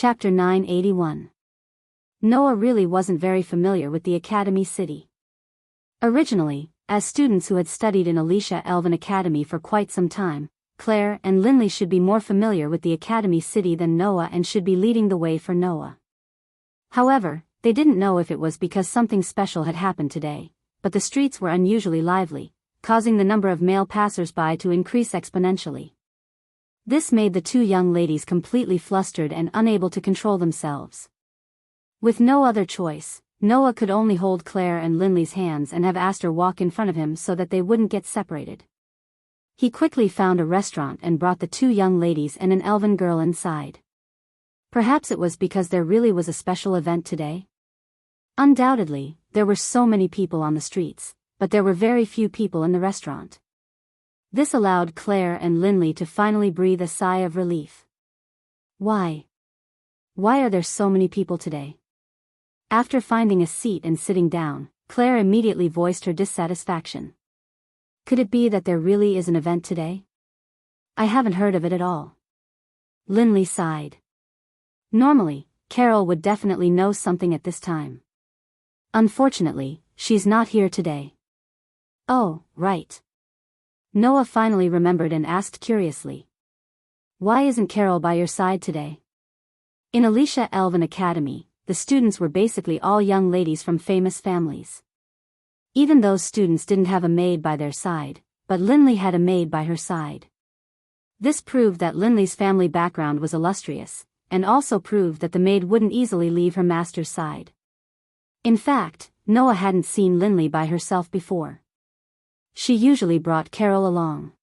Chapter 981. Noah really wasn't very familiar with the Academy City. Originally, as students who had studied in Alicia Elven Academy for quite some time, Claire and Linley should be more familiar with the Academy City than Noah and should be leading the way for Noah. However, they didn't know if it was because something special had happened today, but the streets were unusually lively, causing the number of male passers-by to increase exponentially. This made the two young ladies completely flustered and unable to control themselves. With no other choice, Noah could only hold Claire and Linley's hands and have Aster walk in front of him so that they wouldn't get separated. He quickly found a restaurant and brought the two young ladies and an elven girl inside. Perhaps it was because there really was a special event today? Undoubtedly, there were so many people on the streets, but there were very few people in the restaurant. This allowed Claire and Linley to finally breathe a sigh of relief. Why? Why are there so many people today? After finding a seat and sitting down, Claire immediately voiced her dissatisfaction. Could it be that there really is an event today? I haven't heard of it at all. Linley sighed. Normally, Carol would definitely know something at this time. Unfortunately, she's not here today. Oh, right. Noah finally remembered and asked curiously. Why isn't Carol by your side today? In Alicia Elven Academy, the students were basically all young ladies from famous families. Even those students didn't have a maid by their side, but Linley had a maid by her side. This proved that Linley's family background was illustrious, and also proved that the maid wouldn't easily leave her master's side. In fact, Noah hadn't seen Linley by herself before. She usually brought Carol along.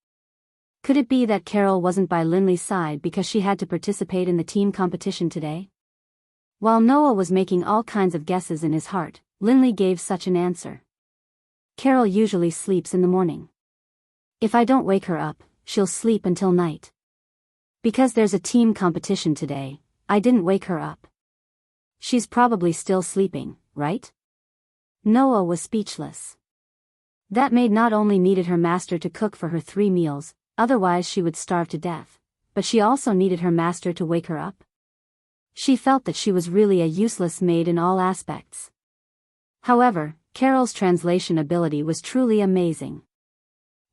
Could it be that Carol wasn't by Linley's side because she had to participate in the team competition today? While Noah was making all kinds of guesses in his heart, Linley gave such an answer. Carol usually sleeps in the morning. If I don't wake her up, she'll sleep until night. Because there's a team competition today, I didn't wake her up. She's probably still sleeping, right? Noah was speechless. That maid not only needed her master to cook for her 3 meals, otherwise she would starve to death, but she also needed her master to wake her up. She felt that she was really a useless maid in all aspects. However, Carol's translation ability was truly amazing.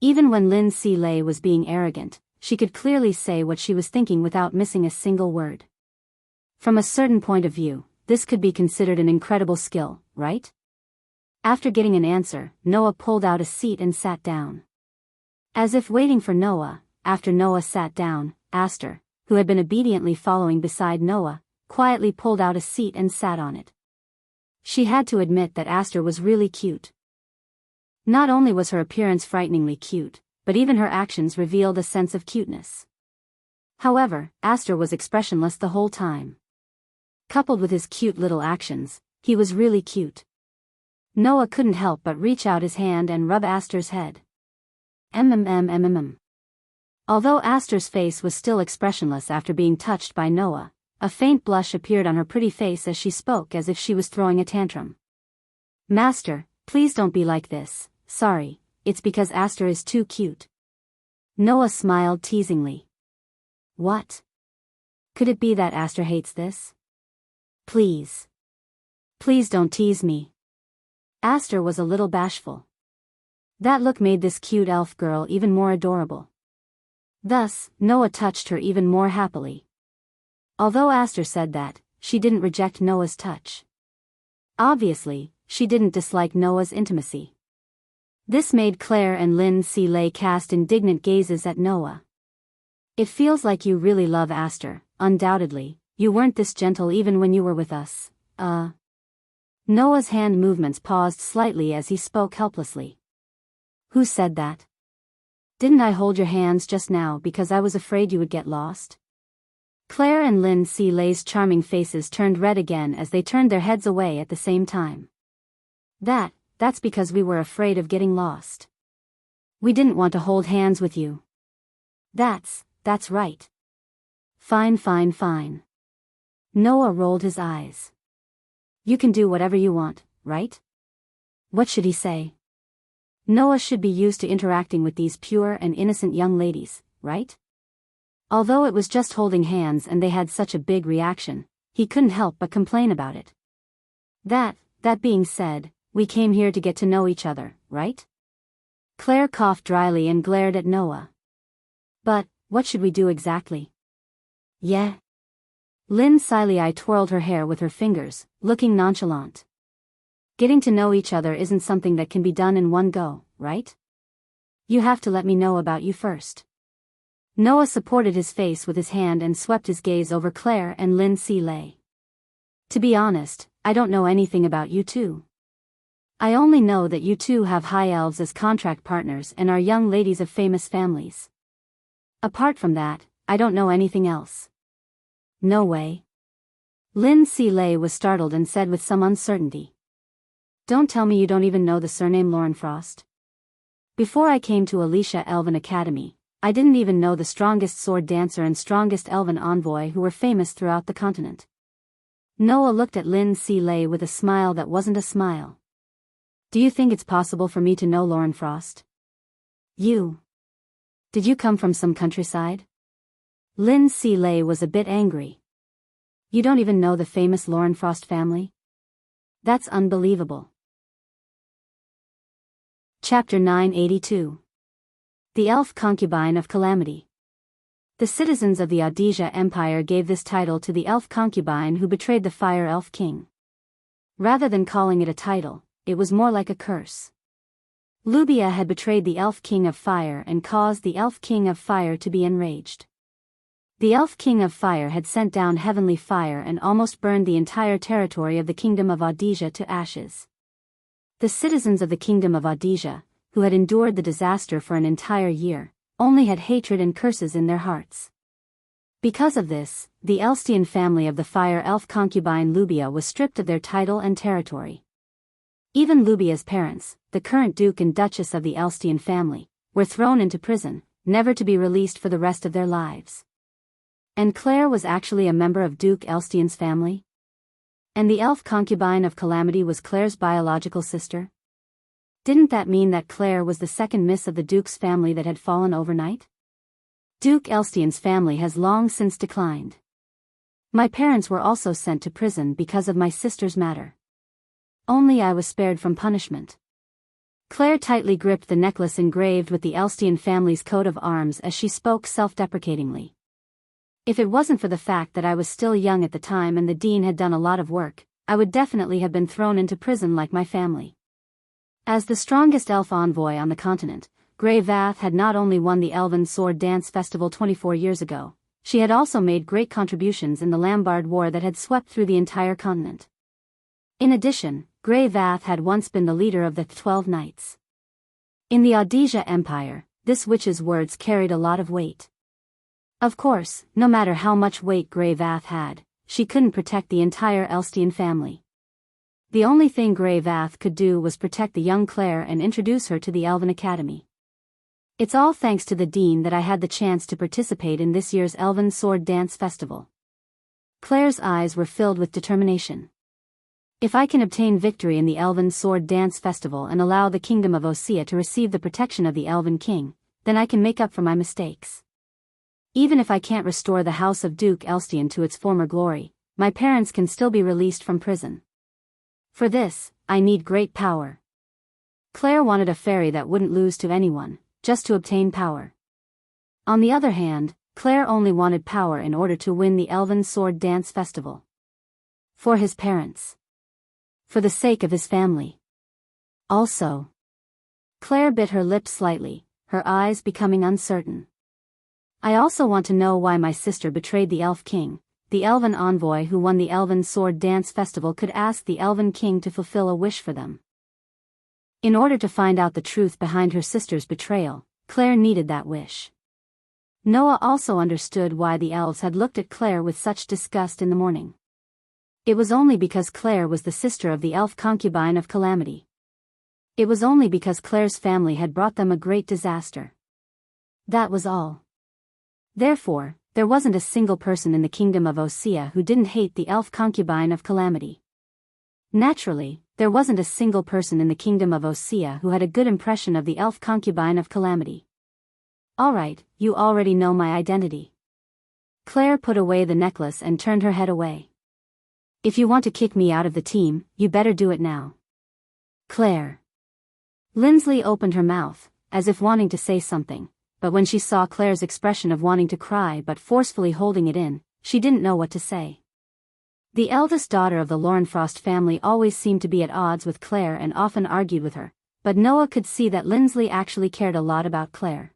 Even when Lin Si Lei was being arrogant, she could clearly say what she was thinking without missing a single word. From a certain point of view, this could be considered an incredible skill, right? After getting an answer, Noah pulled out a seat and sat down. As if waiting for Noah, after Noah sat down, Aster, who had been obediently following beside Noah, quietly pulled out a seat and sat on it. She had to admit that Aster was really cute. Not only was her appearance frighteningly cute, but even her actions revealed a sense of cuteness. However, Aster was expressionless the whole time. Coupled with his cute little actions, he was really cute. Noah couldn't help but reach out his hand and rub Aster's head. Although Aster's face was still expressionless after being touched by Noah, a faint blush appeared on her pretty face as she spoke as if she was throwing a tantrum. Master, please don't be like this, sorry, it's because Aster is too cute. Noah smiled teasingly. What? Could it be that Aster hates this? Please. Please don't tease me. Aster was a little bashful. That look made this cute elf girl even more adorable. Thus, Noah touched her even more happily. Although Aster said that, she didn't reject Noah's touch. Obviously, she didn't dislike Noah's intimacy. This made Claire and Lin Si Lei cast indignant gazes at Noah. It feels like you really love Aster, undoubtedly, you weren't this gentle even when you were with us, Noah's hand movements paused slightly as he spoke helplessly. Who said that? Didn't I hold your hands just now because I was afraid you would get lost? Claire and Lin Si Lei's charming faces turned red again as they turned their heads away at the same time. That's because we were afraid of getting lost. We didn't want to hold hands with you. That's right. Fine. Noah rolled his eyes. You can do whatever you want, right? What should he say? Noah should be used to interacting with these pure and innocent young ladies, right? Although it was just holding hands and they had such a big reaction, he couldn't help but complain about it. That being said, we came here to get to know each other, right? Claire coughed dryly and glared at Noah. But, what should we do exactly? Yeah. Lynn Siley twirled her hair with her fingers, looking nonchalant. Getting to know each other isn't something that can be done in one go, right? You have to let me know about you first. Noah supported his face with his hand and swept his gaze over Claire and Lynn Siley. To be honest, I don't know anything about you two. I only know that you two have high elves as contract partners and are young ladies of famous families. Apart from that, I don't know anything else. No way. Lynn Siley was startled and said with some uncertainty. Don't tell me you don't even know the surname Lauren Frost. Before I came to Alicia Elven Academy, I didn't even know the strongest sword dancer and strongest elven envoy who were famous throughout the continent. Noah looked at Lynn Siley with a smile that wasn't a smile. Do you think it's possible for me to know Lauren Frost? You. Did you come from some countryside? Lynn Siley was a bit angry. You don't even know the famous Lauren Frost family? That's unbelievable. Chapter 982. The Elf Concubine of Calamity. The citizens of the Audesia Empire gave this title to the elf concubine who betrayed the Fire Elf King. Rather than calling it a title, it was more like a curse. Lubia had betrayed the Elf King of Fire and caused the Elf King of Fire to be enraged. The Elf King of Fire had sent down heavenly fire and almost burned the entire territory of the Kingdom of Audesia to ashes. The citizens of the Kingdom of Audesia, who had endured the disaster for an entire year, only had hatred and curses in their hearts. Because of this, the Elstian family of the Fire Elf concubine Lubia was stripped of their title and territory. Even Lubia's parents, the current Duke and Duchess of the Elstian family, were thrown into prison, never to be released for the rest of their lives. And Claire was actually a member of Duke Elstian's family? And the elf concubine of Calamity was Claire's biological sister? Didn't that mean that Claire was the second miss of the Duke's family that had fallen overnight? Duke Elstian's family has long since declined. My parents were also sent to prison because of my sister's matter. Only I was spared from punishment. Claire tightly gripped the necklace engraved with the Elstian family's coat of arms as she spoke self-deprecatingly. If it wasn't for the fact that I was still young at the time and the dean had done a lot of work, I would definitely have been thrown into prison like my family. As the strongest elf envoy on the continent, Grey Vath had not only won the Elven Sword Dance Festival 24 years ago, she had also made great contributions in the Lambard War that had swept through the entire continent. In addition, Grey Vath had once been the leader of the 12 Knights. In the Audesia Empire, this witch's words carried a lot of weight. Of course, no matter how much weight Grey Vath had, she couldn't protect the entire Elstian family. The only thing Grey Vath could do was protect the young Claire and introduce her to the Elven Academy. It's all thanks to the Dean that I had the chance to participate in this year's Elven Sword Dance Festival. Claire's eyes were filled with determination. If I can obtain victory in the Elven Sword Dance Festival and allow the Kingdom of Osea to receive the protection of the Elven King, then I can make up for my mistakes. Even if I can't restore the House of Duke Elstian to its former glory, my parents can still be released from prison. For this, I need great power. Claire wanted a fairy that wouldn't lose to anyone, just to obtain power. On the other hand, Claire only wanted power in order to win the Elven Sword Dance Festival. For his parents. For the sake of his family. Also. Claire bit her lips slightly, her eyes becoming uncertain. I also want to know why my sister betrayed the Elf King. The Elven envoy who won the Elven Sword Dance Festival could ask the Elven King to fulfill a wish for them. In order to find out the truth behind her sister's betrayal, Claire needed that wish. Noah also understood why the elves had looked at Claire with such disgust in the morning. It was only because Claire was the sister of the elf concubine of Calamity. It was only because Claire's family had brought them a great disaster. That was all. Therefore, there wasn't a single person in the Kingdom of Osea who didn't hate the elf concubine of Calamity. Naturally, there wasn't a single person in the Kingdom of Osea who had a good impression of the elf concubine of Calamity. Alright, you already know my identity. Claire put away the necklace and turned her head away. If you want to kick me out of the team, you better do it now. Claire. Lindsley opened her mouth, as if wanting to say something, but when she saw Claire's expression of wanting to cry but forcefully holding it in, she didn't know what to say. The eldest daughter of the Lorenfrost family always seemed to be at odds with Claire and often argued with her, but Noah could see that Lindsley actually cared a lot about Claire.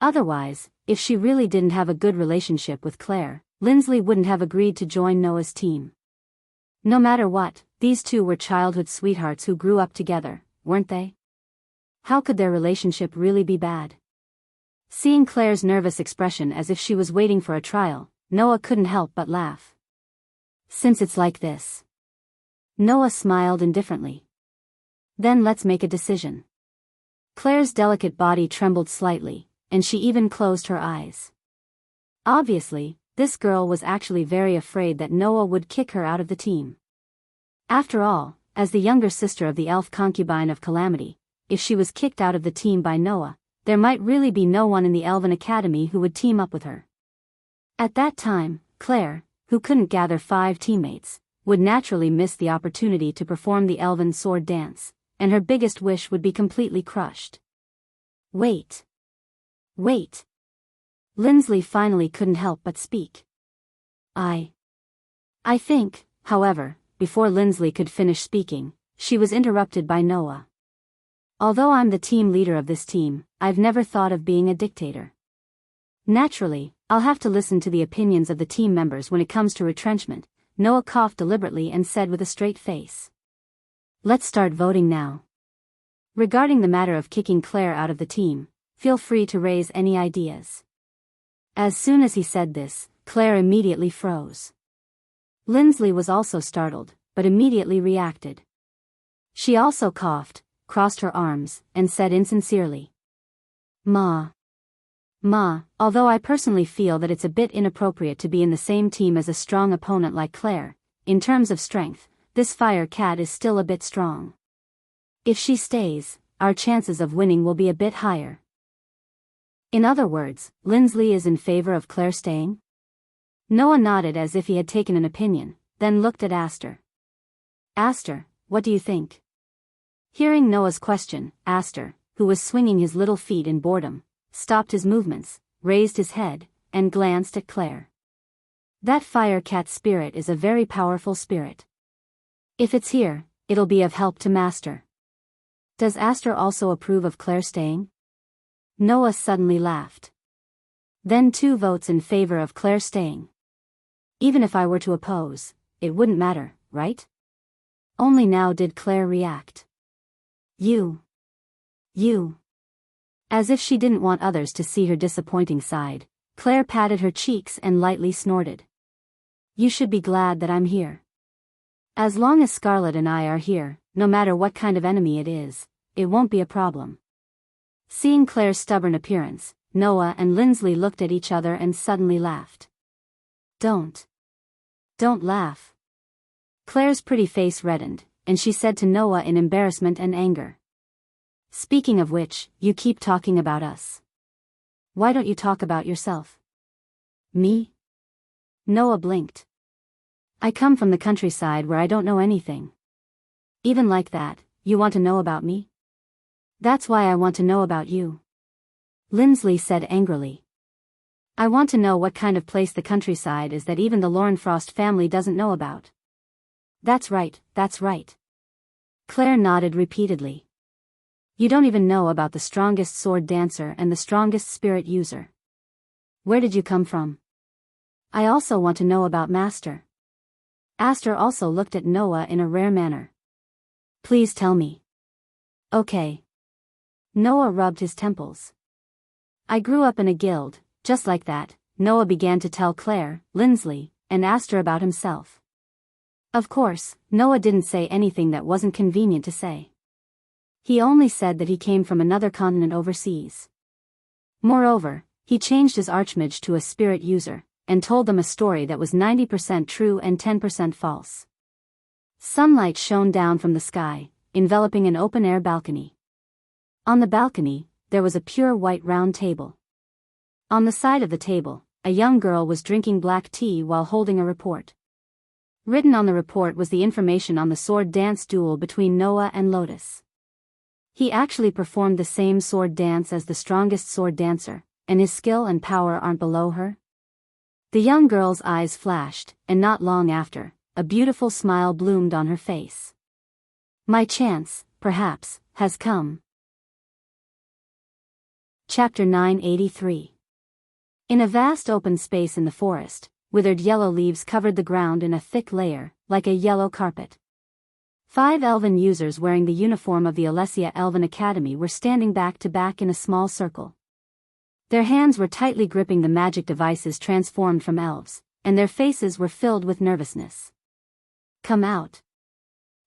Otherwise, if she really didn't have a good relationship with Claire, Lindsley wouldn't have agreed to join Noah's team. No matter what, these two were childhood sweethearts who grew up together, weren't they? How could their relationship really be bad? Seeing Claire's nervous expression as if she was waiting for a trial, Noah couldn't help but laugh. Since it's like this. Noah smiled indifferently. Then let's make a decision. Claire's delicate body trembled slightly, and she even closed her eyes. Obviously, this girl was actually very afraid that Noah would kick her out of the team. After all, as the younger sister of the elf concubine of Calamity, if she was kicked out of the team by Noah, there might really be no one in the Elven Academy who would team up with her. At that time, Claire, who couldn't gather 5 teammates, would naturally miss the opportunity to perform the elven sword dance, and her biggest wish would be completely crushed. Wait. Lindsley finally couldn't help but speak. I think, however, before Lindsley could finish speaking, she was interrupted by Noah. Although I'm the team leader of this team, I've never thought of being a dictator. Naturally, I'll have to listen to the opinions of the team members when it comes to retrenchment. Noah coughed deliberately and said with a straight face. Let's start voting now. Regarding the matter of kicking Claire out of the team, feel free to raise any ideas. As soon as he said this, Claire immediately froze. Lindsley was also startled, but immediately reacted. She also coughed, crossed her arms, and said insincerely. Ma, although I personally feel that it's a bit inappropriate to be in the same team as a strong opponent like Claire, in terms of strength, this fire cat is still a bit strong. If she stays, our chances of winning will be a bit higher. In other words, Lindsley is in favor of Claire staying? Noah nodded as if he had taken an opinion, then looked at Aster. Aster, what do you think? Hearing Noah's question, Aster, who was swinging his little feet in boredom, stopped his movements, raised his head, and glanced at Claire. That fire cat spirit is a very powerful spirit. If it's here, it'll be of help to Master. Does Aster also approve of Claire staying? Noah suddenly laughed. Then 2 votes in favor of Claire staying. Even if I were to oppose, it wouldn't matter, right? Only now did Claire react. You. As if she didn't want others to see her disappointing side, Claire patted her cheeks and lightly snorted. You should be glad that I'm here. As long as Scarlet and I are here, no matter what kind of enemy it is, it won't be a problem. Seeing Claire's stubborn appearance, Noah and Lindsley looked at each other and suddenly laughed. Don't laugh. Claire's pretty face reddened, and she said to Noah in embarrassment and anger. Speaking of which, you keep talking about us. Why don't you talk about yourself? Me? Noah blinked. I come from the countryside where I don't know anything. Even like that, you want to know about me? That's why I want to know about you. Lindsley said angrily. I want to know what kind of place the countryside is that even the Lorenfrost family doesn't know about. That's right. Claire nodded repeatedly. You don't even know about the strongest sword dancer and the strongest spirit user. Where did you come from? I also want to know about Master. Aster also looked at Noah in a rare manner. Please tell me. Okay. Noah rubbed his temples. I grew up in a guild, just like that. Noah began to tell Claire, Lindsley, and Aster about himself. Of course, Noah didn't say anything that wasn't convenient to say. He only said that he came from another continent overseas. Moreover, he changed his archmage to a spirit user, and told them a story that was 90% true and 10% false. Sunlight shone down from the sky, enveloping an open-air balcony. On the balcony, there was a pure white round table. On the side of the table, a young girl was drinking black tea while holding a report. Written on the report was the information on the sword dance duel between Noah and Lotus. He actually performed the same sword dance as the strongest sword dancer, and his skill and power aren't below her. The young girl's eyes flashed, and not long after, a beautiful smile bloomed on her face. My chance, perhaps, has come. Chapter 983. In a vast open space in the forest, withered yellow leaves covered the ground in a thick layer, like a yellow carpet. 5 elven users wearing the uniform of the Alesia Elven Academy were standing back to back in a small circle. Their hands were tightly gripping the magic devices transformed from elves, and their faces were filled with nervousness. Come out.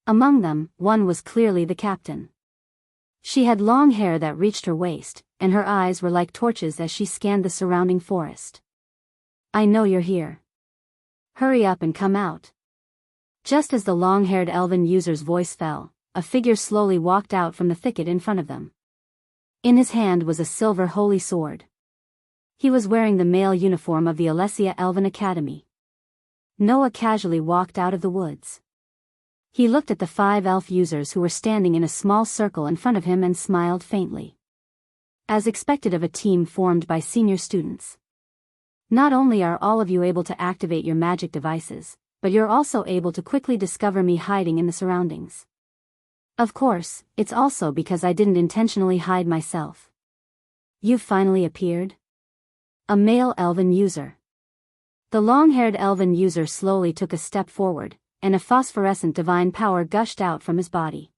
Among them, one was clearly the captain. She had long hair that reached her waist, and her eyes were like torches as she scanned the surrounding forest. I know you're here. Hurry up and come out. Just as the long-haired elven user's voice fell, a figure slowly walked out from the thicket in front of them. In his hand was a silver holy sword. He was wearing the male uniform of the Alesia Elven Academy. Noah casually walked out of the woods. He looked at the 5 elf users who were standing in a small circle in front of him and smiled faintly. As expected of a team formed by senior students. Not only are all of you able to activate your magic devices, but you're also able to quickly discover me hiding in the surroundings. Of course, it's also because I didn't intentionally hide myself. You've finally appeared? A male elven user. The long-haired elven user slowly took a step forward, and a phosphorescent divine power gushed out from his body.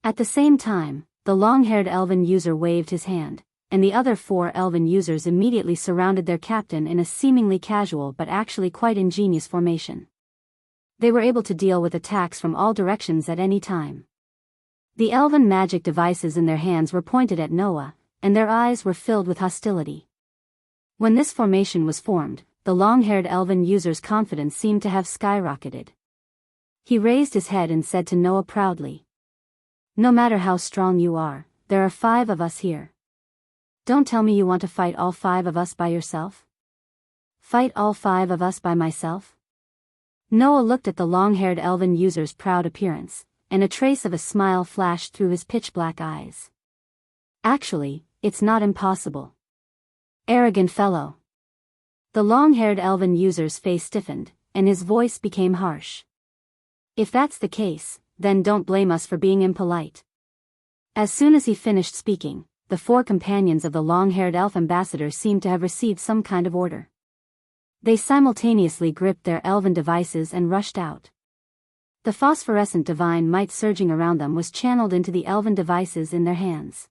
At the same time, the long-haired elven user waved his hand, and the other 4 elven users immediately surrounded their captain in a seemingly casual but actually quite ingenious formation. They were able to deal with attacks from all directions at any time. The elven magic devices in their hands were pointed at Noah, and their eyes were filled with hostility. When this formation was formed, the long-haired elven user's confidence seemed to have skyrocketed. He raised his head and said to Noah proudly, "No matter how strong you are, there are 5 of us here. Don't tell me you want to fight all 5 of us by yourself? Fight all 5 of us by myself?" Noah looked at the long-haired elven user's proud appearance, and a trace of a smile flashed through his pitch-black eyes. Actually, it's not impossible. Arrogant fellow. The long-haired elven user's face stiffened, and his voice became harsh. If that's the case, then don't blame us for being impolite. As soon as he finished speaking, the 4 companions of the long-haired elf ambassador seemed to have received some kind of order. They simultaneously gripped their elven devices and rushed out. The phosphorescent divine might surging around them was channeled into the elven devices in their hands.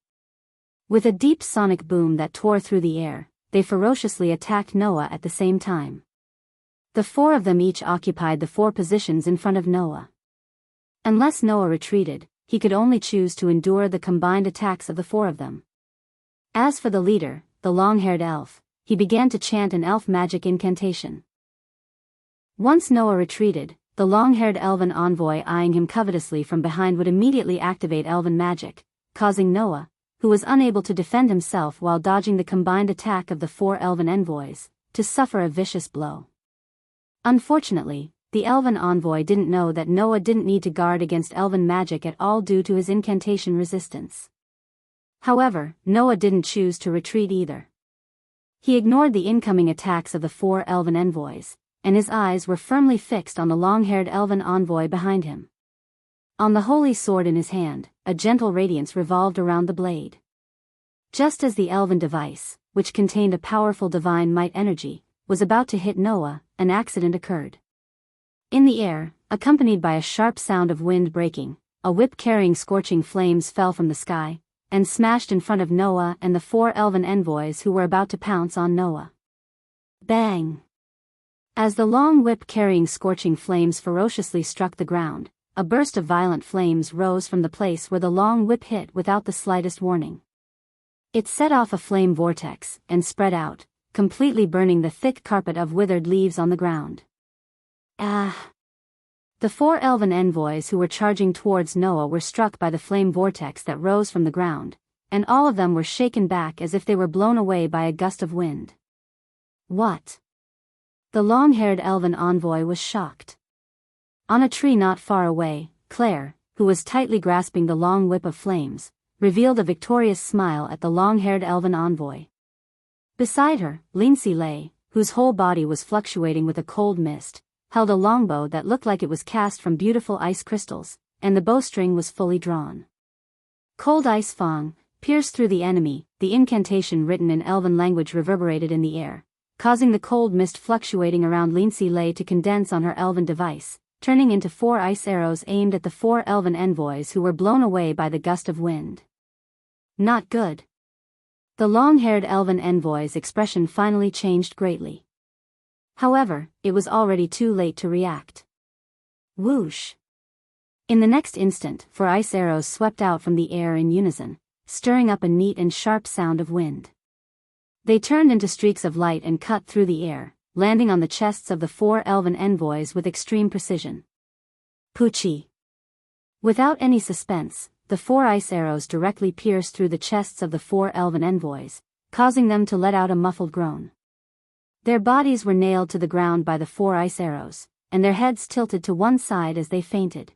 With a deep sonic boom that tore through the air, they ferociously attacked Noah at the same time. The 4 of them each occupied the 4 positions in front of Noah. Unless Noah retreated, he could only choose to endure the combined attacks of the 4 of them. As for the leader, the long-haired elf, he began to chant an elf magic incantation. Once Noah retreated, the long-haired elven envoy eyeing him covetously from behind would immediately activate elven magic, causing Noah, who was unable to defend himself while dodging the combined attack of the 4 elven envoys, to suffer a vicious blow. Unfortunately, the elven envoy didn't know that Noah didn't need to guard against elven magic at all due to his incantation resistance. However, Noah didn't choose to retreat either. He ignored the incoming attacks of the 4 elven envoys, and his eyes were firmly fixed on the long-haired elven envoy behind him. On the holy sword in his hand, a gentle radiance revolved around the blade. Just as the elven device, which contained a powerful divine might energy, was about to hit Noah, an accident occurred. In the air, accompanied by a sharp sound of wind breaking, a whip carrying scorching flames fell from the sky, and smashed in front of Noah and the 4 elven envoys who were about to pounce on Noah. Bang! As the long whip carrying scorching flames ferociously struck the ground, a burst of violent flames rose from the place where the long whip hit without the slightest warning. It set off a flame vortex and spread out, completely burning the thick carpet of withered leaves on the ground. Ah! The 4 elven envoys who were charging towards Noah were struck by the flame vortex that rose from the ground, and all of them were shaken back as if they were blown away by a gust of wind. What? The long-haired elven envoy was shocked. On a tree not far away, Claire, who was tightly grasping the long whip of flames, revealed a victorious smile at the long-haired elven envoy. Beside her, Lindsay lay, whose whole body was fluctuating with a cold mist, held a longbow that looked like it was cast from beautiful ice crystals, and the bowstring was fully drawn. Cold ice fang, pierce through the enemy, the incantation written in elven language reverberated in the air, causing the cold mist fluctuating around Lindsay lay to condense on her elven device, turning into 4 ice arrows aimed at the 4 elven envoys who were blown away by the gust of wind. Not good. The long-haired elven envoy's expression finally changed greatly. However, it was already too late to react. Whoosh! In the next instant, 4 ice arrows swept out from the air in unison, stirring up a neat and sharp sound of wind. They turned into streaks of light and cut through the air, landing on the chests of the 4 elven envoys with extreme precision. Poochie! Without any suspense, the 4 ice arrows directly pierced through the chests of the 4 elven envoys, causing them to let out a muffled groan. Their bodies were nailed to the ground by the 4 ice arrows, and their heads tilted to one side as they fainted.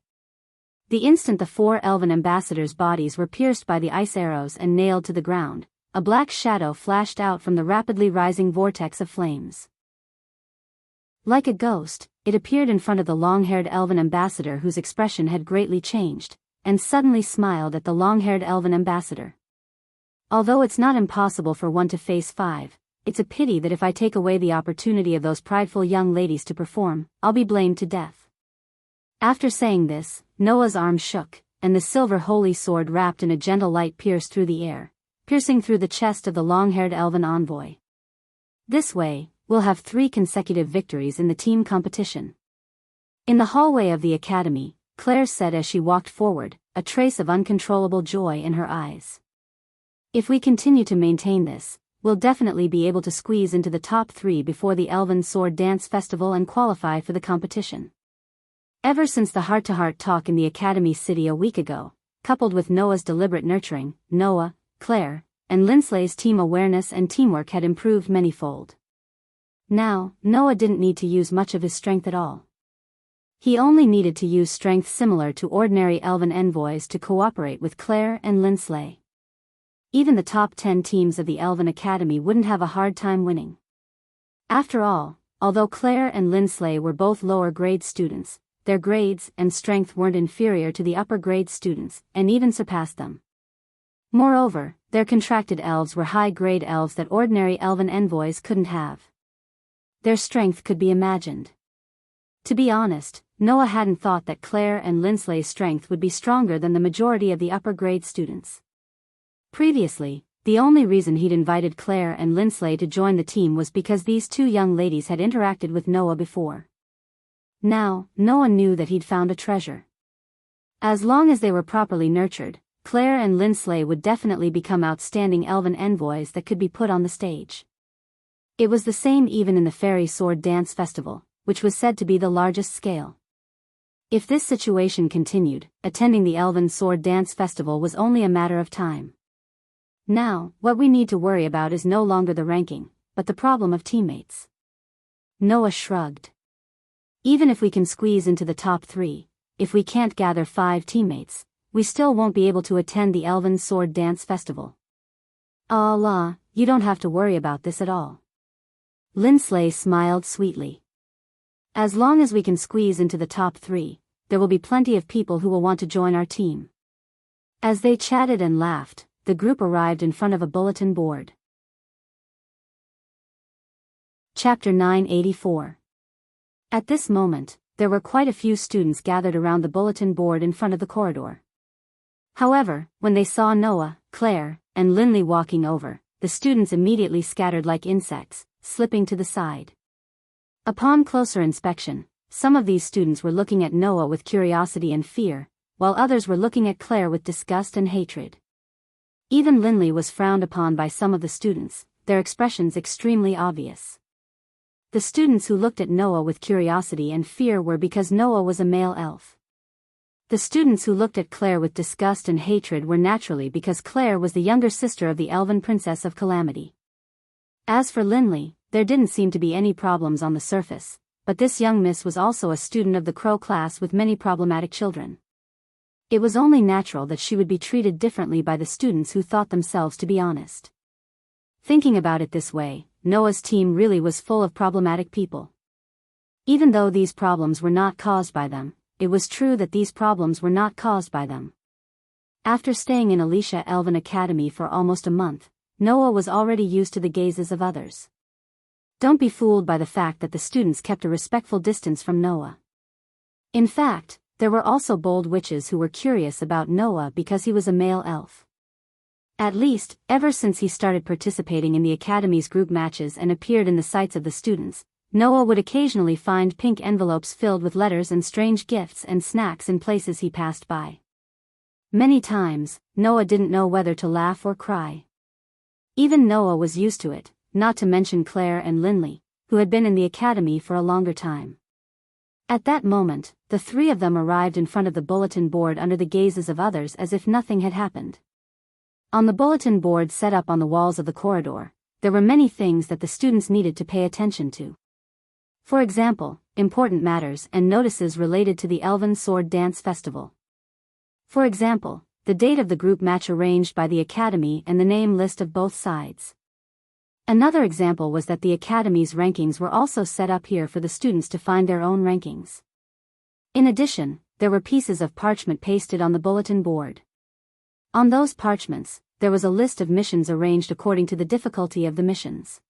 The instant the 4 elven ambassadors' bodies were pierced by the ice arrows and nailed to the ground, a black shadow flashed out from the rapidly rising vortex of flames. Like a ghost, it appeared in front of the long-haired elven ambassador whose expression had greatly changed, and suddenly smiled at the long-haired elven ambassador. Although it's not impossible for one to face 5, it's a pity that if I take away the opportunity of those prideful young ladies to perform, I'll be blamed to death. After saying this, Noah's arm shook, and the silver holy sword wrapped in a gentle light pierced through the air, piercing through the chest of the long-haired elven envoy. This way, we'll have 3 consecutive victories in the team competition. In the hallway of the academy, Claire said as she walked forward, a trace of uncontrollable joy in her eyes. If we continue to maintain this, we'll definitely be able to squeeze into the top 3 before the Elven Sword Dance Festival and qualify for the competition. Ever since the heart-to-heart talk in the Academy City a week ago, coupled with Noah's deliberate nurturing, Noah, Claire, and Linslay's team awareness and teamwork had improved manyfold. Now, Noah didn't need to use much of his strength at all. He only needed to use strength similar to ordinary elven envoys to cooperate with Claire and Linsley. Even the top 10 teams of the Elven Academy wouldn't have a hard time winning. After all, although Claire and Linsley were both lower-grade students, their grades and strength weren't inferior to the upper-grade students, and even surpassed them. Moreover, their contracted elves were high-grade elves that ordinary elven envoys couldn't have. Their strength could be imagined. To be honest, Noah hadn't thought that Claire and Linsley's strength would be stronger than the majority of the upper-grade students. Previously, the only reason he'd invited Claire and Linsley to join the team was because these 2 young ladies had interacted with Noah before. Now, Noah knew that he'd found a treasure. As long as they were properly nurtured, Claire and Linsley would definitely become outstanding elven envoys that could be put on the stage. It was the same even in the Fairy Sword Dance Festival, which was said to be the largest scale. If this situation continued, attending the Elven Sword Dance Festival was only a matter of time. Now, what we need to worry about is no longer the ranking, but the problem of teammates. Noah shrugged. Even if we can squeeze into the top 3, if we can't gather 5 teammates, we still won't be able to attend the Elven Sword Dance Festival. Allah, you don't have to worry about this at all. Linsley smiled sweetly. As long as we can squeeze into the top 3, there will be plenty of people who will want to join our team. As they chatted and laughed, the group arrived in front of a bulletin board. Chapter 984. At this moment, there were quite a few students gathered around the bulletin board in front of the corridor. However, when they saw Noah, Claire, and Linley walking over, the students immediately scattered like insects, slipping to the side. Upon closer inspection, some of these students were looking at Noah with curiosity and fear, while others were looking at Claire with disgust and hatred. Even Linley was frowned upon by some of the students, their expressions extremely obvious. The students who looked at Noah with curiosity and fear were because Noah was a male elf. The students who looked at Claire with disgust and hatred were naturally because Claire was the younger sister of the Elven Princess of Calamity. As for Linley, there didn't seem to be any problems on the surface, but this young miss was also a student of the Crow class with many problematic children. It was only natural that she would be treated differently by the students who thought themselves to be honest. Thinking about it this way, Noah's team really was full of problematic people. Even though these problems were not caused by them, it was true that these problems were not caused by them. After staying in Alicia Elven Academy for almost a month, Noah was already used to the gazes of others. Don't be fooled by the fact that the students kept a respectful distance from Noah. In fact, there were also bold witches who were curious about Noah because he was a male elf. At least, ever since he started participating in the Academy's group matches and appeared in the sights of the students, Noah would occasionally find pink envelopes filled with letters and strange gifts and snacks in places he passed by. Many times, Noah didn't know whether to laugh or cry. Even Noah was used to it, not to mention Claire and Linley, who had been in the academy for a longer time. At that moment, the three of them arrived in front of the bulletin board under the gazes of others as if nothing had happened. On the bulletin board set up on the walls of the corridor, there were many things that the students needed to pay attention to. For example, important matters and notices related to the Elven Sword Dance Festival. For example, the date of the group match arranged by the Academy and the name list of both sides. Another example was that the Academy's rankings were also set up here for the students to find their own rankings. In addition, there were pieces of parchment pasted on the bulletin board. On those parchments, there was a list of missions arranged according to the difficulty of the missions.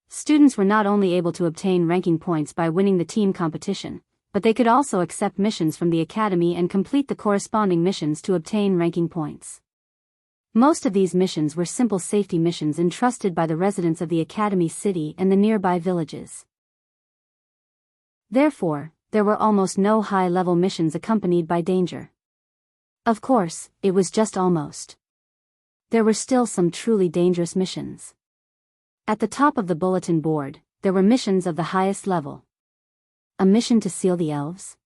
Students were not only able to obtain ranking points by winning the team competition, but they could also accept missions from the Academy and complete the corresponding missions to obtain ranking points. Most of these missions were simple safety missions entrusted by the residents of the Academy City and the nearby villages. Therefore, there were almost no high-level missions accompanied by danger. Of course, it was just almost. There were still some truly dangerous missions. At the top of the bulletin board, there were missions of the highest level. A mission to seal the elves?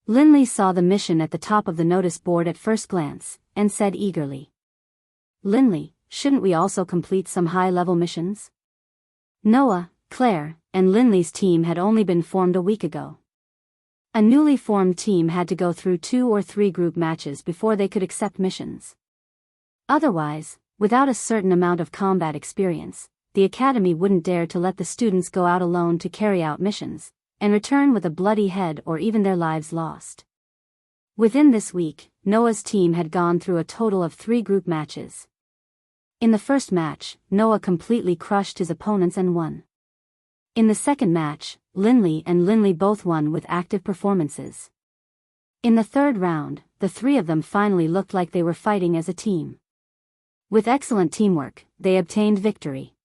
Linley saw the mission at the top of the notice board at first glance, and said eagerly, "Linley, shouldn't we also complete some high-level missions?" Noah, Claire, and Linley's team had only been formed a week ago. A newly formed team had to go through 2 or 3 group matches before they could accept missions. Otherwise, without a certain amount of combat experience, the Academy wouldn't dare to let the students go out alone to carry out missions, and return with a bloody head or even their lives lost. Within this week, Noah's team had gone through a total of 3 group matches. In the first match, Noah completely crushed his opponents and won. In the second match, Linley and Linley both won with active performances. In the third round, the 3 of them finally looked like they were fighting as a team. With excellent teamwork, they obtained victory.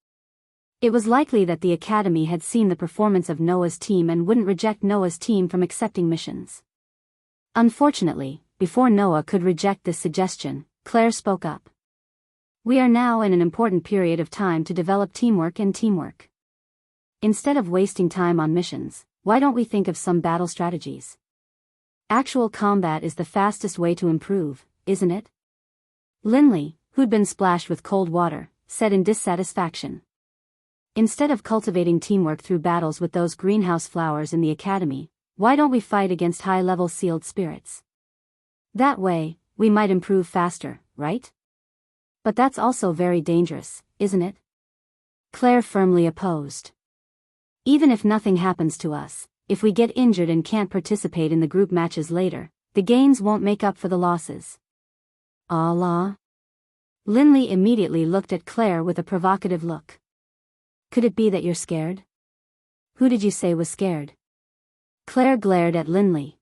It was likely that the Academy had seen the performance of Noah's team and wouldn't reject Noah's team from accepting missions. Unfortunately, before Noah could reject this suggestion, Claire spoke up. "We are now in an important period of time to develop teamwork and teamwork. Instead of wasting time on missions, why don't we think of some battle strategies? Actual combat is the fastest way to improve, isn't it?" Linley, who'd been splashed with cold water, said in dissatisfaction. "Instead of cultivating teamwork through battles with those greenhouse flowers in the Academy, why don't we fight against high-level sealed spirits? That way, we might improve faster, right?" "But that's also very dangerous, isn't it?" Claire firmly opposed. "Even if nothing happens to us, if we get injured and can't participate in the group matches later, the gains won't make up for the losses." "Allah?" Linley immediately looked at Claire with a provocative look. "Could it be that you're scared? Who did you say was scared?" Claire glared at Linley.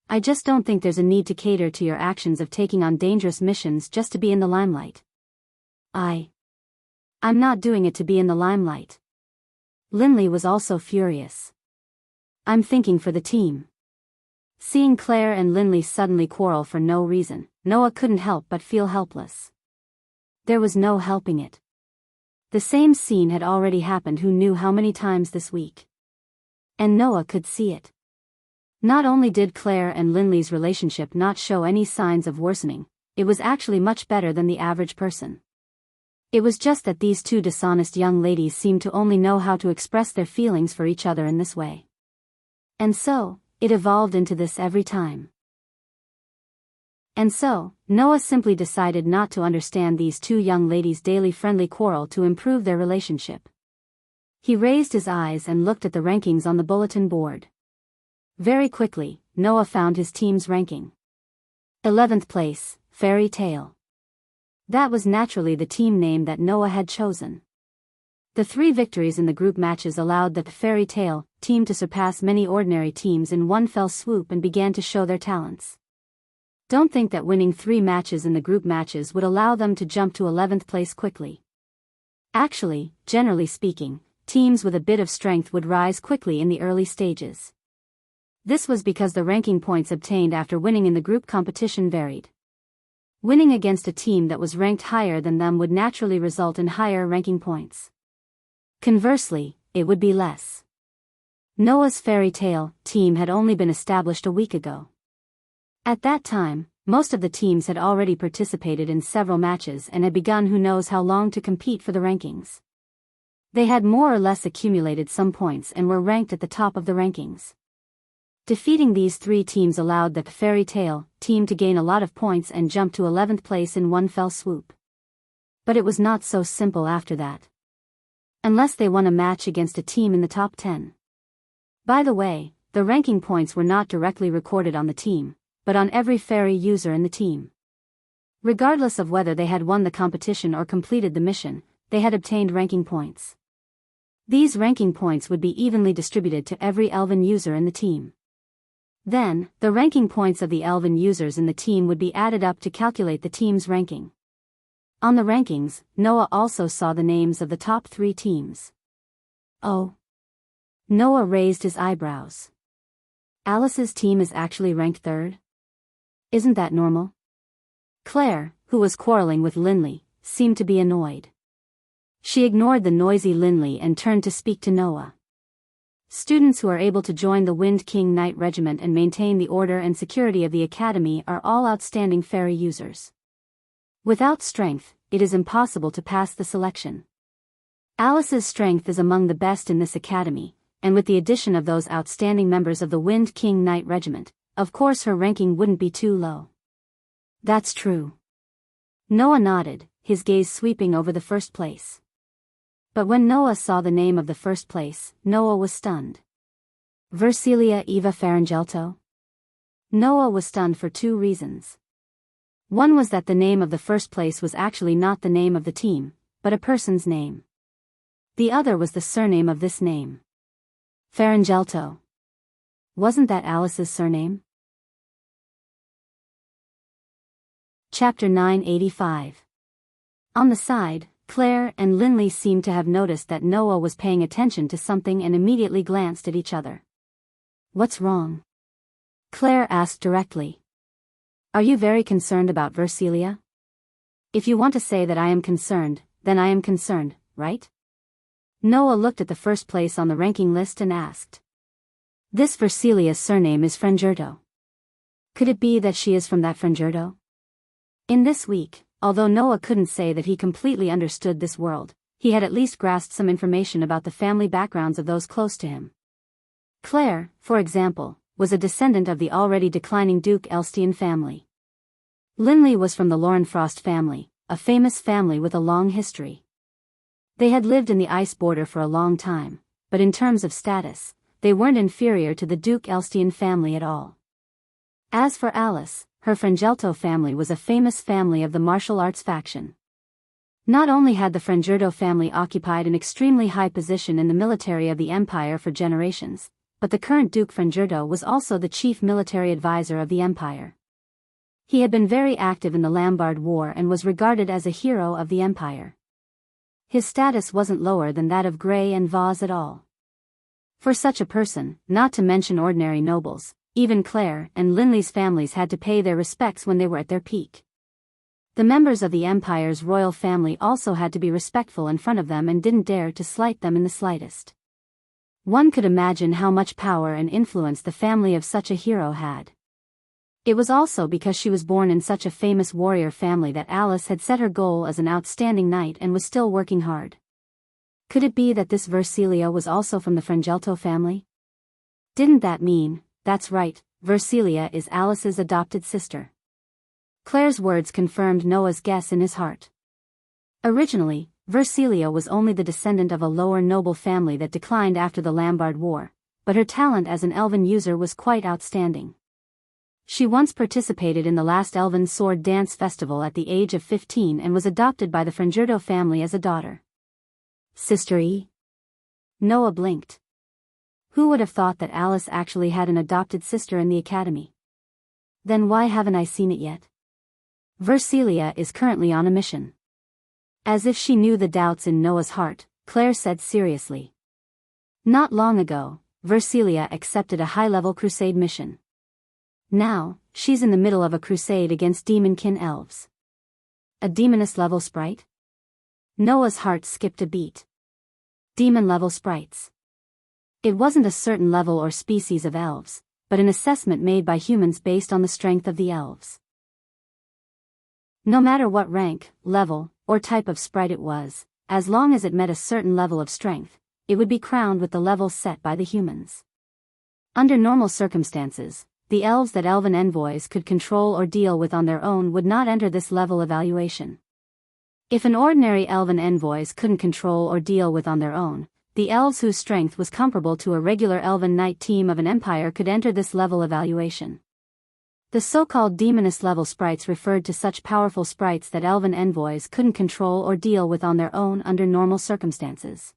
"I just don't think there's a need to cater to your actions of taking on dangerous missions just to be in the limelight." I'm not doing it to be in the limelight." Linley was also furious. "I'm thinking for the team." Seeing Claire and Linley suddenly quarrel for no reason, Noah couldn't help but feel helpless. There was no helping it. The same scene had already happened who knew how many times this week. And Noah could see it. Not only did Claire and Linley's relationship not show any signs of worsening, it was actually much better than the average person. It was just that these two dishonest young ladies seemed to only know how to express their feelings for each other in this way. And so, it evolved into this every time. And so, Noah simply decided not to understand these two young ladies' daily friendly quarrel to improve their relationship. He raised his eyes and looked at the rankings on the bulletin board. Very quickly, Noah found his team's ranking. 11th place, Fairy Tale. That was naturally the team name that Noah had chosen. The 3 victories in the group matches allowed the Fairy Tale team to surpass many ordinary teams in one fell swoop and began to show their talents. Don't think that winning 3 matches in the group matches would allow them to jump to 11th place quickly. Actually, generally speaking, teams with a bit of strength would rise quickly in the early stages. This was because the ranking points obtained after winning in the group competition varied. Winning against a team that was ranked higher than them would naturally result in higher ranking points. Conversely, it would be less. Noah's Fairy Tale team had only been established a week ago. At that time, most of the teams had already participated in several matches and had begun who knows how long to compete for the rankings. They had more or less accumulated some points and were ranked at the top of the rankings. Defeating these 3 teams allowed the Fairy Tale team to gain a lot of points and jump to 11th place in one fell swoop. But it was not so simple after that. Unless they won a match against a team in the top 10. By the way, the ranking points were not directly recorded on the team, but on every fairy user in the team. Regardless of whether they had won the competition or completed the mission, they had obtained ranking points. These ranking points would be evenly distributed to every elven user in the team. Then, the ranking points of the elven users in the team would be added up to calculate the team's ranking. On the rankings, Noah also saw the names of the top 3 teams. Oh. Noah raised his eyebrows. Alice's team is actually ranked 3rd? Isn't that normal? Claire, who was quarreling with Linley, seemed to be annoyed. She ignored the noisy Linley and turned to speak to Noah. Students who are able to join the Wind King Knight Regiment and maintain the order and security of the Academy are all outstanding fairy users. Without strength, it is impossible to pass the selection. Alice's strength is among the best in this academy, and with the addition of those outstanding members of the Wind King Knight Regiment, of course her ranking wouldn't be too low. That's true. Noah nodded, his gaze sweeping over the first place. But when Noah saw the name of the first place, Noah was stunned. Versilia Eva Farangelto? Noah was stunned for 2 reasons. One was that the name of the first place was actually not the name of the team, but a person's name. The other was the surname of this name. Farangelto. Wasn't that Alice's surname? Chapter 985. On the side, Claire and Linley seemed to have noticed that Noah was paying attention to something and immediately glanced at each other. What's wrong? Claire asked directly. Are you very concerned about Versilia? If you want to say that I am concerned, then I am concerned, right? Noah looked at the first place on the ranking list and asked. This Versilia's surname is Frangerto. Could it be that she is from that Frangerto? In this week, although Noah couldn't say that he completely understood this world, he had at least grasped some information about the family backgrounds of those close to him. Claire, for example, was a descendant of the already declining Duke Elstian family. Linley was from the Lorenfrost family, a famous family with a long history. They had lived in the ice border for a long time, but in terms of status, they weren't inferior to the Duke Elstian family at all. As for Alice, her Frangelto family was a famous family of the martial arts faction. Not only had the Frangerto family occupied an extremely high position in the military of the Empire for generations, but the current Duke Frangerto was also the chief military advisor of the Empire. He had been very active in the Lambard War and was regarded as a hero of the Empire. His status wasn't lower than that of Grey and Vaz at all. For such a person, not to mention ordinary nobles, even Claire and Linley's families had to pay their respects when they were at their peak. The members of the Empire's royal family also had to be respectful in front of them and didn't dare to slight them in the slightest. One could imagine how much power and influence the family of such a hero had. It was also because she was born in such a famous warrior family that Alice had set her goal as an outstanding knight and was still working hard. Could it be that this Versilia was also from the Frangelto family? Didn't that mean, that's right, Versilia is Alice's adopted sister? Claire's words confirmed Noah's guess in his heart. Originally, Versilia was only the descendant of a lower noble family that declined after the Lombard War, but her talent as an elven user was quite outstanding. She once participated in the last Elven Sword Dance Festival at the age of 15 and was adopted by the Frangerto family as a daughter. Sister E? Noah blinked. Who would have thought that Alice actually had an adopted sister in the academy? Then why haven't I seen it yet? Versilia is currently on a mission. As if she knew the doubts in Noah's heart, Claire said seriously. Not long ago, Versilia accepted a high-level crusade mission. Now, she's in the middle of a crusade against demonkin elves. A demoness-level sprite? Noah's heart skipped a beat. Demon-level sprites. It wasn't a certain level or species of elves, but an assessment made by humans based on the strength of the elves. No matter what rank, level, or type of sprite it was, as long as it met a certain level of strength, it would be crowned with the level set by the humans. Under normal circumstances, the elves that elven envoys could control or deal with on their own would not enter this level evaluation. If an ordinary elven envoys couldn't control or deal with on their own, the elves whose strength was comparable to a regular elven knight team of an empire could enter this level evaluation. The so-called demoness-level sprites referred to such powerful sprites that elven envoys couldn't control or deal with on their own under normal circumstances.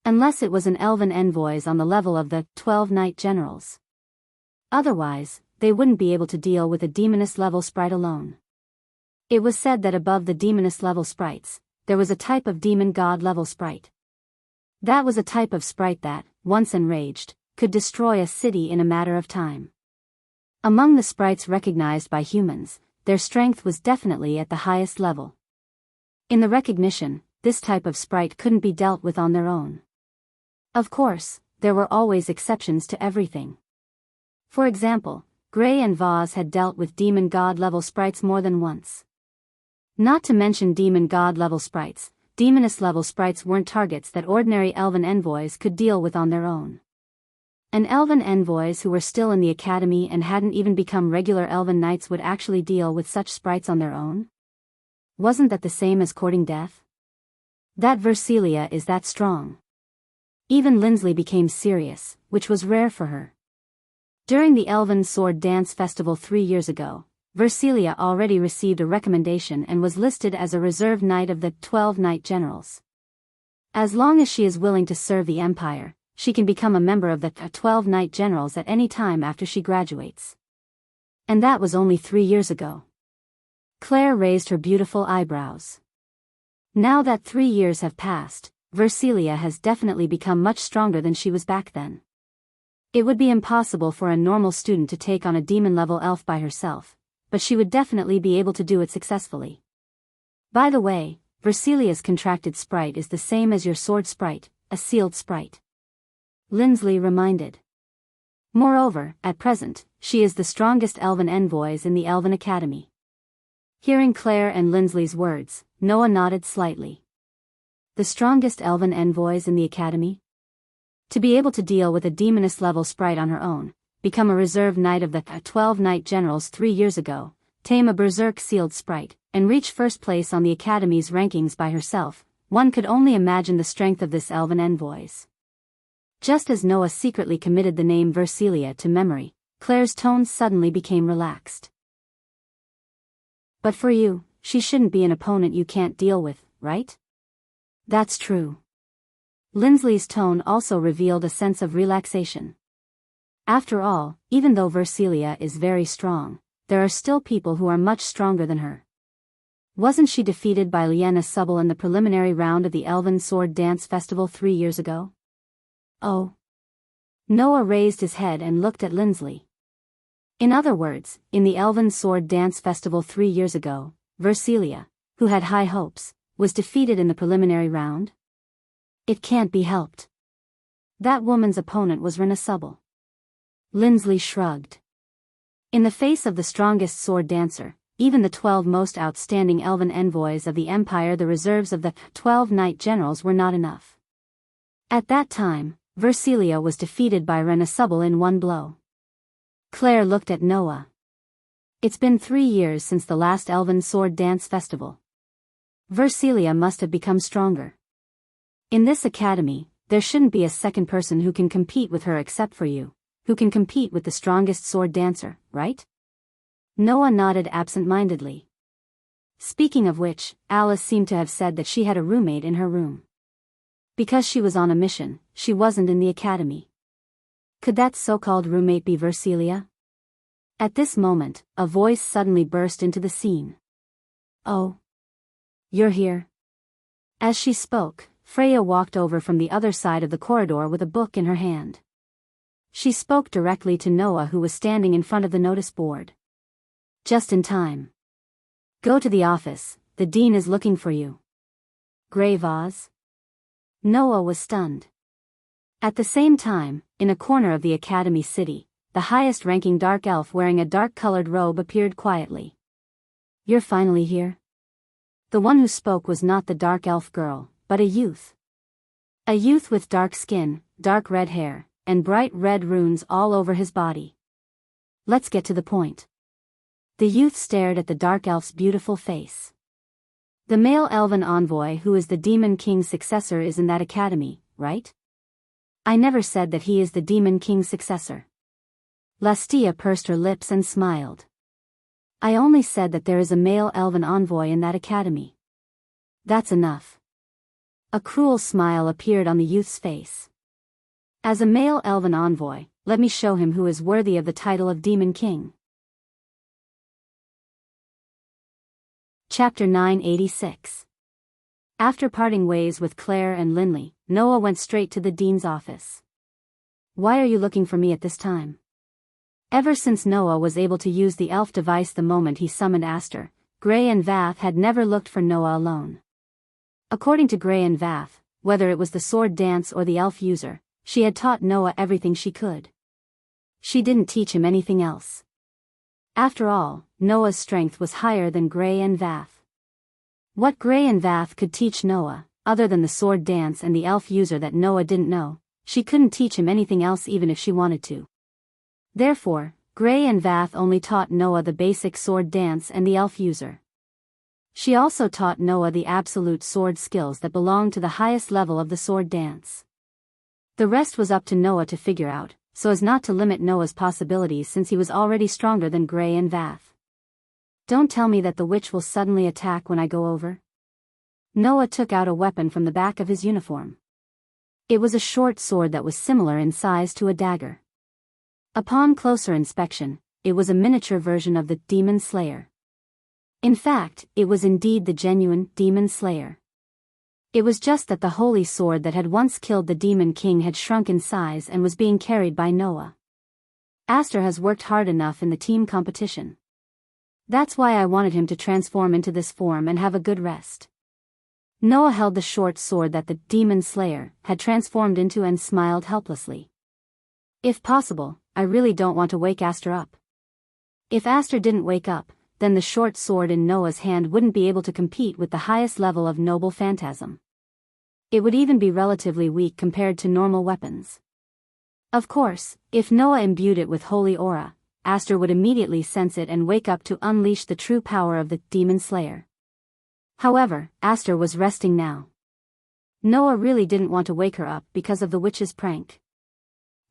Unless it was an elven envoys on the level of the 12 knight generals. Otherwise, they wouldn't be able to deal with a demoness-level sprite alone. It was said that above the demoness-level sprites, there was a type of demon god-level sprite. That was a type of sprite that, once enraged, could destroy a city in a matter of time. Among the sprites recognized by humans, their strength was definitely at the highest level. In the recognition, this type of sprite couldn't be dealt with on their own. Of course, there were always exceptions to everything. For example, Gray and Vaz had dealt with demon god-level sprites more than once. Not to mention demon god-level sprites, demoness-level sprites weren't targets that ordinary elven envoys could deal with on their own. And elven envoys who were still in the academy and hadn't even become regular elven knights would actually deal with such sprites on their own? Wasn't that the same as courting death? That Versilia is that strong. Even Lindsley became serious, which was rare for her. During the Elven Sword Dance Festival 3 years ago, Versilia already received a recommendation and was listed as a reserve knight of the 12 knight generals. As long as she is willing to serve the Empire, she can become a member of the 12 knight generals at any time after she graduates. And that was only 3 years ago. Claire raised her beautiful eyebrows. Now that 3 years have passed, Versilia has definitely become much stronger than she was back then. It would be impossible for a normal student to take on a demon-level elf by herself, but she would definitely be able to do it successfully. By the way, Versilia's contracted sprite is the same as your sword sprite, a sealed sprite. Lindsley reminded. Moreover, at present, she is the strongest elven envoys in the Elven Academy. Hearing Claire and Lindsley's words, Noah nodded slightly. The strongest elven envoys in the academy? To be able to deal with a demoness-level sprite on her own, become a reserve knight of the 12 knight generals 3 years ago, tame a berserk sealed sprite, and reach first place on the academy's rankings by herself, one could only imagine the strength of this elven envoys. Just as Noah secretly committed the name Versilia to memory, Claire's tone suddenly became relaxed. But for you, she shouldn't be an opponent you can't deal with, right? That's true. Lindsley's tone also revealed a sense of relaxation. After all, even though Versilia is very strong, there are still people who are much stronger than her. Wasn't she defeated by Liena Subble in the preliminary round of the Elven Sword Dance Festival 3 years ago? Oh. Noah raised his head and looked at Lindsley. In other words, in the Elven Sword Dance Festival 3 years ago, Versilia, who had high hopes, was defeated in the preliminary round? It can't be helped. That woman's opponent was Liena Subble. Lindsley shrugged. In the face of the strongest sword dancer, even the 12 most outstanding elven envoys of the Empire, the reserves of the 12 knight generals were not enough. At that time, Versilia was defeated by Renasubble in one blow. Claire looked at Noah. It's been 3 years since the last Elven Sword Dance Festival. Versilia must have become stronger. In this academy, there shouldn't be a second person who can compete with her except for you, who can compete with the strongest sword dancer, right? Noah nodded absent-mindedly. Speaking of which, Alice seemed to have said that she had a roommate in her room. Because she was on a mission, she wasn't in the academy. Could that so-called roommate be Versilia? At this moment, a voice suddenly burst into the scene. Oh. You're here. As she spoke, Freya walked over from the other side of the corridor with a book in her hand. She spoke directly to Noah, who was standing in front of the notice board. Just in time. Go to the office, the dean is looking for you. Grey vase? Noah was stunned. At the same time, in a corner of the academy city, the highest-ranking dark elf wearing a dark-colored robe appeared quietly. You're finally here? The one who spoke was not the dark elf girl, but a youth. A youth with dark skin, dark red hair, and bright red runes all over his body. Let's get to the point. The youth stared at the dark elf's beautiful face. The male elven envoy who is the Demon King's successor is in that academy, right? I never said that he is the Demon King's successor. Lastia pursed her lips and smiled. I only said that there is a male elven envoy in that academy. That's enough. A cruel smile appeared on the youth's face. As a male elven envoy, let me show him who is worthy of the title of Demon King. Chapter 986. After parting ways with Claire and Linley, Noah went straight to the dean's office. Why are you looking for me at this time? Ever since Noah was able to use the elf device the moment he summoned Aster, Gray and Vath had never looked for Noah alone. According to Gray and Vath, whether it was the sword dance or the elf user, she had taught Noah everything she could. She didn't teach him anything else. After all, Noah's strength was higher than Gray and Vath. What Gray and Vath could teach Noah, other than the sword dance and the elf user that Noah didn't know, she couldn't teach him anything else even if she wanted to. Therefore, Gray and Vath only taught Noah the basic sword dance and the elf user. She also taught Noah the absolute sword skills that belonged to the highest level of the sword dance. The rest was up to Noah to figure out, so as not to limit Noah's possibilities since he was already stronger than Gray and Vath. Don't tell me that the witch will suddenly attack when I go over. Noah took out a weapon from the back of his uniform. It was a short sword that was similar in size to a dagger. Upon closer inspection, it was a miniature version of the Demon Slayer. In fact, it was indeed the genuine Demon Slayer. It was just that the holy sword that had once killed the Demon King had shrunk in size and was being carried by Noah. Aster has worked hard enough in the team competition. That's why I wanted him to transform into this form and have a good rest. Noah held the short sword that the Demon Slayer had transformed into and smiled helplessly. If possible, I really don't want to wake Aster up. If Aster didn't wake up, then the short sword in Noah's hand wouldn't be able to compete with the highest level of noble phantasm. It would even be relatively weak compared to normal weapons. Of course, if Noah imbued it with holy aura, Aster would immediately sense it and wake up to unleash the true power of the Demon Slayer. However, Aster was resting now. Noah really didn't want to wake her up because of the witch's prank.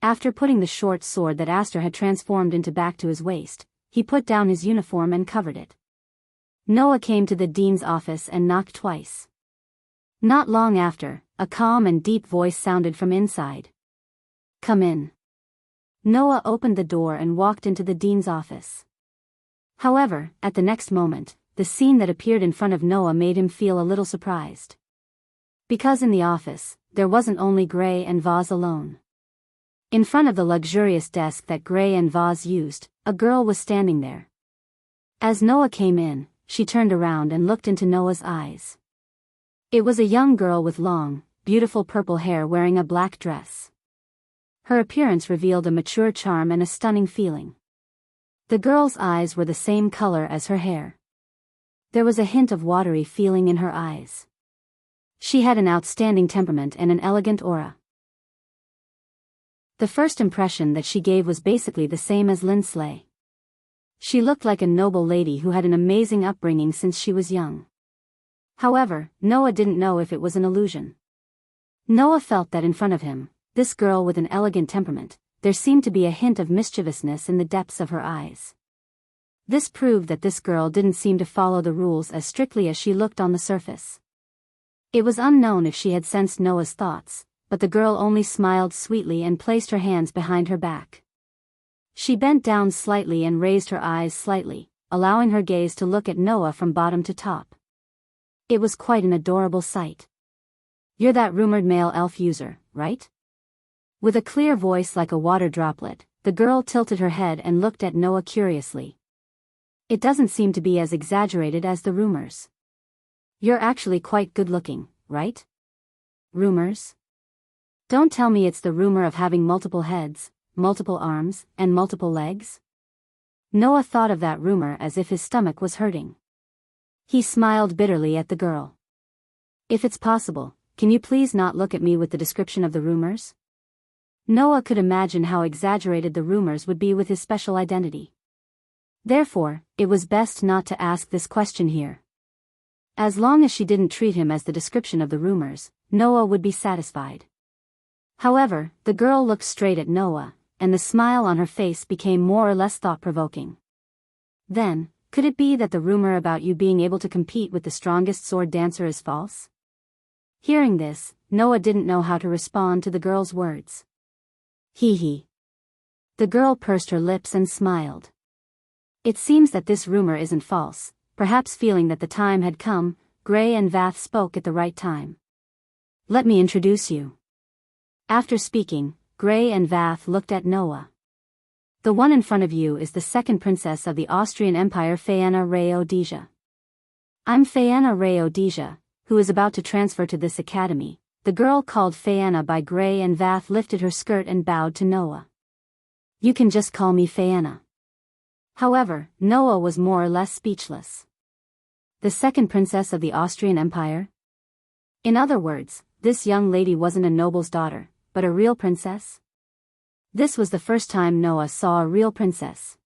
After putting the short sword that Aster had transformed into back to his waist, he put down his uniform and covered it. Noah came to the dean's office and knocked twice. Not long after, a calm and deep voice sounded from inside. Come in. Noah opened the door and walked into the dean's office. However, at the next moment, the scene that appeared in front of Noah made him feel a little surprised. Because in the office, there wasn't only Gray and Vaz alone. In front of the luxurious desk that Gray and Vaz used, a girl was standing there. As Noah came in, she turned around and looked into Noah's eyes. It was a young girl with long, beautiful purple hair wearing a black dress. Her appearance revealed a mature charm and a stunning feeling. The girl's eyes were the same color as her hair. There was a hint of watery feeling in her eyes. She had an outstanding temperament and an elegant aura. The first impression that she gave was basically the same as Lindsley. She looked like a noble lady who had an amazing upbringing since she was young. However, Noah didn't know if it was an illusion. Noah felt that in front of him, this girl with an elegant temperament, there seemed to be a hint of mischievousness in the depths of her eyes. This proved that this girl didn't seem to follow the rules as strictly as she looked on the surface. It was unknown if she had sensed Noah's thoughts, but the girl only smiled sweetly and placed her hands behind her back. She bent down slightly and raised her eyes slightly, allowing her gaze to look at Noah from bottom to top. It was quite an adorable sight. "You're that rumored male elf user, right?" With a clear voice like a water droplet, the girl tilted her head and looked at Noah curiously. "It doesn't seem to be as exaggerated as the rumors. You're actually quite good-looking, right?" "Rumors? Don't tell me it's the rumor of having multiple heads, multiple arms, and multiple legs?" Noah thought of that rumor as if his stomach was hurting. He smiled bitterly at the girl. "If it's possible, can you please not look at me with the description of the rumors?" Noah could imagine how exaggerated the rumors would be with his special identity. Therefore, it was best not to ask this question here. As long as she didn't treat him as the description of the rumors, Noah would be satisfied. However, the girl looked straight at Noah, and the smile on her face became more or less thought-provoking. "Then, could it be that the rumor about you being able to compete with the strongest sword dancer is false?" Hearing this, Noah didn't know how to respond to the girl's words. Hee. The girl pursed her lips and smiled. "It seems that this rumor isn't false." Perhaps feeling that the time had come, Gray and Vath spoke at the right time. "Let me introduce you." After speaking, Gray and Vath looked at Noah. "The one in front of you is the second princess of the Austrian Empire, Faena Rheodesia. I'm Faena Rheodesia, who is about to transfer to this academy." The girl called Faena by Gray and Vath lifted her skirt and bowed to Noah. "You can just call me Faena." However, Noah was more or less speechless. The second princess of the Austrian Empire? In other words, this young lady wasn't a noble's daughter, but a real princess? This was the first time Noah saw a real princess.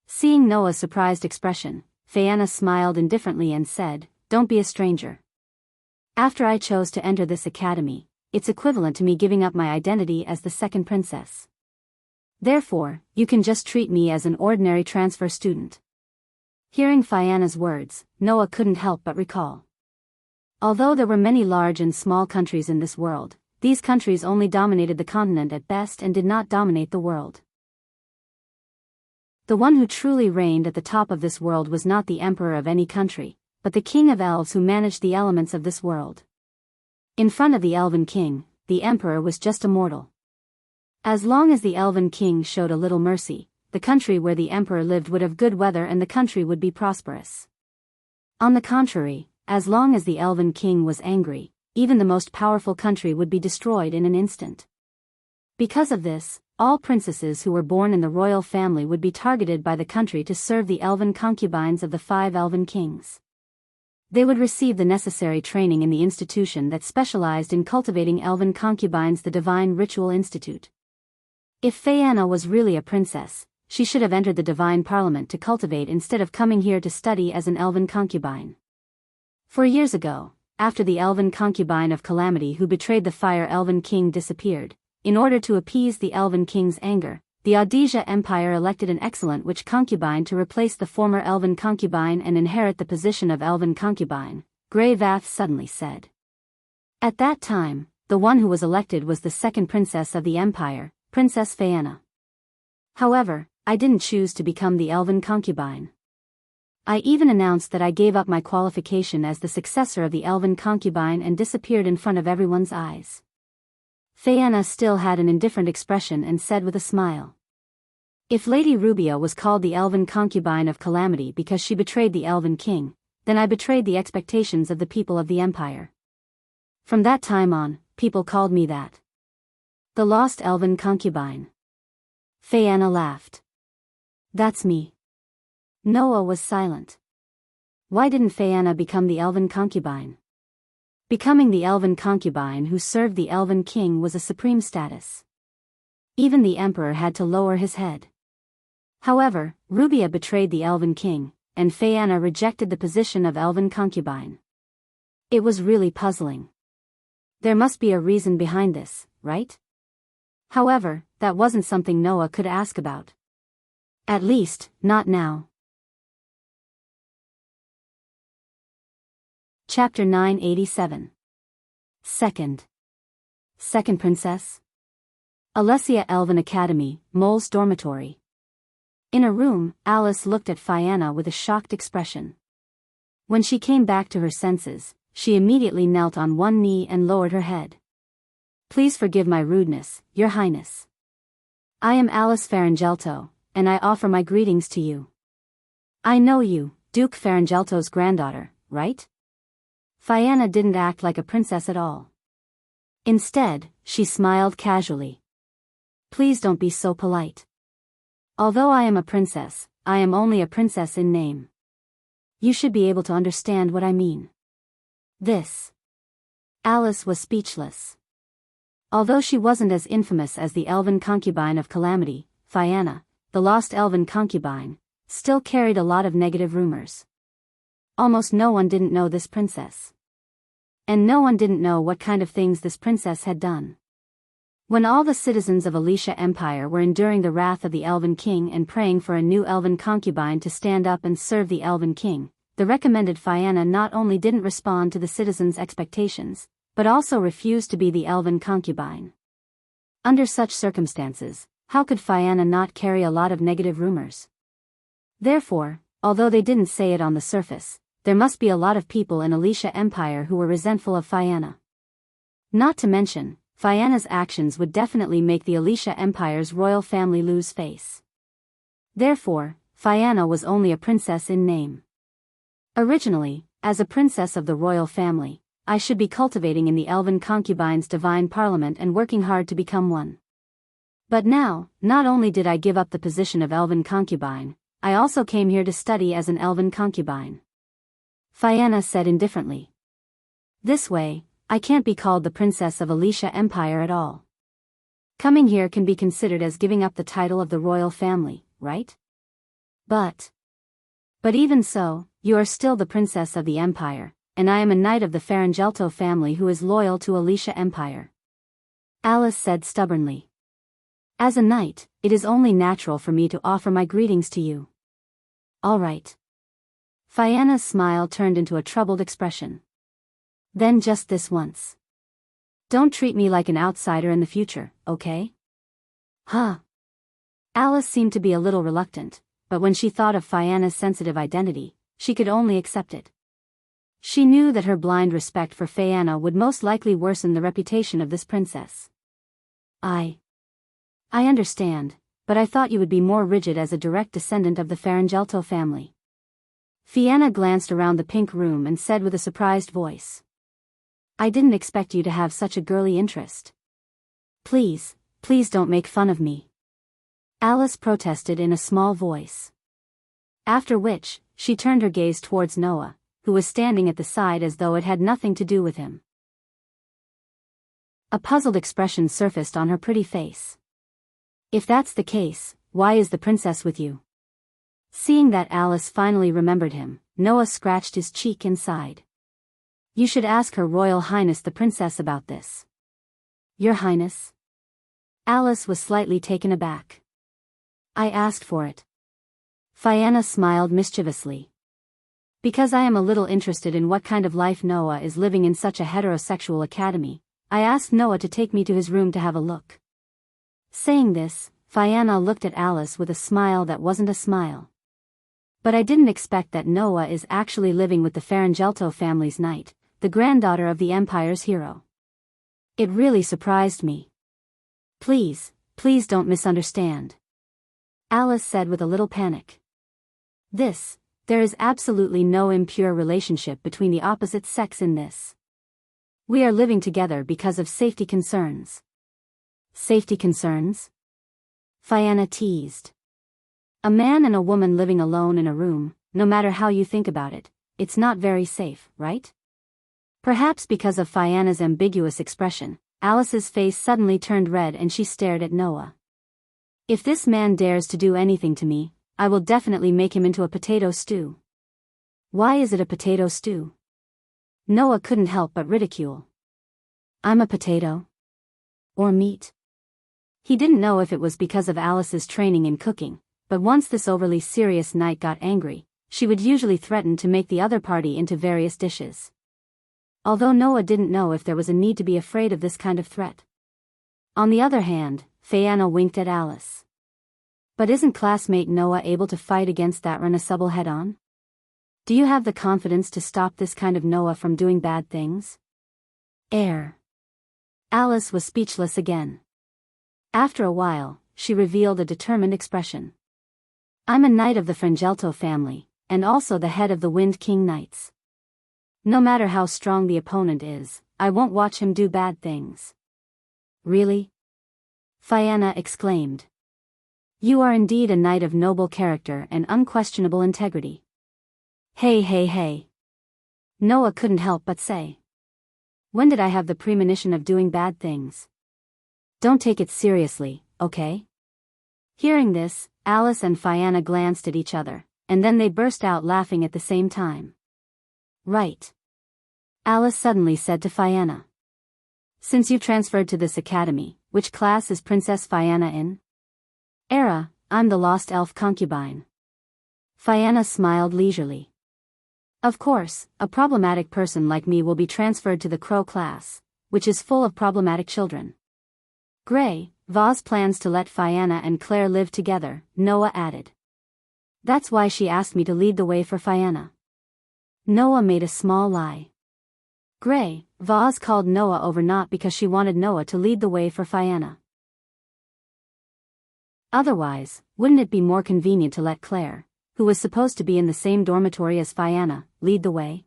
Seeing Noah's surprised expression, Faena smiled indifferently and said, "Don't be a stranger. After I chose to enter this academy, it's equivalent to me giving up my identity as the second princess. Therefore, you can just treat me as an ordinary transfer student." Hearing Faena's words, Noah couldn't help but recall. Although there were many large and small countries in this world, these countries only dominated the continent at best and did not dominate the world. The one who truly reigned at the top of this world was not the emperor of any country, but the king of elves who managed the elements of this world. In front of the elven king, the emperor was just a mortal. As long as the elven king showed a little mercy, the country where the emperor lived would have good weather and the country would be prosperous. On the contrary, as long as the elven king was angry, even the most powerful country would be destroyed in an instant. Because of this, all princesses who were born in the royal family would be targeted by the country to serve the elven concubines of the 5 elven kings. They would receive the necessary training in the institution that specialized in cultivating elven concubines, the Divine Ritual Institute. If Faena was really a princess, she should have entered the Divine Parliament to cultivate instead of coming here to study as an elven concubine. 4 years ago, after the elven concubine of Calamity who betrayed the Fire Elven King disappeared, in order to appease the Elven King's anger, the Audesia Empire elected an excellent witch concubine to replace the former elven concubine and inherit the position of elven concubine, Grey Vath suddenly said. At that time, the one who was elected was the second princess of the empire, Princess Faena. However, I didn't choose to become the elven concubine. I even announced that I gave up my qualification as the successor of the elven concubine and disappeared in front of everyone's eyes. Faena still had an indifferent expression and said with a smile. If Lady Rubia was called the elven concubine of Calamity because she betrayed the elven king, then I betrayed the expectations of the people of the empire. From that time on, people called me that. The lost elven concubine. Faena laughed. That's me. Noah was silent. Why didn't Phaeana become the elven concubine? Becoming the elven concubine who served the elven king was a supreme status. Even the emperor had to lower his head. However, Rubia betrayed the elven king, and Phaeana rejected the position of elven concubine. It was really puzzling. There must be a reason behind this, right? However, that wasn't something Noah could ask about. At least, not now. Chapter 987. Second Princess. Alessia Elven Academy, Mole's dormitory. In a room, Alice looked at Phaeana with a shocked expression. When she came back to her senses, she immediately knelt on one knee and lowered her head. Please forgive my rudeness, Your Highness. I am Alice Farangelto, and I offer my greetings to you. I know you, Duke Farangelto's granddaughter, right? Phaeana didn't act like a princess at all. Instead, she smiled casually. Please don't be so polite. Although I am a princess, I am only a princess in name. You should be able to understand what I mean. This. Alice was speechless. Although she wasn't as infamous as the elven concubine of Calamity, Phaeana, the lost elven concubine, still carried a lot of negative rumors. Almost no one didn't know this princess. And no one didn't know what kind of things this princess had done. When all the citizens of Alicia Empire were enduring the wrath of the Elven King and praying for a new elven concubine to stand up and serve the Elven King, the recommended Phaeana not only didn't respond to the citizens' expectations, but also refused to be the elven concubine. Under such circumstances, how could Phaeana not carry a lot of negative rumors? Therefore, although they didn't say it on the surface, there must be a lot of people in Alicia Empire who were resentful of Phaeana. Not to mention, Phaeana's actions would definitely make the Alicia Empire's royal family lose face. Therefore, Phaeana was only a princess in name. Originally, as a princess of the royal family, I should be cultivating in the elven concubine's divine parliament and working hard to become one. But now, not only did I give up the position of elven concubine, I also came here to study as an elven concubine. Phaeana said indifferently. This way, I can't be called the princess of Alicia Empire at all. Coming here can be considered as giving up the title of the royal family, right? But even so, you are still the princess of the empire, and I am a knight of the Farangelto family who is loyal to Alicia Empire. Alice said stubbornly. As a knight, it is only natural for me to offer my greetings to you. All right. Phaeana's smile turned into a troubled expression. Then just this once. Don't treat me like an outsider in the future, okay? Huh. Alice seemed to be a little reluctant, but when she thought of Phaeana's sensitive identity, she could only accept it. She knew that her blind respect for Phaeana would most likely worsen the reputation of this princess. I understand, but I thought you would be more rigid as a direct descendant of the Farangelto family. Phaeana glanced around the pink room and said with a surprised voice. I didn't expect you to have such a girly interest. Please don't make fun of me. Alice protested in a small voice. After which, she turned her gaze towards Noah, who was standing at the side as though it had nothing to do with him. A puzzled expression surfaced on her pretty face. If that's the case, why is the princess with you? Seeing that Alice finally remembered him, Noah scratched his cheek and sighed. You should ask Her Royal Highness the Princess about this. Your Highness? Alice was slightly taken aback. I asked for it. Phaeana smiled mischievously. Because I am a little interested in what kind of life Noah is living in such a heterosexual academy, I asked Noah to take me to his room to have a look. Saying this, Phaeana looked at Alice with a smile that wasn't a smile. But I didn't expect that Noah is actually living with the Farangelto family's knight, the granddaughter of the Empire's hero. It really surprised me. Please don't misunderstand. Alice said with a little panic. There is absolutely no impure relationship between the opposite sex in this. We are living together because of safety concerns. Safety concerns? Phaeana teased. A man and a woman living alone in a room, no matter how you think about it, it's not very safe, right? Perhaps because of Fianna's ambiguous expression, Alice's face suddenly turned red and she stared at Noah. If this man dares to do anything to me, I will definitely make him into a potato stew. Why is it a potato stew? Noah couldn't help but ridicule. I'm a potato? Or meat? He didn't know if it was because of Alice's training in cooking, but once this overly serious knight got angry, she would usually threaten to make the other party into various dishes. Although Noah didn't know if there was a need to be afraid of this kind of threat. On the other hand, Fianna winked at Alice. But isn't classmate Noah able to fight against that Renasubble head-on? Do you have the confidence to stop this kind of Noah from doing bad things? Alice was speechless again. After a while, she revealed a determined expression. I'm a knight of the Frangelto family, and also the head of the Wind King Knights. No matter how strong the opponent is, I won't watch him do bad things. Really? Fianna exclaimed. You are indeed a knight of noble character and unquestionable integrity. Hey. Noah couldn't help but say. When did I have the premonition of doing bad things? Don't take it seriously, okay? Hearing this, Alice and Fianna glanced at each other, and then they burst out laughing at the same time. Right. Alice suddenly said to Fianna. Since you've transferred to this academy, which class is Princess Fianna in? I'm the lost elf concubine. Fianna smiled leisurely. Of course, a problematic person like me will be transferred to the Crow class, which is full of problematic children. Vaz plans to let Fianna and Claire live together, Noah added. That's why she asked me to lead the way for Fianna. Noah made a small lie. Vaz called Noah over not because she wanted Noah to lead the way for Fianna. Otherwise, wouldn't it be more convenient to let Claire, who was supposed to be in the same dormitory as Fianna, lead the way?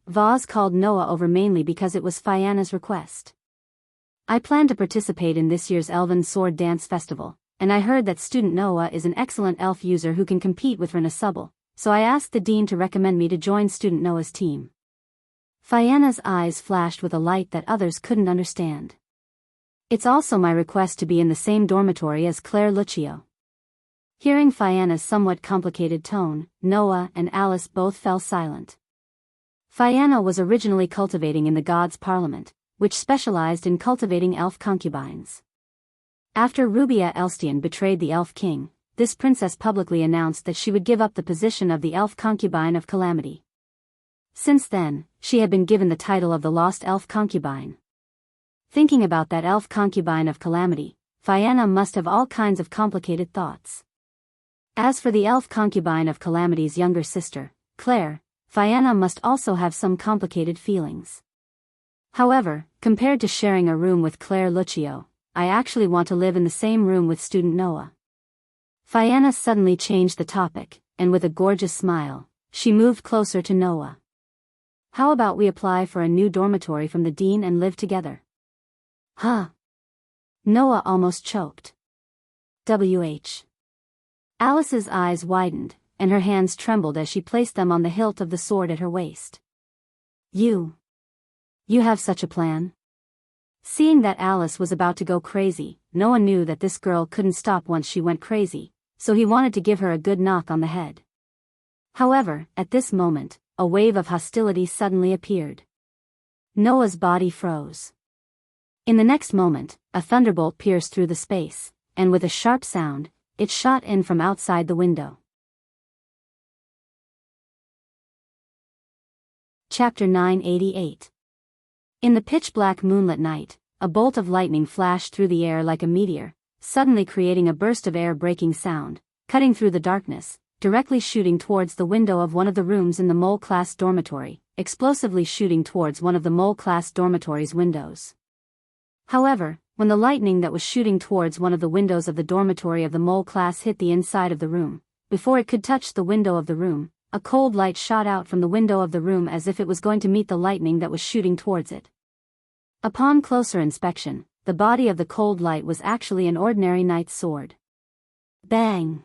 Vaz called Noah over mainly because it was Fianna's request. I plan to participate in this year's Elven Sword Dance Festival, and I heard that student Noah is an excellent elf user who can compete with Renasubble, so I asked the dean to recommend me to join student Noah's team. Fianna's eyes flashed with a light that others couldn't understand. It's also my request to be in the same dormitory as Claire Lucio. Hearing Fianna's somewhat complicated tone, Noah and Alice both fell silent. Fianna was originally cultivating in the Gods' Parliament, which specialized in cultivating elf concubines. After Rubia Elstian betrayed the Elf King, this princess publicly announced that she would give up the position of the elf concubine of Calamity. Since then, she had been given the title of the Lost Elf Concubine. Thinking about that elf concubine of Calamity, Fianna must have all kinds of complicated thoughts. As for the elf concubine of Calamity's younger sister, Claire, Fianna must also have some complicated feelings. However, compared to sharing a room with Claire Lucio, I actually want to live in the same room with student Noah. Fianna suddenly changed the topic, and with a gorgeous smile, she moved closer to Noah. How about we apply for a new dormitory from the dean and live together? Huh? Noah almost choked. Alice's eyes widened, and her hands trembled as she placed them on the hilt of the sword at her waist. You have such a plan? Seeing that Alice was about to go crazy, Noah knew that this girl couldn't stop once she went crazy, so he wanted to give her a good knock on the head. However, at this moment, a wave of hostility suddenly appeared. Noah's body froze. In the next moment, a thunderbolt pierced through the space, and with a sharp sound, it shot in from outside the window. Chapter 988. In the pitch-black moonlit night, a bolt of lightning flashed through the air like a meteor, suddenly creating a burst of air-breaking sound, cutting through the darkness, directly shooting towards the window of one of the rooms in the mole-class dormitory, explosively shooting towards one of the mole-class dormitory's windows. However, when the lightning that was shooting towards one of the windows of the dormitory of the mole class hit the inside of the room, before it could touch the window of the room, a cold light shot out from the window of the room as if it was going to meet the lightning that was shooting towards it. Upon closer inspection, the body of the cold light was actually an ordinary knight's sword. Bang!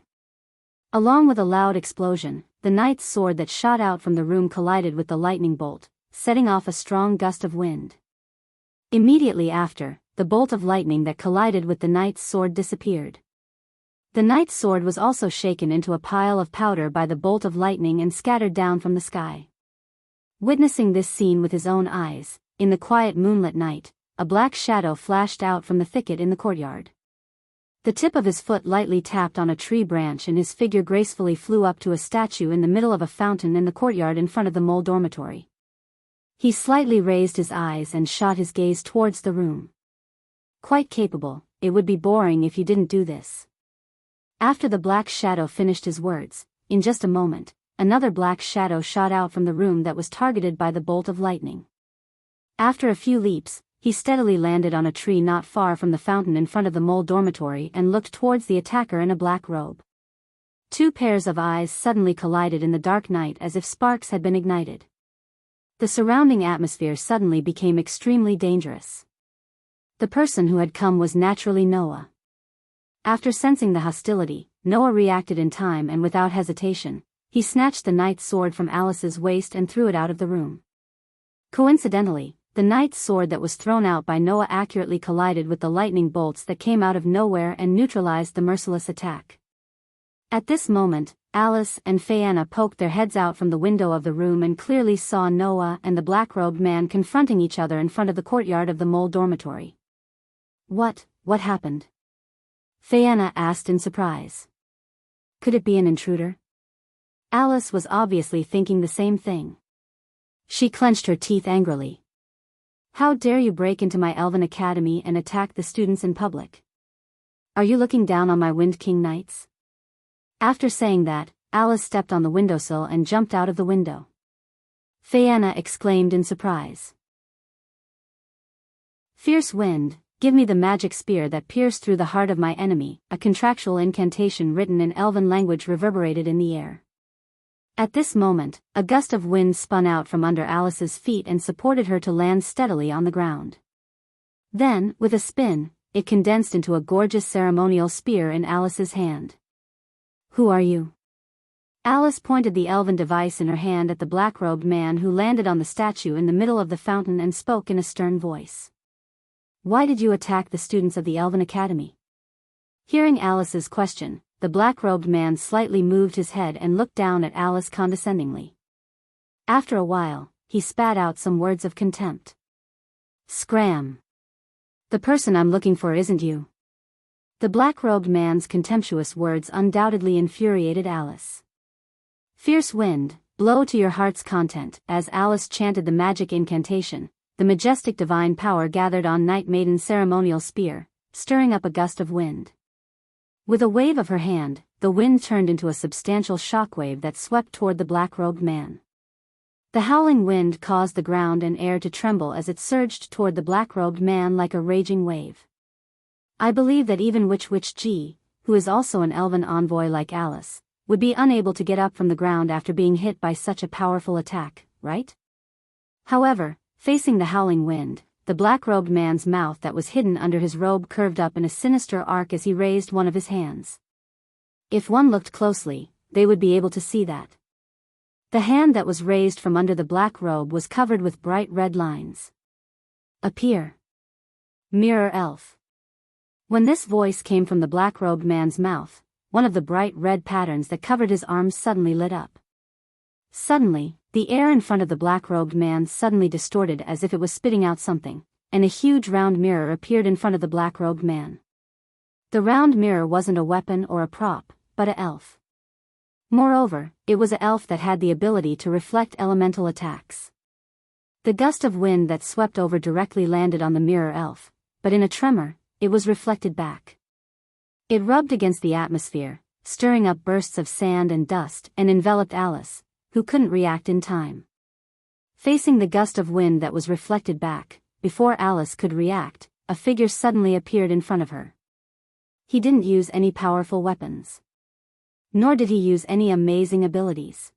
Along with a loud explosion, the knight's sword that shot out from the room collided with the lightning bolt, setting off a strong gust of wind. Immediately after, the bolt of lightning that collided with the knight's sword disappeared. The knight's sword was also shaken into a pile of powder by the bolt of lightning and scattered down from the sky. Witnessing this scene with his own eyes, in the quiet moonlit night, a black shadow flashed out from the thicket in the courtyard. The tip of his foot lightly tapped on a tree branch and his figure gracefully flew up to a statue in the middle of a fountain in the courtyard in front of the mole dormitory. He slightly raised his eyes and shot his gaze towards the room. Quite capable, it would be boring if you didn't do this. After the black shadow finished his words, in just a moment, another black shadow shot out from the room that was targeted by the bolt of lightning. After a few leaps, he steadily landed on a tree not far from the fountain in front of the mole dormitory and looked towards the attacker in a black robe. Two pairs of eyes suddenly collided in the dark night as if sparks had been ignited. The surrounding atmosphere suddenly became extremely dangerous. The person who had come was naturally Noah. After sensing the hostility, Noah reacted in time and without hesitation, he snatched the knight's sword from Alice's waist and threw it out of the room. Coincidentally, the knight's sword that was thrown out by Noah accurately collided with the lightning bolts that came out of nowhere and neutralized the merciless attack. At this moment, Alice and Fayanna poked their heads out from the window of the room and clearly saw Noah and the black-robed man confronting each other in front of the courtyard of the mole dormitory. What happened? Fayanna asked in surprise. Could it be an intruder? Alice was obviously thinking the same thing. She clenched her teeth angrily. How dare you break into my elven academy and attack the students in public? Are you looking down on my Wind King knights? After saying that, Alice stepped on the windowsill and jumped out of the window. Fayanna exclaimed in surprise. Fierce wind, give me the magic spear that pierced through the heart of my enemy, a contractual incantation written in elven language reverberated in the air. At this moment, a gust of wind spun out from under Alice's feet and supported her to land steadily on the ground. Then, with a spin, it condensed into a gorgeous ceremonial spear in Alice's hand. Who are you? Alice pointed the elven device in her hand at the black-robed man who landed on the statue in the middle of the fountain and spoke in a stern voice. Why did you attack the students of the Elven Academy? Hearing Alice's question, the black-robed man slightly moved his head and looked down at Alice condescendingly. After a while, he spat out some words of contempt. Scram! The person I'm looking for isn't you. The black-robed man's contemptuous words undoubtedly infuriated Alice. Fierce wind, blow to your heart's content. As Alice chanted the magic incantation, the majestic divine power gathered on Night Maiden's ceremonial spear, stirring up a gust of wind. With a wave of her hand, the wind turned into a substantial shockwave that swept toward the black-robed man. The howling wind caused the ground and air to tremble as it surged toward the black-robed man like a raging wave. I believe that even Witch G, who is also an elven envoy like Alice, would be unable to get up from the ground after being hit by such a powerful attack, right? However, facing the howling wind, the black-robed man's mouth that was hidden under his robe curved up in a sinister arc as he raised one of his hands. If one looked closely, they would be able to see that. The hand that was raised from under the black robe was covered with bright red lines. Appear. Mirror elf. When this voice came from the black-robed man's mouth, one of the bright red patterns that covered his arms suddenly lit up. Suddenly, the air in front of the black-robed man suddenly distorted as if it was spitting out something, and a huge round mirror appeared in front of the black-robed man. The round mirror wasn't a weapon or a prop, but an elf. Moreover, it was an elf that had the ability to reflect elemental attacks. The gust of wind that swept over directly landed on the mirror elf, but in a tremor, it was reflected back. It rubbed against the atmosphere, stirring up bursts of sand and dust, and enveloped Alice, who couldn't react in time. Facing the gust of wind that was reflected back, before Alice could react, a figure suddenly appeared in front of her. He didn't use any powerful weapons. Nor did he use any amazing abilities.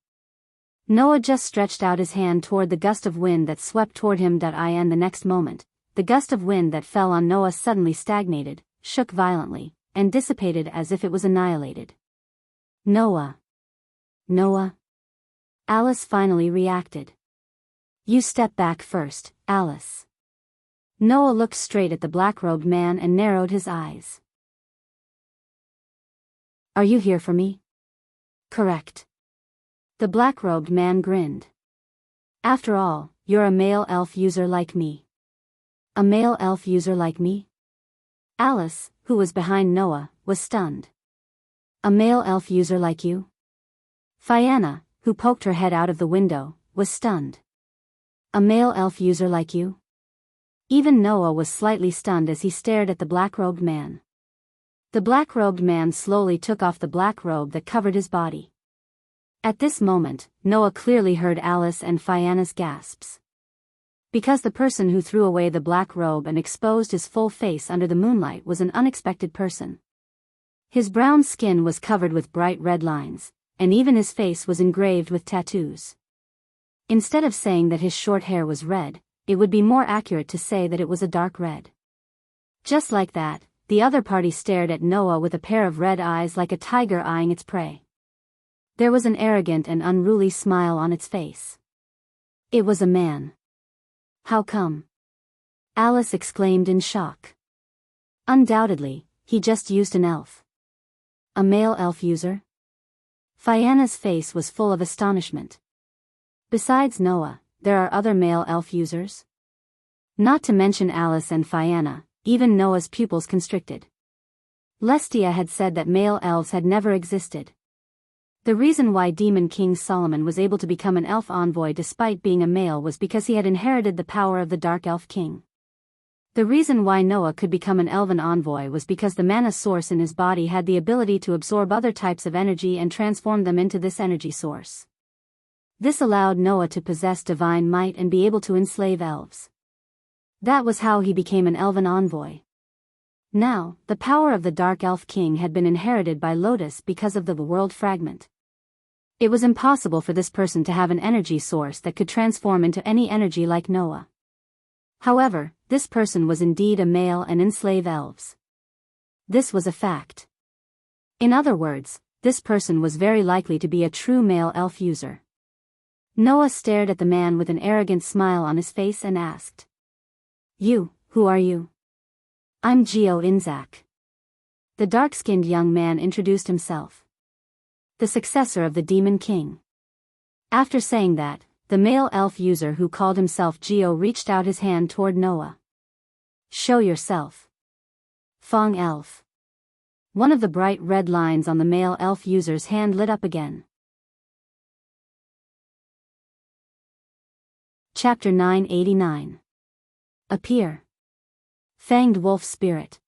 Noah just stretched out his hand toward the gust of wind that swept toward him. The next moment, the gust of wind that fell on Noah suddenly stagnated, shook violently, and dissipated as if it was annihilated. Noah. Noah? Alice finally reacted. You step back first, Alice. Noah looked straight at the black-robed man and narrowed his eyes. Are you here for me? Correct. The black-robed man grinned. After all, you're a male elf user like me. A male elf user like me? Alice, who was behind Noah, was stunned. A male elf user like you? Fianna, who poked her head out of the window, was stunned. A male elf user like you? Even Noah was slightly stunned as he stared at the black-robed man. The black-robed man slowly took off the black robe that covered his body. At this moment, Noah clearly heard Alice and Fianna's gasps. Because the person who threw away the black robe and exposed his full face under the moonlight was an unexpected person. His brown skin was covered with bright red lines, and even his face was engraved with tattoos. Instead of saying that his short hair was red, it would be more accurate to say that it was a dark red. Just like that, the other party stared at Noah with a pair of red eyes like a tiger eyeing its prey. There was an arrogant and unruly smile on its face. It was a man. How come? Alice exclaimed in shock. Undoubtedly, he just used an elf. A male elf user? Fianna's face was full of astonishment. Besides Noah, there are other male elf users? Not to mention Alice and Fianna, even Noah's pupils constricted. Lestia had said that male elves had never existed. The reason why Demon King Solomon was able to become an elf envoy despite being a male was because he had inherited the power of the Dark Elf King. The reason why Noah could become an elven envoy was because the mana source in his body had the ability to absorb other types of energy and transform them into this energy source. This allowed Noah to possess divine might and be able to enslave elves. That was how he became an elven envoy. Now, the power of the Dark Elf King had been inherited by Lotus because of the world fragment. It was impossible for this person to have an energy source that could transform into any energy like Noah. However, this person was indeed a male and enslave elves. This was a fact. In other words, this person was very likely to be a true male elf user. Noah stared at the man with an arrogant smile on his face and asked. You, who are you? I'm Geo Inzak. The dark-skinned young man introduced himself. The successor of the Demon King. After saying that, the male elf user who called himself Geo reached out his hand toward Noah. Show yourself. Fong Elf. One of the bright red lines on the male elf user's hand lit up again. Chapter 989. Appear. Fanged Wolf Spirit.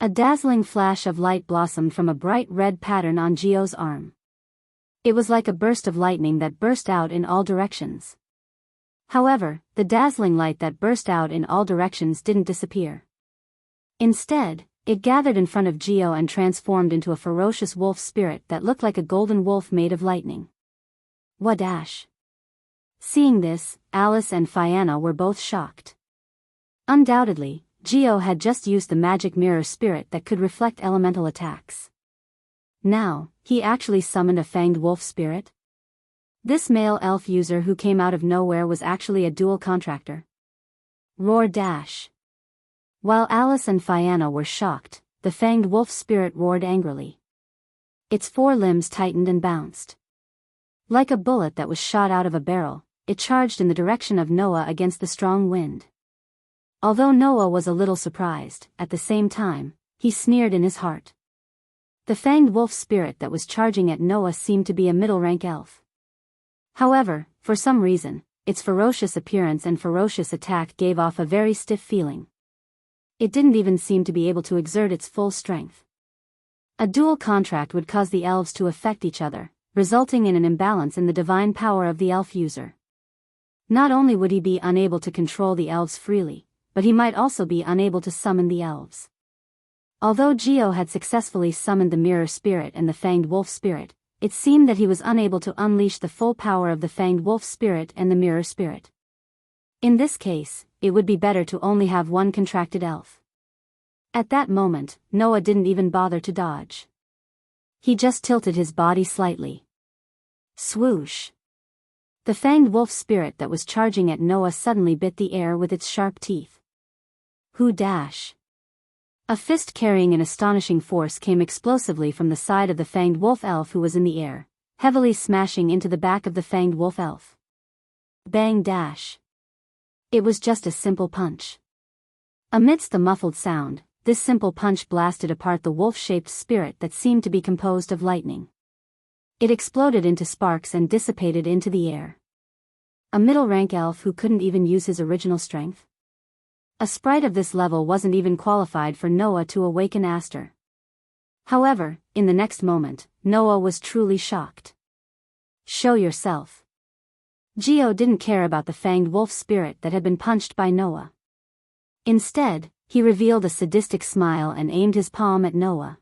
A dazzling flash of light blossomed from a bright red pattern on Geo's arm. It was like a burst of lightning that burst out in all directions. However, the dazzling light that burst out in all directions didn't disappear. Instead, it gathered in front of Geo and transformed into a ferocious wolf spirit that looked like a golden wolf made of lightning. Wadash. Seeing this, Alice and Fianna were both shocked. Undoubtedly, Geo had just used the magic mirror spirit that could reflect elemental attacks. Now, he actually summoned a fanged wolf spirit? This male elf user who came out of nowhere was actually a dual contractor. Roar dash. While Alice and Fianna were shocked, the fanged wolf spirit roared angrily. Its four limbs tightened and bounced. Like a bullet that was shot out of a barrel, it charged in the direction of Noah against the strong wind. Although Noah was a little surprised, at the same time, he sneered in his heart. The fanged wolf spirit that was charging at Noah seemed to be a middle-rank elf. However, for some reason, its ferocious appearance and ferocious attack gave off a very stiff feeling. It didn't even seem to be able to exert its full strength. A dual contract would cause the elves to affect each other, resulting in an imbalance in the divine power of the elf user. Not only would he be unable to control the elves freely, but he might also be unable to summon the elves. Although Geo had successfully summoned the mirror spirit and the fanged wolf spirit, it seemed that he was unable to unleash the full power of the fanged wolf spirit and the mirror spirit. In this case, it would be better to only have one contracted elf. At that moment, Noah didn't even bother to dodge. He just tilted his body slightly. Swoosh! The fanged wolf spirit that was charging at Noah suddenly bit the air with its sharp teeth. Who dash! A fist carrying an astonishing force came explosively from the side of the fanged wolf elf who was in the air, heavily smashing into the back of the fanged wolf elf. Bang dash! It was just a simple punch. Amidst the muffled sound, this simple punch blasted apart the wolf-shaped spirit that seemed to be composed of lightning. It exploded into sparks and dissipated into the air. A middle-rank elf who couldn't even use his original strength? A sprite of this level wasn't even qualified for Noah to awaken Aster. However, in the next moment, Noah was truly shocked. Show yourself. Geo didn't care about the fanged wolf spirit that had been punched by Noah. Instead, he revealed a sadistic smile and aimed his palm at Noah.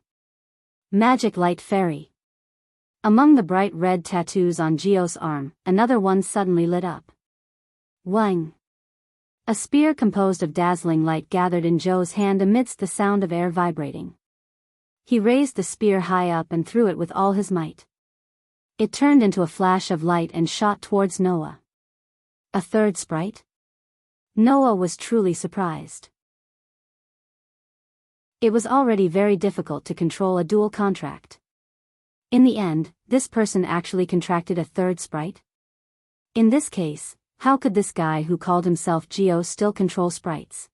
Magic Light Fairy. Among the bright red tattoos on Geo's arm, another one suddenly lit up. Wang! A spear composed of dazzling light gathered in Joe's hand amidst the sound of air vibrating. He raised the spear high up and threw it with all his might. It turned into a flash of light and shot towards Noah. A third sprite? Noah was truly surprised. It was already very difficult to control a dual contract. In the end, this person actually contracted a third sprite? In this case, how could this guy who called himself Geo still control sprites?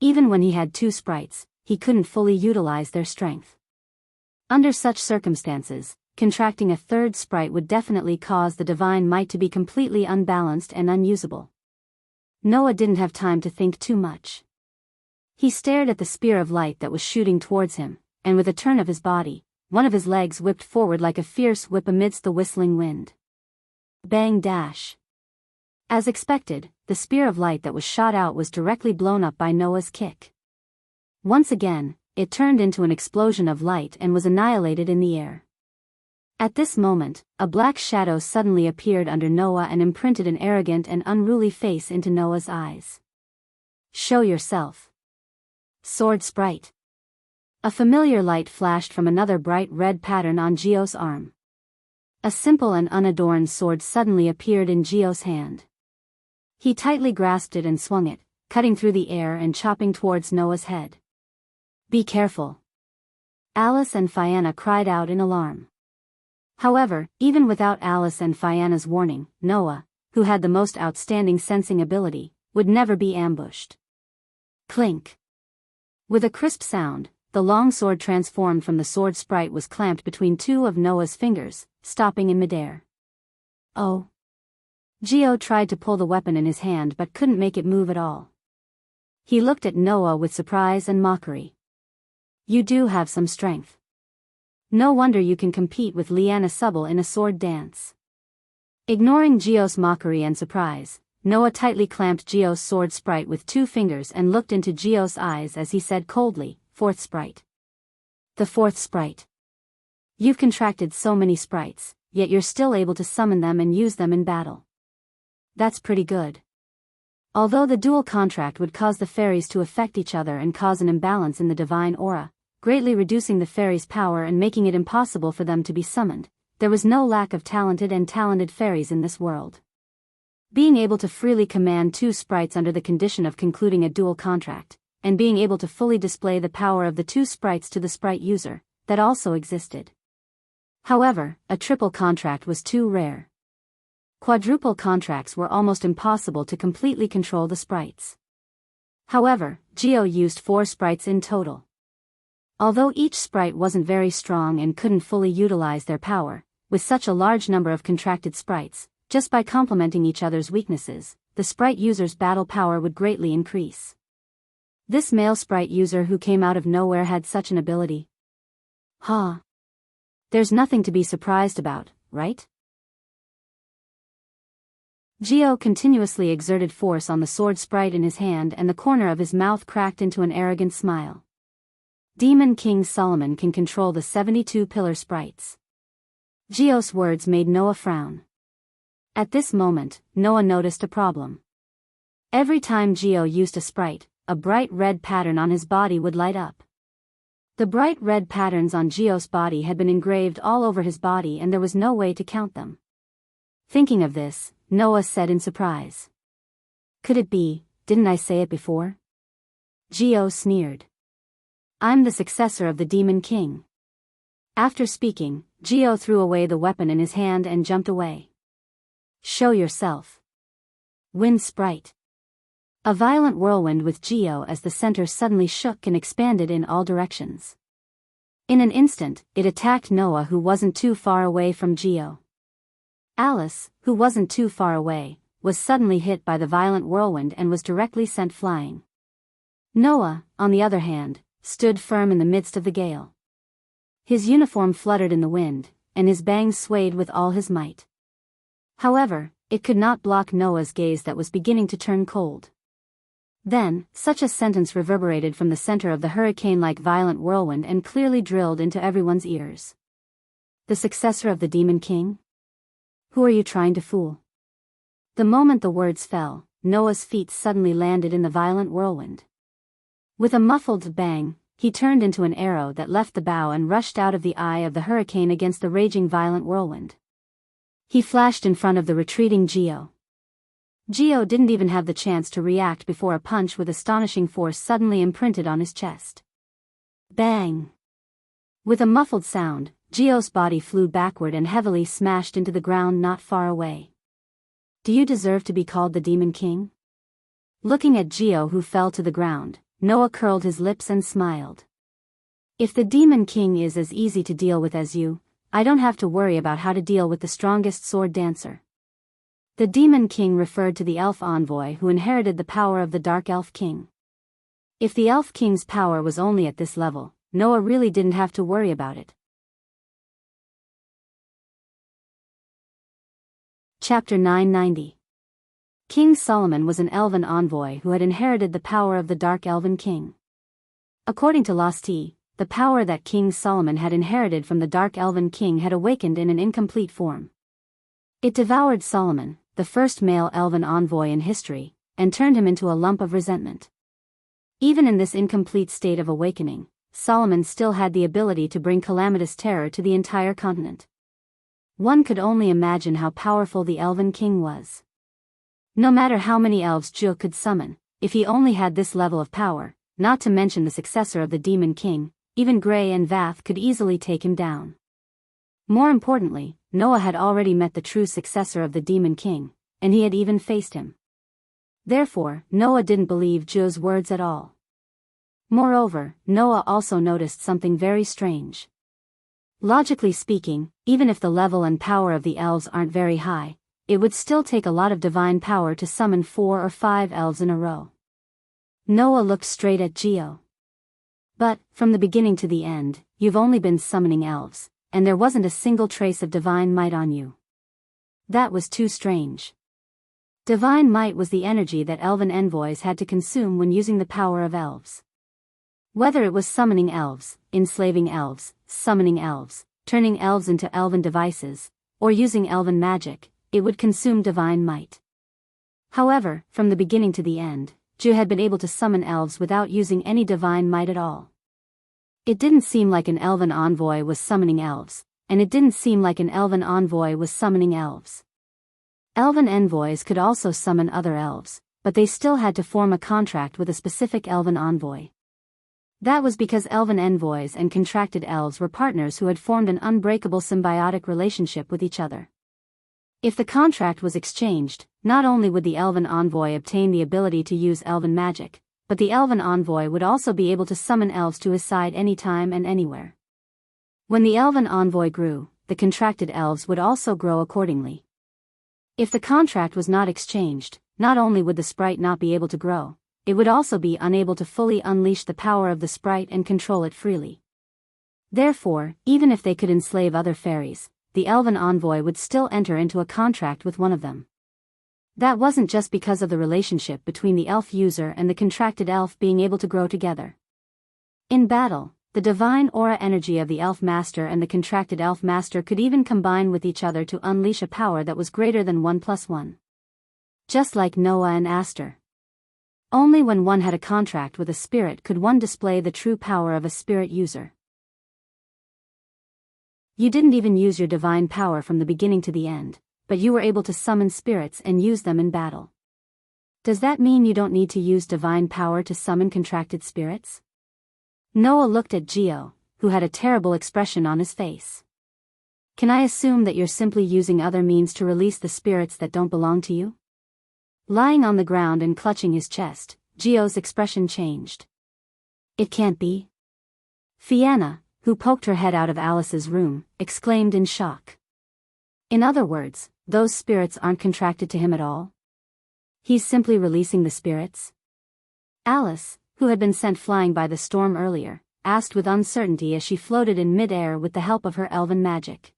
Even when he had two sprites, he couldn't fully utilize their strength. Under such circumstances, contracting a third sprite would definitely cause the divine might to be completely unbalanced and unusable. Noah didn't have time to think too much. He stared at the spear of light that was shooting towards him, and with a turn of his body, one of his legs whipped forward like a fierce whip amidst the whistling wind. Bang dash! As expected, the spear of light that was shot out was directly blown up by Noah's kick. Once again, it turned into an explosion of light and was annihilated in the air. At this moment, a black shadow suddenly appeared under Noah and imprinted an arrogant and unruly face into Noah's eyes. Show yourself. Sword Sprite. A familiar light flashed from another bright red pattern on Geo's arm. A simple and unadorned sword suddenly appeared in Geo's hand. He tightly grasped it and swung it, cutting through the air and chopping towards Noah's head. Be careful! Alice and Fianna cried out in alarm. However, even without Alice and Fianna's warning, Noah, who had the most outstanding sensing ability, would never be ambushed. Clink! With a crisp sound, the long sword transformed from the sword sprite was clamped between two of Noah's fingers, stopping in midair. Oh! Geo tried to pull the weapon in his hand but couldn't make it move at all. He looked at Noah with surprise and mockery. You do have some strength. No wonder you can compete with Liana Subble in a sword dance. Ignoring Geo's mockery and surprise, Noah tightly clamped Geo's sword sprite with two fingers and looked into Geo's eyes as he said coldly, Fourth sprite. The fourth sprite. You've contracted so many sprites, yet you're still able to summon them and use them in battle. That's pretty good. Although the dual contract would cause the fairies to affect each other and cause an imbalance in the divine aura, greatly reducing the fairies' power and making it impossible for them to be summoned, there was no lack of talented fairies in this world. Being able to freely command two sprites under the condition of concluding a dual contract, and being able to fully display the power of the two sprites to the sprite user, that also existed. However, a triple contract was too rare. Quadruple contracts were almost impossible to completely control the sprites. However, Geo used 4 sprites in total. Although each sprite wasn't very strong and couldn't fully utilize their power, with such a large number of contracted sprites, just by complementing each other's weaknesses, the sprite user's battle power would greatly increase. This male sprite user who came out of nowhere had such an ability. Huh. There's nothing to be surprised about, right? Geo continuously exerted force on the sword sprite in his hand and the corner of his mouth cracked into an arrogant smile. Demon King Solomon can control the 72 pillar sprites. Geo's words made Noah frown. At this moment, Noah noticed a problem. Every time Geo used a sprite, a bright red pattern on his body would light up. The bright red patterns on Gio's body had been engraved all over his body and there was no way to count them. Thinking of this, Noah said in surprise. Could it be, didn't I say it before? Gio sneered. I'm the successor of the Demon King. After speaking, Gio threw away the weapon in his hand and jumped away. Show yourself. Wind Sprite. A violent whirlwind with Gio as the center suddenly shook and expanded in all directions. In an instant, it attacked Noah, who wasn't too far away from Gio. Alice, who wasn't too far away, was suddenly hit by the violent whirlwind and was directly sent flying. Noah, on the other hand, stood firm in the midst of the gale. His uniform fluttered in the wind, and his bangs swayed with all his might. However, it could not block Noah's gaze that was beginning to turn cold. Then, such a sentence reverberated from the center of the hurricane-like violent whirlwind and clearly drilled into everyone's ears. The successor of the Demon King? Who are you trying to fool? The moment the words fell, Noah's feet suddenly landed in the violent whirlwind. With a muffled bang, he turned into an arrow that left the bow and rushed out of the eye of the hurricane against the raging violent whirlwind. He flashed in front of the retreating Gio. Gio didn't even have the chance to react before a punch with astonishing force suddenly imprinted on his chest. Bang! With a muffled sound, Gio's body flew backward and heavily smashed into the ground not far away. Do you deserve to be called the Demon King? Looking at Gio, who fell to the ground, Noah curled his lips and smiled. If the Demon King is as easy to deal with as you, I don't have to worry about how to deal with the strongest sword dancer. The Demon King referred to the elf envoy who inherited the power of the Dark Elf King. If the Elf King's power was only at this level, Noah really didn't have to worry about it. Chapter 990. King Solomon was an elven envoy who had inherited the power of the Dark Elven King. According to Losti, the power that King Solomon had inherited from the Dark Elven King had awakened in an incomplete form. It devoured Solomon, the first male elven envoy in history, and turned him into a lump of resentment. Even in this incomplete state of awakening, Solomon still had the ability to bring calamitous terror to the entire continent. One could only imagine how powerful the Elven King was. No matter how many elves Gio could summon, if he only had this level of power, not to mention the successor of the Demon King, even Gray and Vath could easily take him down. More importantly, Noah had already met the true successor of the Demon King, and he had even faced him. Therefore, Noah didn't believe Gio's words at all. Moreover, Noah also noticed something very strange. Logically speaking, even if the level and power of the elves aren't very high, it would still take a lot of divine power to summon 4 or 5 elves in a row. Noah looked straight at Gio. But, from the beginning to the end, you've only been summoning elves, and there wasn't a single trace of divine might on you. That was too strange. Divine might was the energy that elven envoys had to consume when using the power of elves. Whether it was summoning elves, enslaving elves, summoning elves, turning elves into elven devices, or using elven magic, it would consume divine might. However, from the beginning to the end, Gio had been able to summon elves without using any divine might at all. It didn't seem like an elven envoy was summoning elves, and it didn't seem like an elven envoy was summoning elves. Elven envoys could also summon other elves, but they still had to form a contract with a specific elven envoy. That was because elven envoys and contracted elves were partners who had formed an unbreakable symbiotic relationship with each other. If the contract was exchanged, not only would the elven envoy obtain the ability to use elven magic, but the elven envoy would also be able to summon elves to his side anytime and anywhere. When the elven envoy grew, the contracted elves would also grow accordingly. If the contract was not exchanged, not only would the sprite not be able to grow, it would also be unable to fully unleash the power of the sprite and control it freely. Therefore, even if they could enslave other fairies, the elven envoy would still enter into a contract with one of them. That wasn't just because of the relationship between the elf user and the contracted elf being able to grow together. In battle, the divine aura energy of the elf master and the contracted elf master could even combine with each other to unleash a power that was greater than 1 + 1. Just like Noah and Aster. Only when one had a contract with a spirit could one display the true power of a spirit user. You didn't even use your divine power from the beginning to the end, but you were able to summon spirits and use them in battle. Does that mean you don't need to use divine power to summon contracted spirits? Noah looked at Geo, who had a terrible expression on his face. Can I assume that you're simply using other means to release the spirits that don't belong to you? Lying on the ground and clutching his chest, Geo's expression changed. It can't be. Fianna, who poked her head out of Alice's room, exclaimed in shock. In other words, those spirits aren't contracted to him at all? He's simply releasing the spirits? Alice, who had been sent flying by the storm earlier, asked with uncertainty as she floated in mid-air with the help of her elven magic.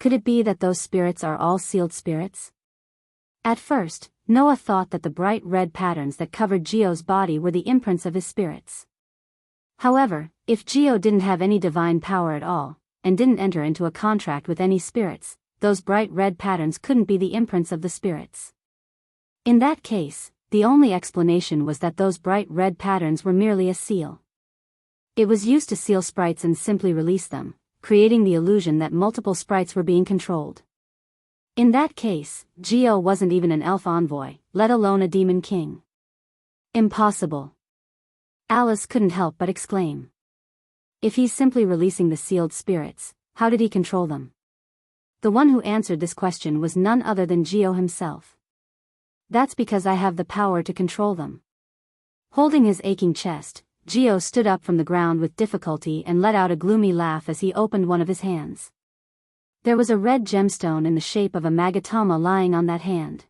Could it be that those spirits are all sealed spirits? At first, Noah thought that the bright red patterns that covered Geo's body were the imprints of his spirits. However, if Geo didn't have any divine power at all, and didn't enter into a contract with any spirits, those bright red patterns couldn't be the imprints of the spirits. In that case, the only explanation was that those bright red patterns were merely a seal. It was used to seal sprites and simply release them, creating the illusion that multiple sprites were being controlled. In that case, Geo wasn't even an elf envoy, let alone a demon king. Impossible. Alice couldn't help but exclaim. If he's simply releasing the sealed spirits, how did he control them? The one who answered this question was none other than Geo himself. That's because I have the power to control them. Holding his aching chest, Geo stood up from the ground with difficulty and let out a gloomy laugh as he opened one of his hands. There was a red gemstone in the shape of a magatama lying on that hand.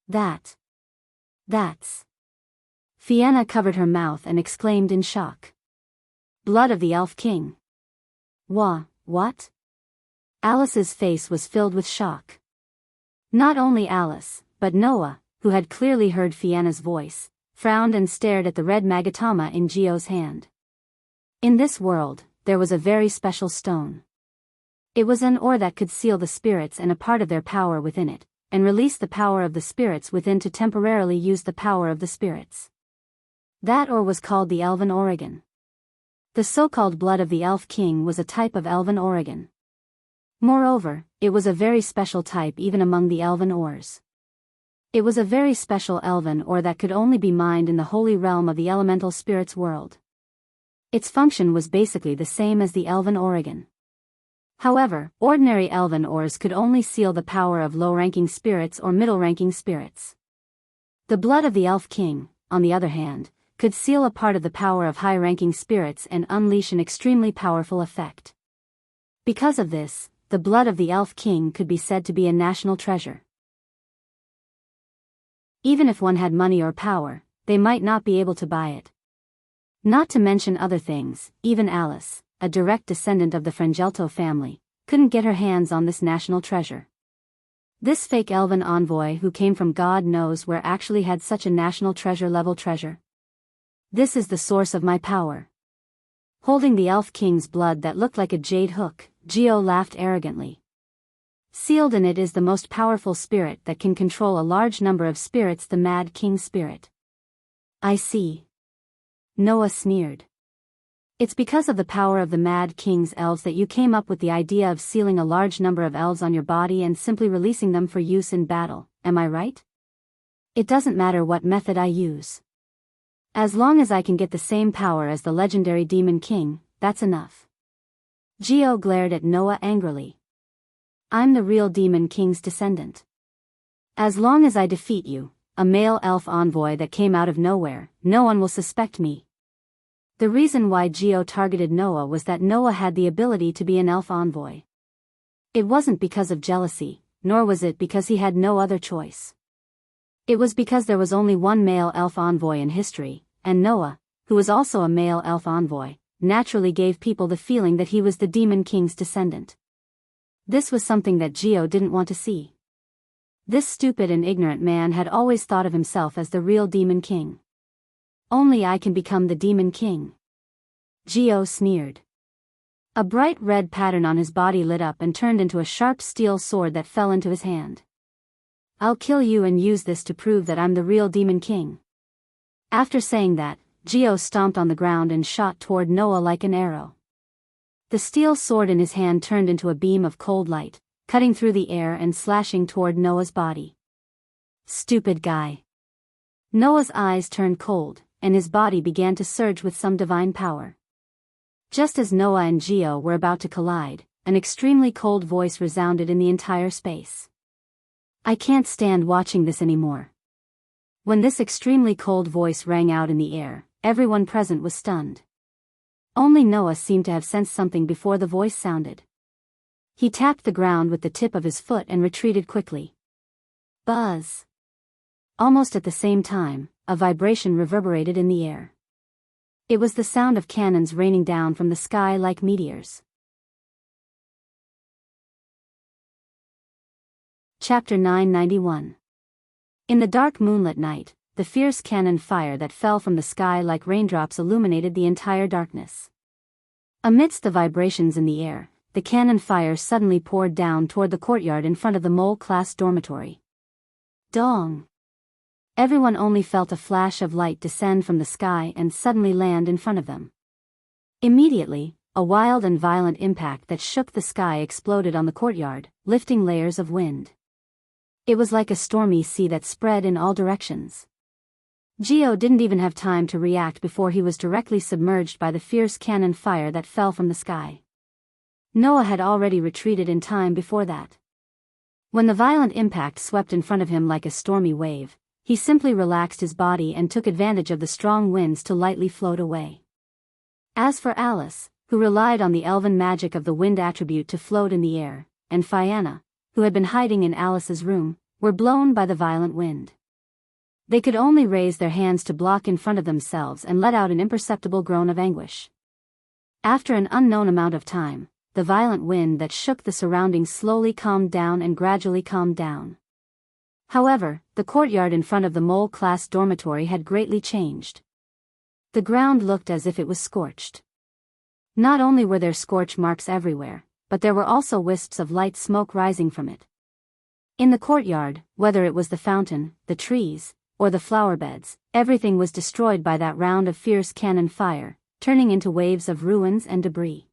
That's... Fianna covered her mouth and exclaimed in shock. Blood of the Elf King. What? Alice's face was filled with shock. Not only Alice, but Noah, who had clearly heard Fianna's voice, frowned and stared at the red magatama in Geo's hand. In this world, there was a very special stone. It was an ore that could seal the spirits and a part of their power within it, and release the power of the spirits within to temporarily use the power of the spirits. That ore was called the Elven Oregon. The so-called blood of the Elf King was a type of Elven Oregon. Moreover, it was a very special type even among the Elven ores. It was a very special Elven ore that could only be mined in the holy realm of the elemental spirits world. Its function was basically the same as the Elven Oregon. However, ordinary elven ores could only seal the power of low-ranking spirits or middle-ranking spirits. The blood of the Elf King, on the other hand, could seal a part of the power of high-ranking spirits and unleash an extremely powerful effect. Because of this, the blood of the Elf King could be said to be a national treasure. Even if one had money or power, they might not be able to buy it. Not to mention other things, even Alice, a direct descendant of the Frangelto family, couldn't get her hands on this national treasure. This fake elven envoy who came from God knows where actually had such a national treasure-level treasure. This is the source of my power. Holding the Elf King's blood that looked like a jade hook, Geo laughed arrogantly. Sealed in it is the most powerful spirit that can control a large number of spirits, the Mad King spirit. I see. Noah sneered. It's because of the power of the Mad King's elves that you came up with the idea of sealing a large number of elves on your body and simply releasing them for use in battle, am I right? It doesn't matter what method I use. As long as I can get the same power as the legendary Demon King, that's enough. Geo glared at Noah angrily. I'm the real Demon King's descendant. As long as I defeat you, a male elf envoy that came out of nowhere, no one will suspect me. The reason why Geo targeted Noah was that Noah had the ability to be an elf envoy. It wasn't because of jealousy, nor was it because he had no other choice. It was because there was only one male elf envoy in history, and Noah, who was also a male elf envoy, naturally gave people the feeling that he was the Demon King's descendant. This was something that Geo didn't want to see. This stupid and ignorant man had always thought of himself as the real Demon King. Only I can become the Demon King. Geo sneered. A bright red pattern on his body lit up and turned into a sharp steel sword that fell into his hand. I'll kill you and use this to prove that I'm the real Demon King. After saying that, Geo stomped on the ground and shot toward Noah like an arrow. The steel sword in his hand turned into a beam of cold light, cutting through the air and slashing toward Noah's body. Stupid guy. Noah's eyes turned cold, and his body began to surge with some divine power. Just as Noah and Geo were about to collide, an extremely cold voice resounded in the entire space. I can't stand watching this anymore. When this extremely cold voice rang out in the air, everyone present was stunned. Only Noah seemed to have sensed something before the voice sounded. He tapped the ground with the tip of his foot and retreated quickly. Buzz! Almost at the same time, a vibration reverberated in the air. It was the sound of cannons raining down from the sky like meteors. Chapter 991. In the dark moonlit night, the fierce cannon fire that fell from the sky like raindrops illuminated the entire darkness. Amidst the vibrations in the air, the cannon fire suddenly poured down toward the courtyard in front of the mole-class dormitory. Dong! Everyone only felt a flash of light descend from the sky and suddenly land in front of them. Immediately, a wild and violent impact that shook the sky exploded on the courtyard, lifting layers of wind. It was like a stormy sea that spread in all directions. Geo didn't even have time to react before he was directly submerged by the fierce cannon fire that fell from the sky. Noah had already retreated in time before that. When the violent impact swept in front of him like a stormy wave, he simply relaxed his body and took advantage of the strong winds to lightly float away. As for Alice, who relied on the elven magic of the wind attribute to float in the air, and Fianna, who had been hiding in Alice's room, were blown by the violent wind. They could only raise their hands to block in front of themselves and let out an imperceptible groan of anguish. After an unknown amount of time, the violent wind that shook the surroundings slowly calmed down and gradually calmed down. However, the courtyard in front of the mole-class dormitory had greatly changed. The ground looked as if it was scorched. Not only were there scorch marks everywhere, but there were also wisps of light smoke rising from it. In the courtyard, whether it was the fountain, the trees, or the flower beds, everything was destroyed by that round of fierce cannon fire, turning into waves of ruins and debris.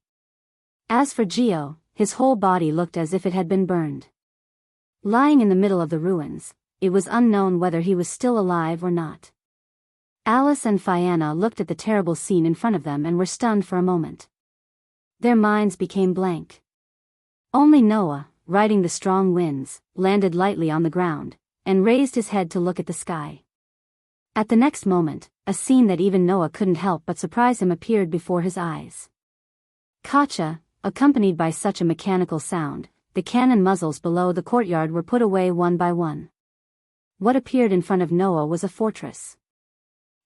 As for Geo, his whole body looked as if it had been burned. Lying in the middle of the ruins, it was unknown whether he was still alive or not. Alice and Fianna looked at the terrible scene in front of them and were stunned for a moment. Their minds became blank. Only Noah, riding the strong winds, landed lightly on the ground, and raised his head to look at the sky. At the next moment, a scene that even Noah couldn't help but surprise him appeared before his eyes. Kacha, accompanied by such a mechanical sound, the cannon muzzles below the courtyard were put away one by one. What appeared in front of Noah was a fortress.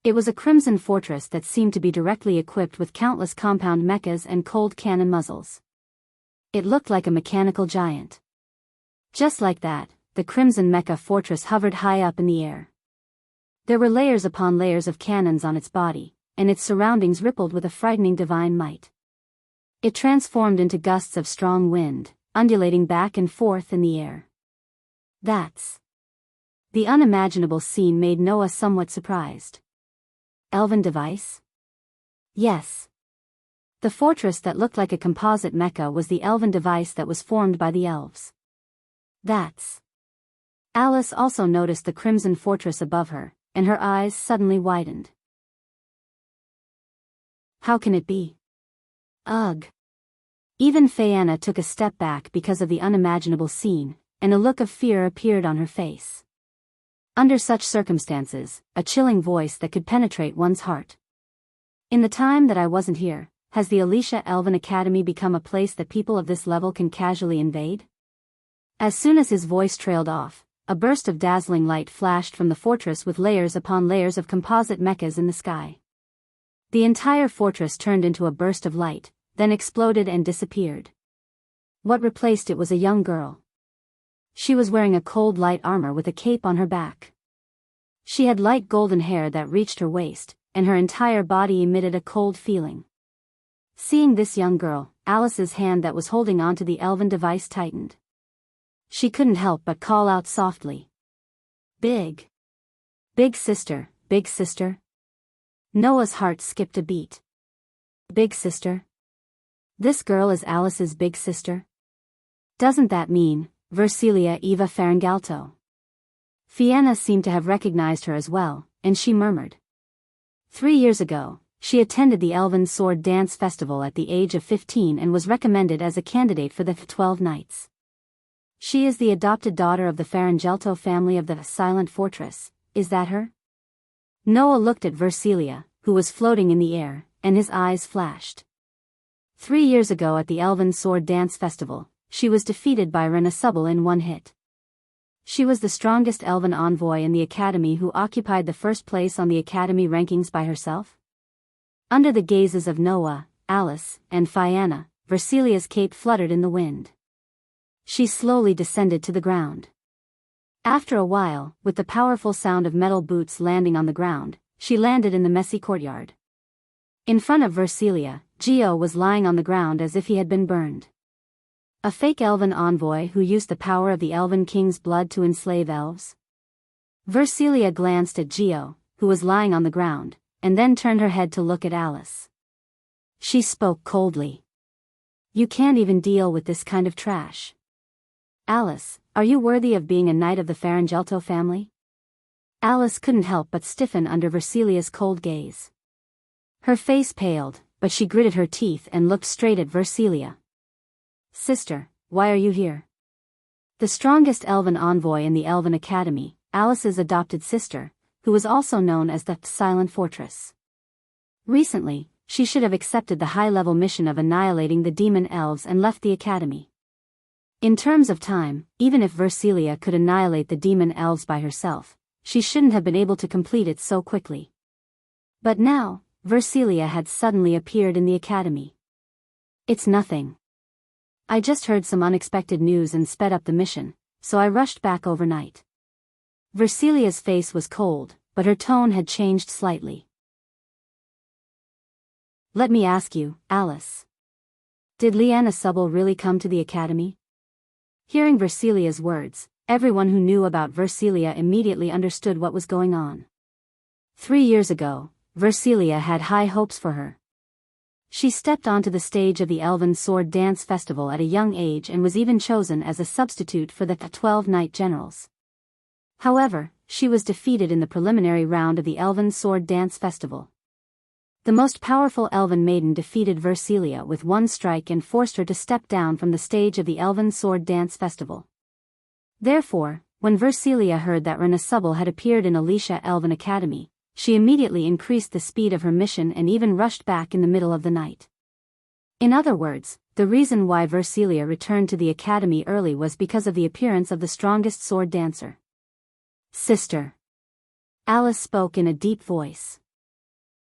It was a crimson fortress that seemed to be directly equipped with countless compound mechas and cold cannon muzzles. It looked like a mechanical giant. Just like that, the crimson mecha fortress hovered high up in the air. There were layers upon layers of cannons on its body, and its surroundings rippled with a frightening divine might. It transformed into gusts of strong wind, undulating back and forth in the air. The unimaginable scene made Noah somewhat surprised. Elven device? Yes. The fortress that looked like a composite mecha was the elven device that was formed by the elves. Alice also noticed the crimson fortress above her, and her eyes suddenly widened. How can it be? Ugh. Even Fianna took a step back because of the unimaginable scene, and a look of fear appeared on her face. Under such circumstances, a chilling voice that could penetrate one's heart. In the time that I wasn't here, has the Alicia Elven Academy become a place that people of this level can casually invade? As soon as his voice trailed off, a burst of dazzling light flashed from the fortress with layers upon layers of composite mechas in the sky. The entire fortress turned into a burst of light, then exploded and disappeared. What replaced it was a young girl. She was wearing a cold light armor with a cape on her back. She had light golden hair that reached her waist, and her entire body emitted a cold feeling. Seeing this young girl, Alice's hand that was holding onto the elven device tightened. She couldn't help but call out softly. Big sister, big sister. Noah's heart skipped a beat. Big sister? This girl is Alice's big sister? Doesn't that mean, Versilia Eva Faringalto? Fianna seemed to have recognized her as well, and she murmured. 3 years ago, she attended the Elven Sword Dance Festival at the age of 15 and was recommended as a candidate for the 12 Nights. She is the adopted daughter of the Faringelto family of the Silent Fortress, is that her? Noah looked at Versilia, who was floating in the air, and his eyes flashed. 3 years ago at the Elven Sword Dance Festival, she was defeated by Renasubble in one hit. She was the strongest elven envoy in the academy who occupied the first place on the academy rankings by herself. Under the gazes of Noah, Alice, and Fianna, Versilia's cape fluttered in the wind. She slowly descended to the ground. After a while, with the powerful sound of metal boots landing on the ground, she landed in the messy courtyard. In front of Versilia, Geo was lying on the ground as if he had been burned. A fake elven envoy who used the power of the Elven King's blood to enslave elves? Versilia glanced at Geo, who was lying on the ground, and then turned her head to look at Alice. She spoke coldly. You can't even deal with this kind of trash. Alice, are you worthy of being a knight of the Faringelto family? Alice couldn't help but stiffen under Versilia's cold gaze. Her face paled, but she gritted her teeth and looked straight at Versilia. Sister, why are you here? The strongest elven envoy in the Elven Academy, Alice's adopted sister, who was also known as the Silent Fortress. Recently, she should have accepted the high-level mission of annihilating the demon elves and left the academy. In terms of time, even if Versilia could annihilate the demon elves by herself, she shouldn't have been able to complete it so quickly. But now, Versilia had suddenly appeared in the academy. It's nothing. I just heard some unexpected news and sped up the mission, so I rushed back overnight. Versilia's face was cold, but her tone had changed slightly. Let me ask you, Alice. Did Liana Subble really come to the academy? Hearing Versilia's words, everyone who knew about Versilia immediately understood what was going on. 3 years ago, Versilia had high hopes for her. She stepped onto the stage of the Elven Sword Dance Festival at a young age and was even chosen as a substitute for the 12 Knight Generals. However, she was defeated in the preliminary round of the Elven Sword Dance Festival. The most powerful elven maiden defeated Versilia with one strike and forced her to step down from the stage of the Elven Sword Dance Festival. Therefore, when Versilia heard that Renasubble had appeared in Alicia Elven Academy, she immediately increased the speed of her mission and even rushed back in the middle of the night. In other words, the reason why Versilia returned to the academy early was because of the appearance of the strongest sword dancer. Sister. Alice spoke in a deep voice.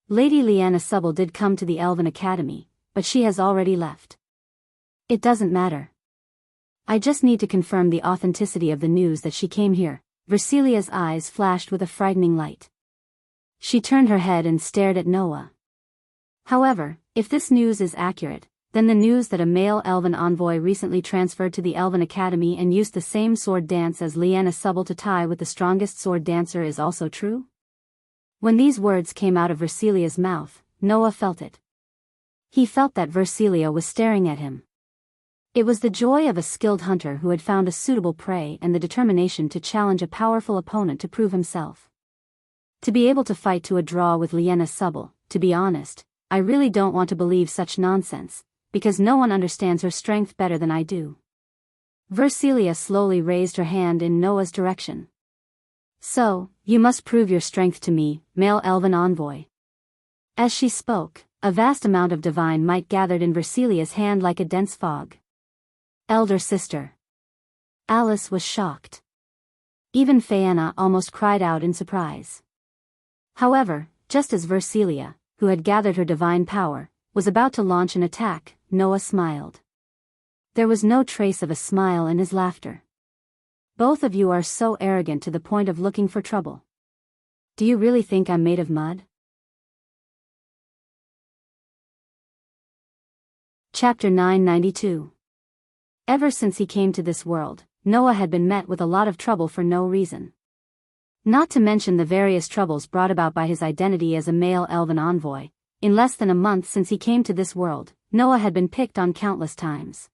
Lady Liana Subble did come to the Elven Academy, but she has already left. It doesn't matter. I just need to confirm the authenticity of the news that she came here. Versilia's eyes flashed with a frightening light. She turned her head and stared at Noah. However, if this news is accurate, then the news that a male elven envoy recently transferred to the Elven Academy and used the same sword dance as Liana Subble to tie with the strongest sword dancer is also true? When these words came out of Versilia's mouth, Noah felt it. He felt that Versilia was staring at him. It was the joy of a skilled hunter who had found a suitable prey and the determination to challenge a powerful opponent to prove himself. To be able to fight to a draw with Liana Subble, to be honest, I really don't want to believe such nonsense, because no one understands her strength better than I do. Versilia slowly raised her hand in Noah's direction. So, you must prove your strength to me, male elven envoy. As she spoke, a vast amount of divine might gathered in Versilia's hand like a dense fog. Elder sister. Alice was shocked. Even Fianna almost cried out in surprise. However, just as Versilia, who had gathered her divine power, was about to launch an attack, Noah smiled. There was no trace of a smile in his laughter. Both of you are so arrogant to the point of looking for trouble. Do you really think I'm made of mud? Chapter 992. Ever since he came to this world, Noah had been met with a lot of trouble for no reason. Not to mention the various troubles brought about by his identity as a male elven envoy. In less than a month since he came to this world, Noah had been picked on countless times.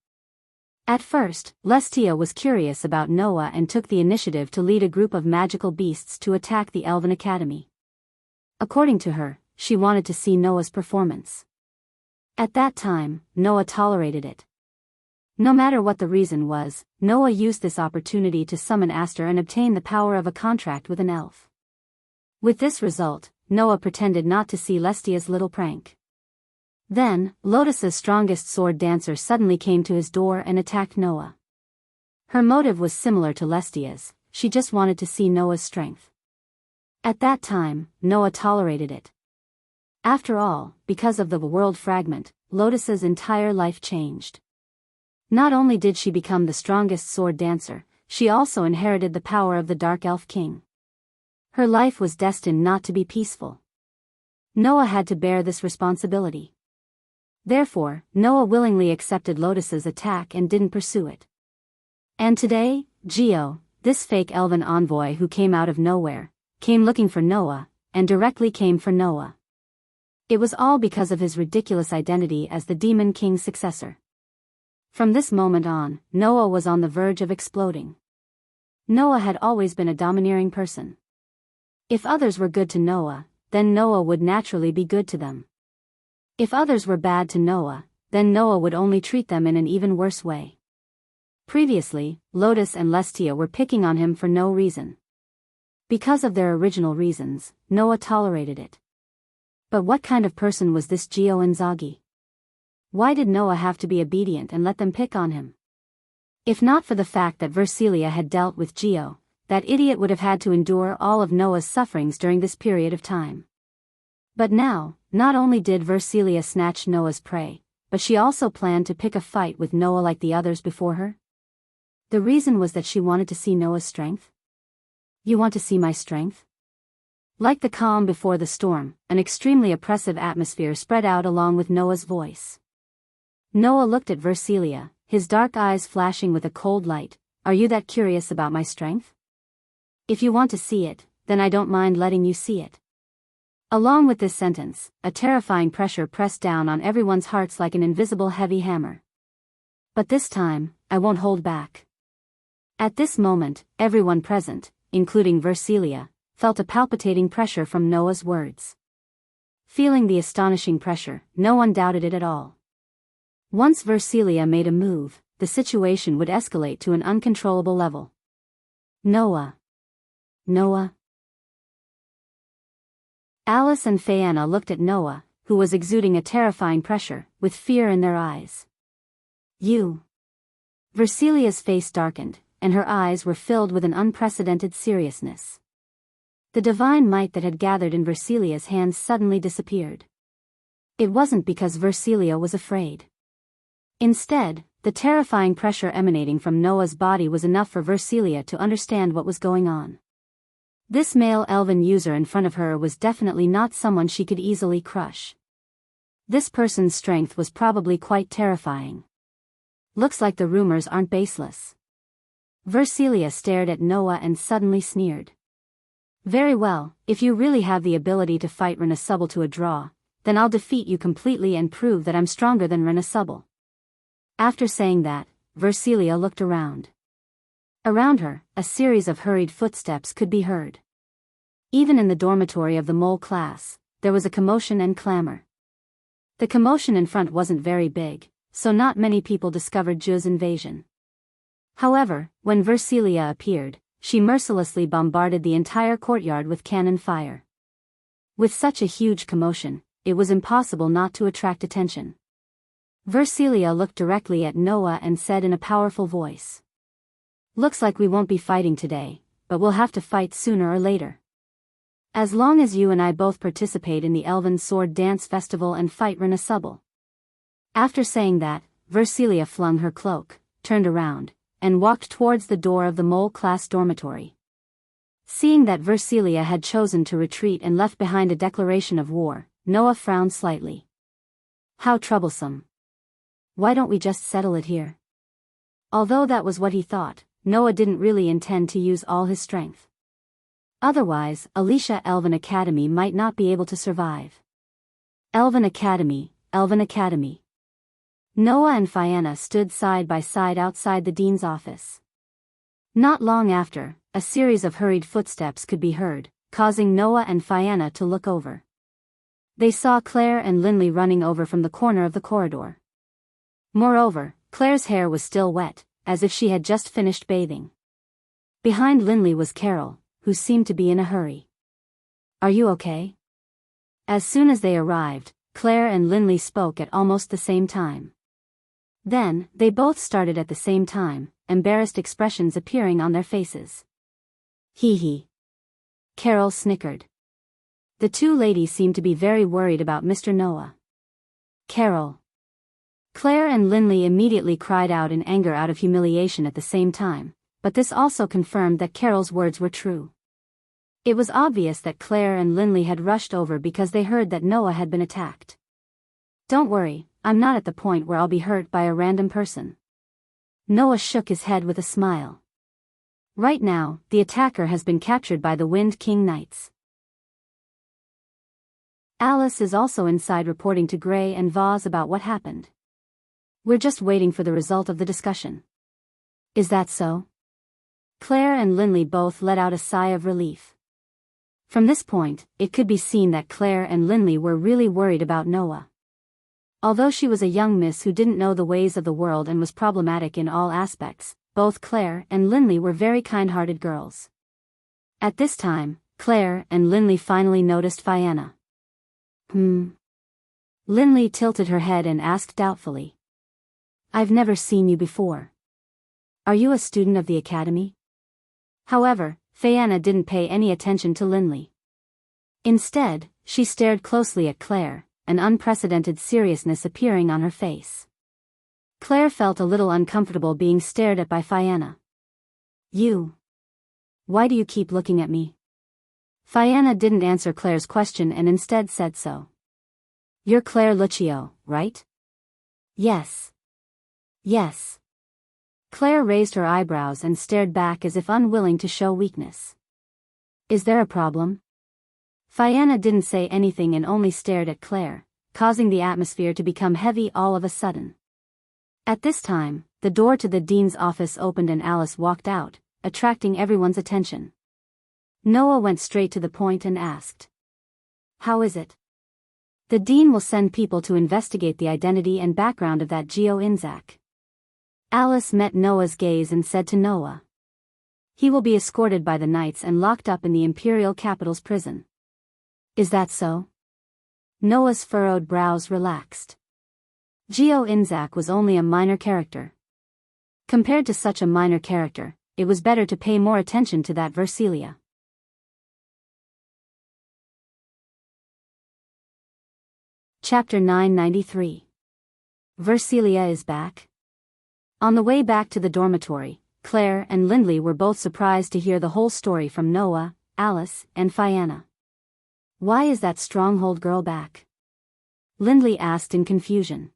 At first, Lestia was curious about Noah and took the initiative to lead a group of magical beasts to attack the Elven Academy. According to her, she wanted to see Noah's performance. At that time, Noah tolerated it. No matter what the reason was, Noah used this opportunity to summon Aster and obtain the power of a contract with an elf. With this result, Noah pretended not to see Lestia's little prank. Then, Lotus's strongest sword dancer suddenly came to his door and attacked Noah. Her motive was similar to Lestia's, she just wanted to see Noah's strength. At that time, Noah tolerated it. After all, because of the world fragment, Lotus's entire life changed. Not only did she become the strongest sword dancer, she also inherited the power of the Dark Elf King. Her life was destined not to be peaceful. Noah had to bear this responsibility. Therefore, Noah willingly accepted Lotus's attack and didn't pursue it. And today, Geo, this fake elven envoy who came out of nowhere, came looking for Noah, and directly came for Noah. It was all because of his ridiculous identity as the Demon King's successor. From this moment on, Noah was on the verge of exploding. Noah had always been a domineering person. If others were good to Noah, then Noah would naturally be good to them. If others were bad to Noah, then Noah would only treat them in an even worse way. Previously, Lotus and Lestia were picking on him for no reason. Because of their original reasons, Noah tolerated it. But what kind of person was this Geo Inzaghi? Why did Noah have to be obedient and let them pick on him? If not for the fact that Versilia had dealt with Geo, that idiot would have had to endure all of Noah's sufferings during this period of time. But now, not only did Versilia snatch Noah's prey, but she also planned to pick a fight with Noah like the others before her. The reason was that she wanted to see Noah's strength. You want to see my strength? Like the calm before the storm, an extremely oppressive atmosphere spread out along with Noah's voice. Noah looked at Versilia, his dark eyes flashing with a cold light. Are you that curious about my strength? If you want to see it, then I don't mind letting you see it. Along with this sentence, a terrifying pressure pressed down on everyone's hearts like an invisible heavy hammer. But this time, I won't hold back. At this moment, everyone present, including Versilia, felt a palpitating pressure from Noah's words. Feeling the astonishing pressure, no one doubted it at all. Once Versilia made a move, the situation would escalate to an uncontrollable level. Noah. Alice and Phaena looked at Noah, who was exuding a terrifying pressure, with fear in their eyes. You. Versilia's face darkened, and her eyes were filled with an unprecedented seriousness. The divine might that had gathered in Versilia's hands suddenly disappeared. It wasn't because Versilia was afraid. Instead, the terrifying pressure emanating from Noah's body was enough for Versilia to understand what was going on. This male elven user in front of her was definitely not someone she could easily crush. This person's strength was probably quite terrifying. Looks like the rumors aren't baseless. Versilia stared at Noah and suddenly sneered. Very well, if you really have the ability to fight Renasubble to a draw, then I'll defeat you completely and prove that I'm stronger than Renasubble. After saying that, Versilia looked around. Around her, a series of hurried footsteps could be heard. Even in the dormitory of the mole class, there was a commotion and clamor. The commotion in front wasn't very big, so not many people discovered Ju's invasion. However, when Versilia appeared, she mercilessly bombarded the entire courtyard with cannon fire. With such a huge commotion, it was impossible not to attract attention. Versilia looked directly at Noah and said in a powerful voice. Looks like we won't be fighting today, but we'll have to fight sooner or later. As long as you and I both participate in the Elven Sword Dance Festival and fight Renasubble. After saying that, Versilia flung her cloak, turned around, and walked towards the door of the mole class dormitory. Seeing that Versilia had chosen to retreat and left behind a declaration of war, Noah frowned slightly. How troublesome. Why don't we just settle it here? Although that was what he thought, Noah didn't really intend to use all his strength. Otherwise, Alicia Elven Academy might not be able to survive. Elven Academy, Elven Academy. Noah and Fianna stood side by side outside the dean's office. Not long after, a series of hurried footsteps could be heard, causing Noah and Fianna to look over. They saw Claire and Linley running over from the corner of the corridor. Moreover, Claire's hair was still wet, as if she had just finished bathing. Behind Linley was Carol, who seemed to be in a hurry. "Are you okay?" As soon as they arrived, Claire and Linley spoke at almost the same time. Then, they both started at the same time, embarrassed expressions appearing on their faces. "Hee hee." Carol snickered. The two ladies seemed to be very worried about Mr. Noah. "Carol." Claire and Linley immediately cried out in anger out of humiliation at the same time, but this also confirmed that Carol's words were true. It was obvious that Claire and Linley had rushed over because they heard that Noah had been attacked. "Don't worry, I'm not at the point where I'll be hurt by a random person." Noah shook his head with a smile. "Right now, the attacker has been captured by the Wind King Knights." Alice is also inside reporting to Gray and Vaz about what happened. "We're just waiting for the result of the discussion." "Is that so?" Claire and Linley both let out a sigh of relief. From this point, it could be seen that Claire and Linley were really worried about Noah. Although she was a young miss who didn't know the ways of the world and was problematic in all aspects, both Claire and Linley were very kind-hearted girls. At this time, Claire and Linley finally noticed Fianna. Linley tilted her head and asked doubtfully. "I've never seen you before. Are you a student of the academy?" However, Fianna didn't pay any attention to Linley. Instead, she stared closely at Claire, an unprecedented seriousness appearing on her face. Claire felt a little uncomfortable being stared at by Fianna. "You. Why do you keep looking at me?" Fianna didn't answer Claire's question and instead said so. "You're Claire Lucio, right?" "Yes. Yes." Claire raised her eyebrows and stared back as if unwilling to show weakness. "Is there a problem?" Fianna didn't say anything and only stared at Claire, causing the atmosphere to become heavy all of a sudden. At this time, the door to the dean's office opened and Alice walked out, attracting everyone's attention. Noah went straight to the point and asked, "How is it?" "The dean will send people to investigate the identity and background of that Geo Inzak." Alice met Noah's gaze and said to Noah, "He will be escorted by the knights and locked up in the Imperial Capital's prison." "Is that so?" Noah's furrowed brows relaxed. Geo Inzak was only a minor character. Compared to such a minor character, it was better to pay more attention to that Versilia. Chapter 993. Versilia is back. On the way back to the dormitory, Claire and Linley were both surprised to hear the whole story from Noah, Alice, and Fianna. "Why is that stronghold girl back?" Linley asked in confusion.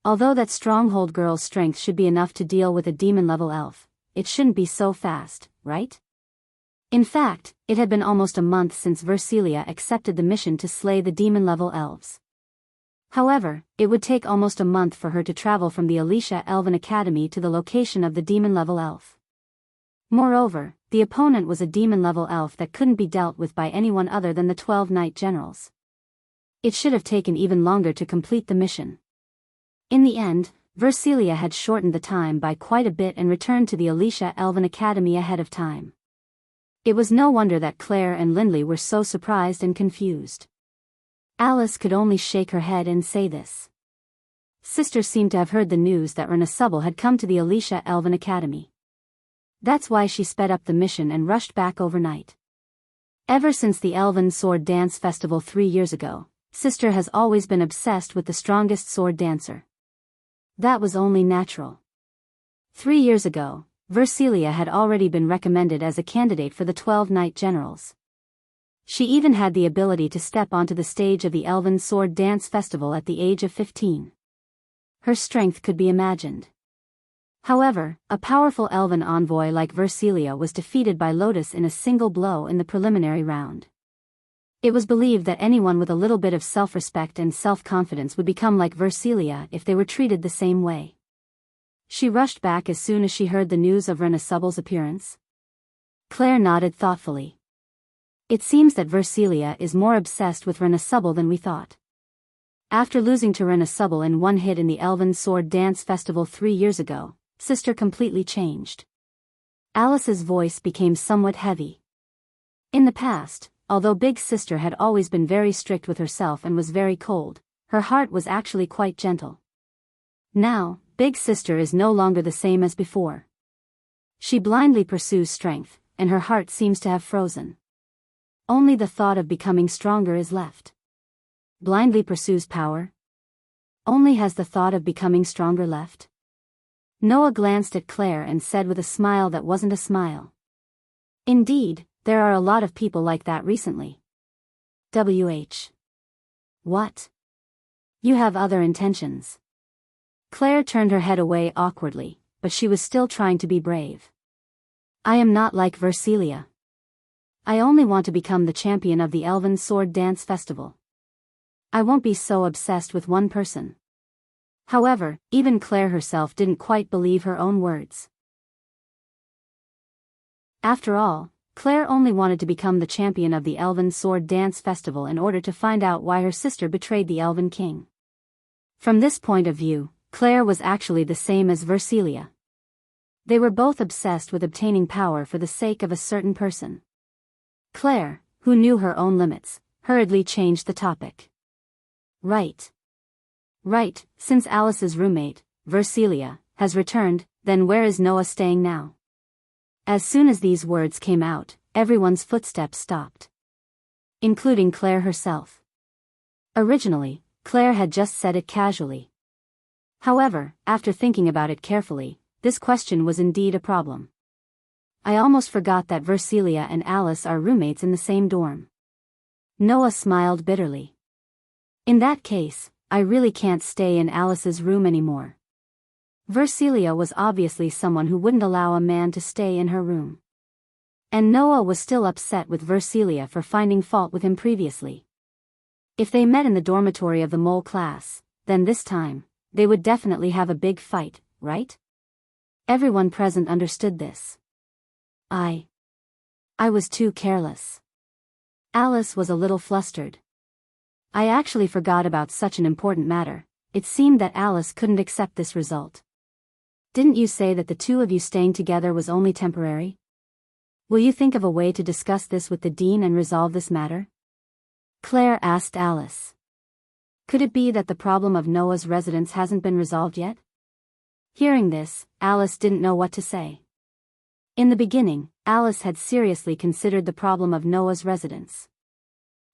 Although that stronghold girl's strength should be enough to deal with a demon-level elf, it shouldn't be so fast, right? In fact, it had been almost a month since Versilia accepted the mission to slay the demon-level elves. However, it would take almost a month for her to travel from the Alicia Elven Academy to the location of the demon-level elf. Moreover, the opponent was a demon-level elf that couldn't be dealt with by anyone other than the 12 Knight Generals. It should have taken even longer to complete the mission. In the end, Versilia had shortened the time by quite a bit and returned to the Alicia Elven Academy ahead of time. It was no wonder that Claire and Linley were so surprised and confused. Alice could only shake her head and say this. Sister seemed to have heard the news that Renasubble had come to the Alicia Elven Academy. That's why she sped up the mission and rushed back overnight. Ever since the Elven Sword Dance Festival 3 years ago, Sister has always been obsessed with the strongest sword dancer. That was only natural. 3 years ago, Versilia had already been recommended as a candidate for the 12 Knight Generals. She even had the ability to step onto the stage of the Elven Sword Dance Festival at the age of 15. Her strength could be imagined. However, a powerful elven envoy like Versilia was defeated by Lotus in a single blow in the preliminary round. It was believed that anyone with a little bit of self-respect and self-confidence would become like Versilia if they were treated the same way. She rushed back as soon as she heard the news of Renasuble's appearance. Claire nodded thoughtfully. It seems that Versilia is more obsessed with Renasubble than we thought. After losing to Renasubble in one hit in the Elven Sword Dance Festival 3 years ago, Sister completely changed. Alice's voice became somewhat heavy. In the past, although Big Sister had always been very strict with herself and was very cold, her heart was actually quite gentle. Now, Big Sister is no longer the same as before. She blindly pursues strength, and her heart seems to have frozen. Only the thought of becoming stronger is left. Blindly pursues power? Only has the thought of becoming stronger left? Noah glanced at Claire and said with a smile that wasn't a smile. Indeed, there are a lot of people like that recently. What? You have other intentions. Claire turned her head away awkwardly, but she was still trying to be brave. I am not like Versilia. I only want to become the champion of the Elven Sword Dance Festival. I won't be so obsessed with one person. However, even Claire herself didn't quite believe her own words. After all, Claire only wanted to become the champion of the Elven Sword Dance Festival in order to find out why her sister betrayed the Elven King. From this point of view, Claire was actually the same as Versilia. They were both obsessed with obtaining power for the sake of a certain person. Claire, who knew her own limits, hurriedly changed the topic. Right, since Alice's roommate, Versilia, has returned, then where is Noah staying now? As soon as these words came out, everyone's footsteps stopped. Including Claire herself. Originally, Claire had just said it casually. However, after thinking about it carefully, this question was indeed a problem. I almost forgot that Versilia and Alice are roommates in the same dorm. Noah smiled bitterly. In that case, I really can't stay in Alice's room anymore. Versilia was obviously someone who wouldn't allow a man to stay in her room. And Noah was still upset with Versilia for finding fault with him previously. If they met in the dormitory of the mole class, then this time, they would definitely have a big fight, right? Everyone present understood this. I was too careless. Alice was a little flustered. I actually forgot about such an important matter. It seemed that Alice couldn't accept this result. Didn't you say that the two of you staying together was only temporary? Will you think of a way to discuss this with the dean and resolve this matter? Claire asked Alice. Could it be that the problem of Noah's residence hasn't been resolved yet? Hearing this, Alice didn't know what to say. In the beginning, Alice had seriously considered the problem of Noah's residence.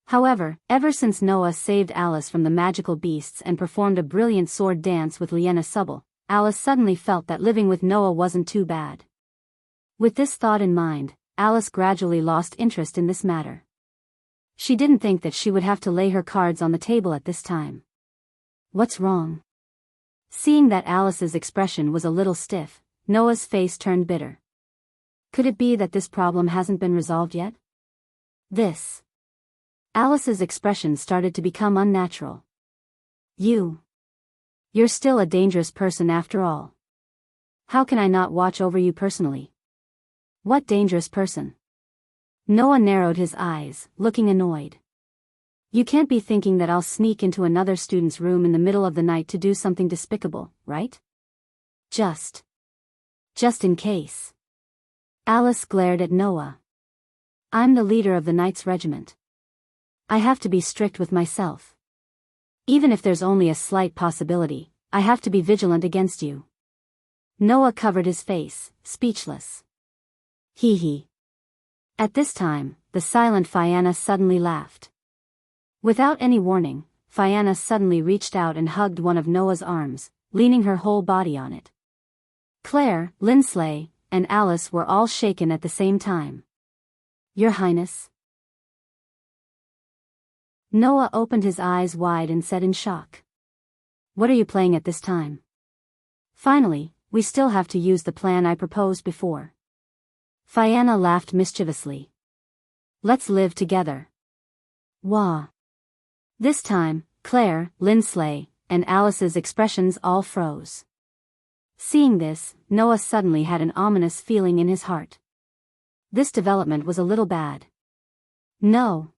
However, ever since Noah saved Alice from the magical beasts and performed a brilliant sword dance with Renasubble, Alice suddenly felt that living with Noah wasn't too bad. With this thought in mind, Alice gradually lost interest in this matter. She didn't think that she would have to lay her cards on the table at this time. What's wrong? Seeing that Alice's expression was a little stiff, Noah's face turned bitter. Could it be that this problem hasn't been resolved yet? Alice's expression started to become unnatural. You're still a dangerous person after all. How can I not watch over you personally? What dangerous person? Noah narrowed his eyes, looking annoyed. You can't be thinking that I'll sneak into another student's room in the middle of the night to do something despicable, right? Just in case. Alice glared at Noah. I'm the leader of the Knights Regiment. I have to be strict with myself. Even if there's only a slight possibility, I have to be vigilant against you. Noah covered his face, speechless. Hee. At this time, the silent Fianna suddenly laughed. Without any warning, Fianna suddenly reached out and hugged one of Noah's arms, leaning her whole body on it. Claire, Lindsley, and Alice were all shaken at the same time. Your Highness? Noah opened his eyes wide and said in shock. What are you playing at this time? Finally, we still have to use the plan I proposed before. Fianna laughed mischievously. Let's live together. Wah. This time, Claire, Lindsley, and Alice's expressions all froze. Seeing this, Noah suddenly had an ominous feeling in his heart. This development was a little bad. No.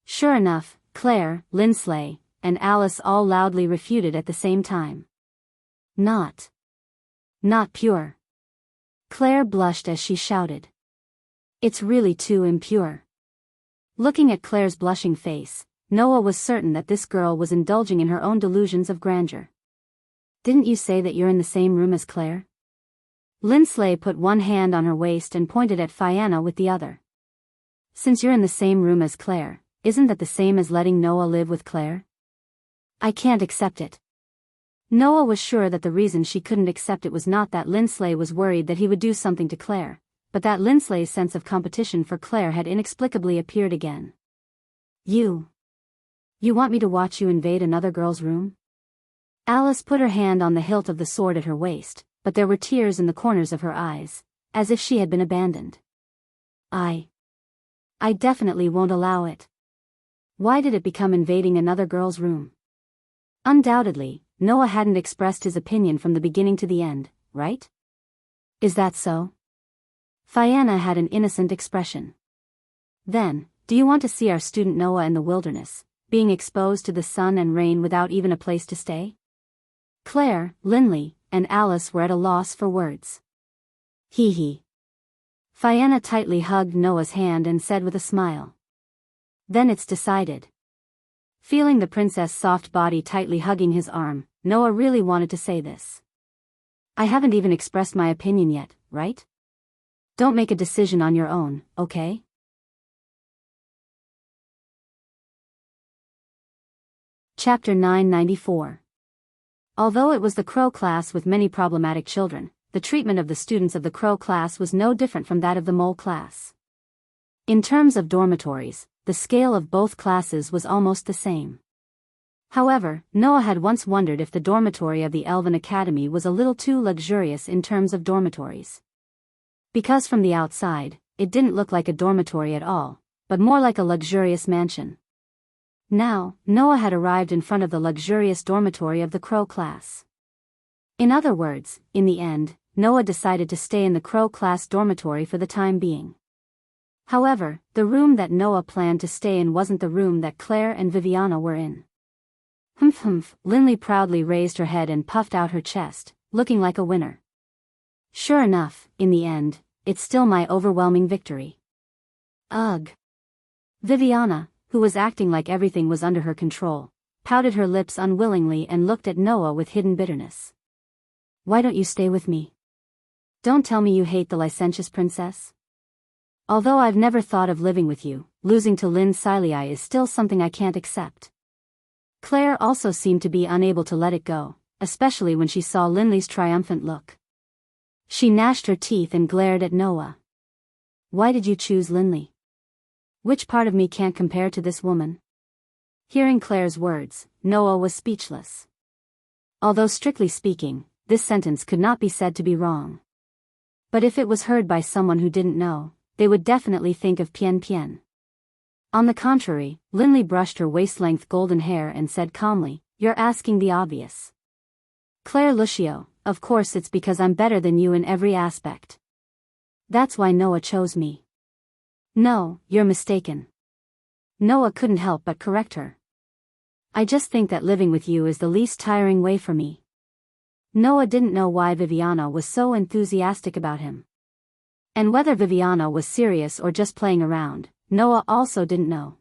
Sure enough, Claire, Lindsley, and Alice all loudly refuted at the same time. Not pure. Claire blushed as she shouted. It's really too impure. Looking at Claire's blushing face, Noah was certain that this girl was indulging in her own delusions of grandeur. Didn't you say that you're in the same room as Claire? Lindsley put one hand on her waist and pointed at Fianna with the other. Since you're in the same room as Claire, isn't that the same as letting Noah live with Claire? I can't accept it. Noah was sure that the reason she couldn't accept it was not that Lindsley was worried that he would do something to Claire, but that Lindsley's sense of competition for Claire had inexplicably appeared again. You want me to watch you invade another girl's room? Alice put her hand on the hilt of the sword at her waist, but there were tears in the corners of her eyes, as if she had been abandoned. I definitely won't allow it. Why did it become invading another girl's room? Undoubtedly, Noah hadn't expressed his opinion from the beginning to the end, right? Is that so? Fianna had an innocent expression. Then, do you want to see our student Noah in the wilderness, being exposed to the sun and rain without even a place to stay? Claire, Lindley, and Alice were at a loss for words. Hee hee. Fianna tightly hugged Noah's hand and said with a smile. Then it's decided. Feeling the princess' soft body tightly hugging his arm, Noah really wanted to say this. I haven't even expressed my opinion yet, right? Don't make a decision on your own, okay? Chapter 994. Although it was the Crow class with many problematic children, the treatment of the students of the Crow class was no different from that of the Mole class. In terms of dormitories, the scale of both classes was almost the same. However, Noah had once wondered if the dormitory of the Elven Academy was a little too luxurious in terms of dormitories. Because from the outside, it didn't look like a dormitory at all, but more like a luxurious mansion. Now, Noah had arrived in front of the luxurious dormitory of the Crow class. In other words, in the end, Noah decided to stay in the Crow class dormitory for the time being. However, the room that Noah planned to stay in wasn't the room that Claire and Viviana were in. Humph, Lindley proudly raised her head and puffed out her chest, looking like a winner. Sure enough, in the end, it's still my overwhelming victory. Ugh. Viviana, who was acting like everything was under her control, pouted her lips unwillingly and looked at Noah with hidden bitterness. Why don't you stay with me? Don't tell me you hate the licentious princess. Although I've never thought of living with you, losing to Lynn Silei is still something I can't accept. Claire also seemed to be unable to let it go, especially when she saw Lindley's triumphant look. She gnashed her teeth and glared at Noah. Why did you choose Lindley? Which part of me can't compare to this woman? Hearing Claire's words, Noah was speechless. Although strictly speaking, this sentence could not be said to be wrong. But if it was heard by someone who didn't know, they would definitely think of Pian Pian. On the contrary, Lindley brushed her waist-length golden hair and said calmly, You're asking the obvious. Claire Lucio, of course it's because I'm better than you in every aspect. That's why Noah chose me. No, you're mistaken. Noah couldn't help but correct her. I just think that living with you is the least tiring way for me. Noah didn't know why Viviana was so enthusiastic about him. And whether Viviana was serious or just playing around, Noah also didn't know.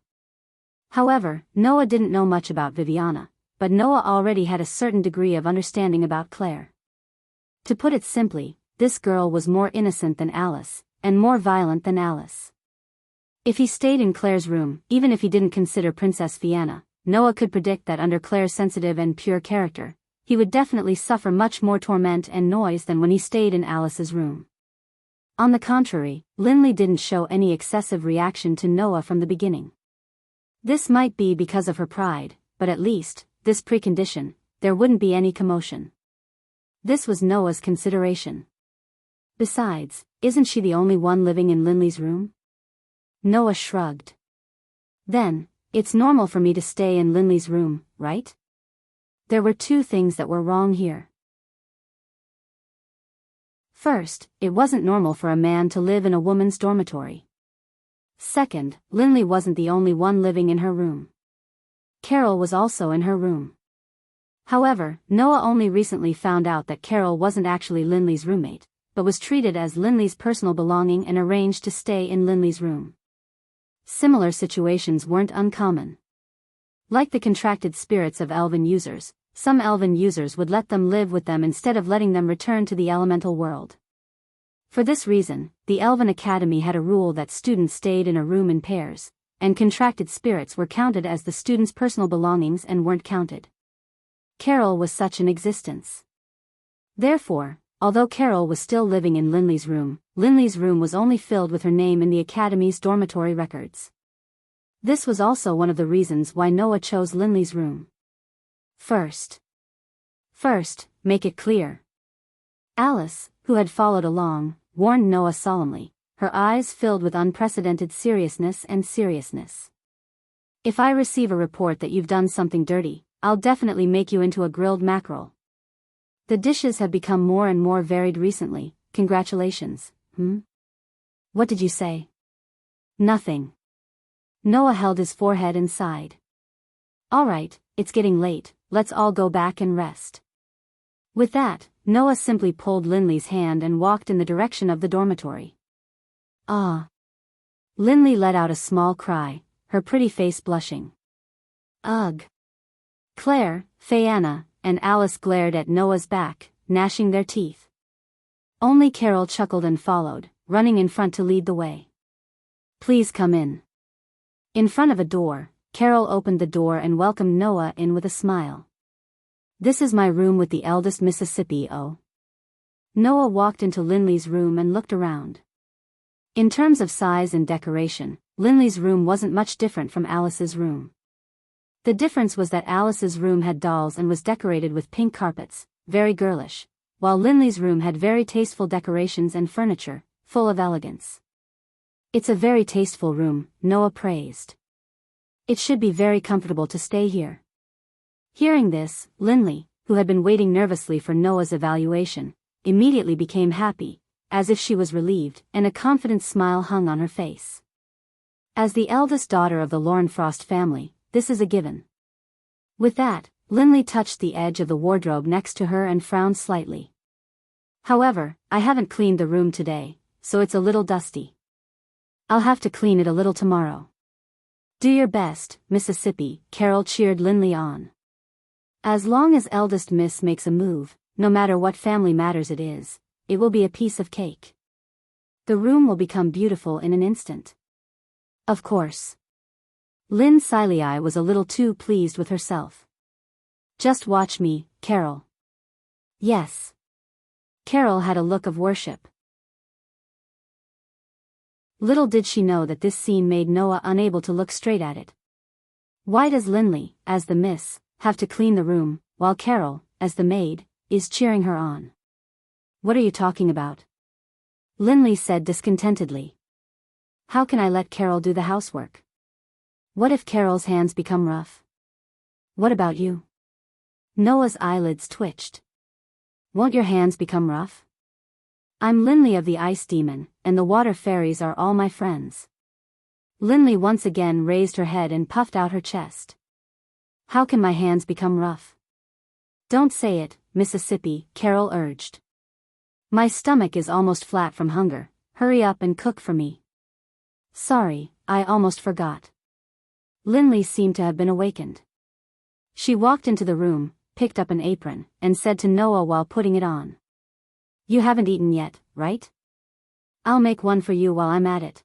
However, Noah didn't know much about Viviana, but Noah already had a certain degree of understanding about Claire. To put it simply, this girl was more innocent than Alice, and more violent than Alice. If he stayed in Claire's room, even if he didn't consider Princess Fianna, Noah could predict that under Claire's sensitive and pure character, he would definitely suffer much more torment and noise than when he stayed in Alice's room. On the contrary, Lindley didn't show any excessive reaction to Noah from the beginning. This might be because of her pride, but at least, this precondition, there wouldn't be any commotion. This was Noah's consideration. Besides, isn't she the only one living in Linley's room? Noah shrugged. Then, it's normal for me to stay in Linley's room, right? There were two things that were wrong here. First, it wasn't normal for a man to live in a woman's dormitory. Second, Linley wasn't the only one living in her room. Carol was also in her room. However, Noah only recently found out that Carol wasn't actually Linley's roommate, but was treated as Linley's personal belonging and arranged to stay in Linley's room. Similar situations weren't uncommon. Like the contracted spirits of elven users, some elven users would let them live with them instead of letting them return to the elemental world. For this reason, the Elven Academy had a rule that students stayed in a room in pairs, and contracted spirits were counted as the students' personal belongings and weren't counted. Carol was such an existence. Therefore, although Carol was still living in Linley's room was only filled with her name in the Academy's dormitory records. This was also one of the reasons why Noah chose Linley's room. First, make it clear. Alice, who had followed along, warned Noah solemnly, her eyes filled with unprecedented seriousness. If I receive a report that you've done something dirty, I'll definitely make you into a grilled mackerel. The dishes have become more and more varied recently, congratulations, What did you say? Nothing. Noah held his forehead and sighed. All right, it's getting late, let's all go back and rest. With that, Noah simply pulled Linley's hand and walked in the direction of the dormitory. Ah. Linley let out a small cry, her pretty face blushing. Ugh. Claire, Fayanna, and Alice glared at Noah's back, gnashing their teeth. Only Carol chuckled and followed, running in front to lead the way. Please come in. In front of a door, Carol opened the door and welcomed Noah in with a smile. This is my room with the eldest Mississippi. Noah walked into Linley's room and looked around. In terms of size and decoration, Linley's room wasn't much different from Alice's room. The difference was that Alice's room had dolls and was decorated with pink carpets, very girlish, while Linley's room had very tasteful decorations and furniture, full of elegance. It's a very tasteful room, Noah praised. It should be very comfortable to stay here. Hearing this, Linley, who had been waiting nervously for Noah's evaluation, immediately became happy, as if she was relieved, and a confident smile hung on her face. As the eldest daughter of the Lorenfrost family, this is a given. With that, Linley touched the edge of the wardrobe next to her and frowned slightly. However, I haven't cleaned the room today, so it's a little dusty. I'll have to clean it a little tomorrow. Do your best, Mississippi, Carol cheered Linley on. As long as eldest Miss makes a move, no matter what family matters it is, it will be a piece of cake. The room will become beautiful in an instant. Of course. Lynn Siley was a little too pleased with herself. Just watch me, Carol. Yes. Carol had a look of worship. Little did she know that this scene made Noah unable to look straight at it. Why does Linley, as the miss, have to clean the room, while Carol, as the maid, is cheering her on? What are you talking about? Linley said discontentedly. How can I let Carol do the housework? What if Carol's hands become rough? What about you? Noah's eyelids twitched. Won't your hands become rough? I'm Linley of the Ice Demon, and the Water Fairies are all my friends. Linley once again raised her head and puffed out her chest. How can my hands become rough? Don't say it, Mississippi, Carol urged. My stomach is almost flat from hunger, hurry up and cook for me. Sorry, I almost forgot. Linley seemed to have been awakened. She walked into the room, picked up an apron, and said to Noah while putting it on. You haven't eaten yet, right? I'll make one for you while I'm at it.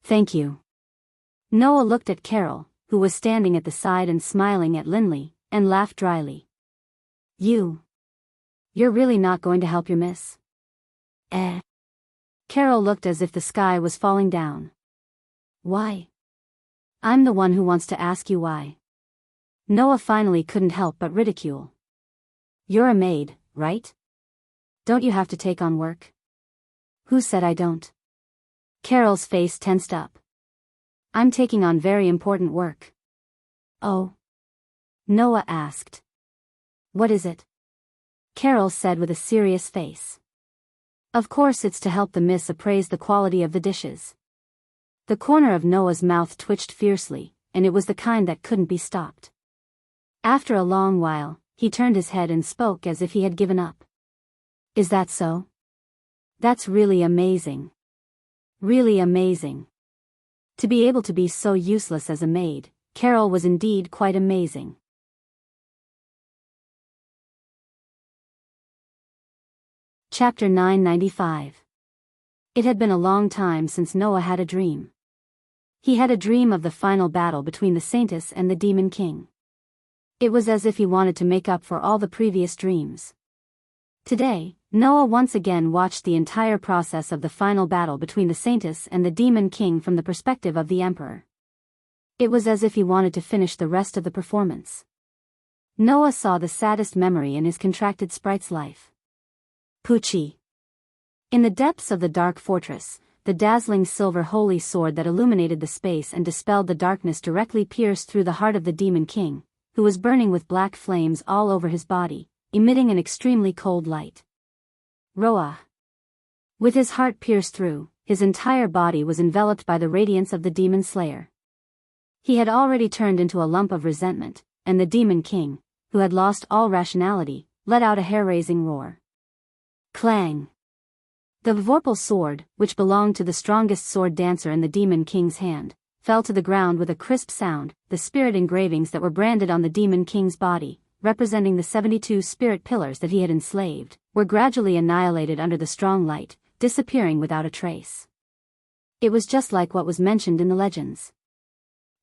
Thank you. Noah looked at Carol, who was standing at the side and smiling at Linley, and laughed dryly. You're really not going to help your miss? Carol looked as if the sky was falling down. Why? I'm the one who wants to ask you why. Noah finally couldn't help but ridicule. You're a maid, right? Don't you have to take on work? Who said I don't? Carol's face tensed up. I'm taking on very important work. Oh? Noah asked. What is it? Carol said with a serious face. Of course it's to help the miss appraise the quality of the dishes. The corner of Noah's mouth twitched fiercely, and it was the kind that couldn't be stopped. After a long while, he turned his head and spoke as if he had given up. Is that so? That's really amazing. Really amazing. To be able to be so useless as a maid, Carol was indeed quite amazing. Chapter 995. It had been a long time since Noah had a dream. He had a dream of the final battle between the Saintess and the Demon King. It was as if he wanted to make up for all the previous dreams. Today, Noah once again watched the entire process of the final battle between the Saintess and the Demon King from the perspective of the Emperor. It was as if he wanted to finish the rest of the performance. Noah saw the saddest memory in his contracted sprite's life. Poochie. In the depths of the dark fortress, the dazzling silver holy sword that illuminated the space and dispelled the darkness directly pierced through the heart of the Demon King, who was burning with black flames all over his body, emitting an extremely cold light. Roah. With his heart pierced through, his entire body was enveloped by the radiance of the Demon Slayer. He had already turned into a lump of resentment, and the Demon King, who had lost all rationality, let out a hair-raising roar. Clang! The Vorpal sword, which belonged to the strongest sword dancer in the Demon King's hand, fell to the ground with a crisp sound. The spirit engravings that were branded on the Demon King's body, representing the 72 spirit pillars that he had enslaved, were gradually annihilated under the strong light, disappearing without a trace. It was just like what was mentioned in the legends.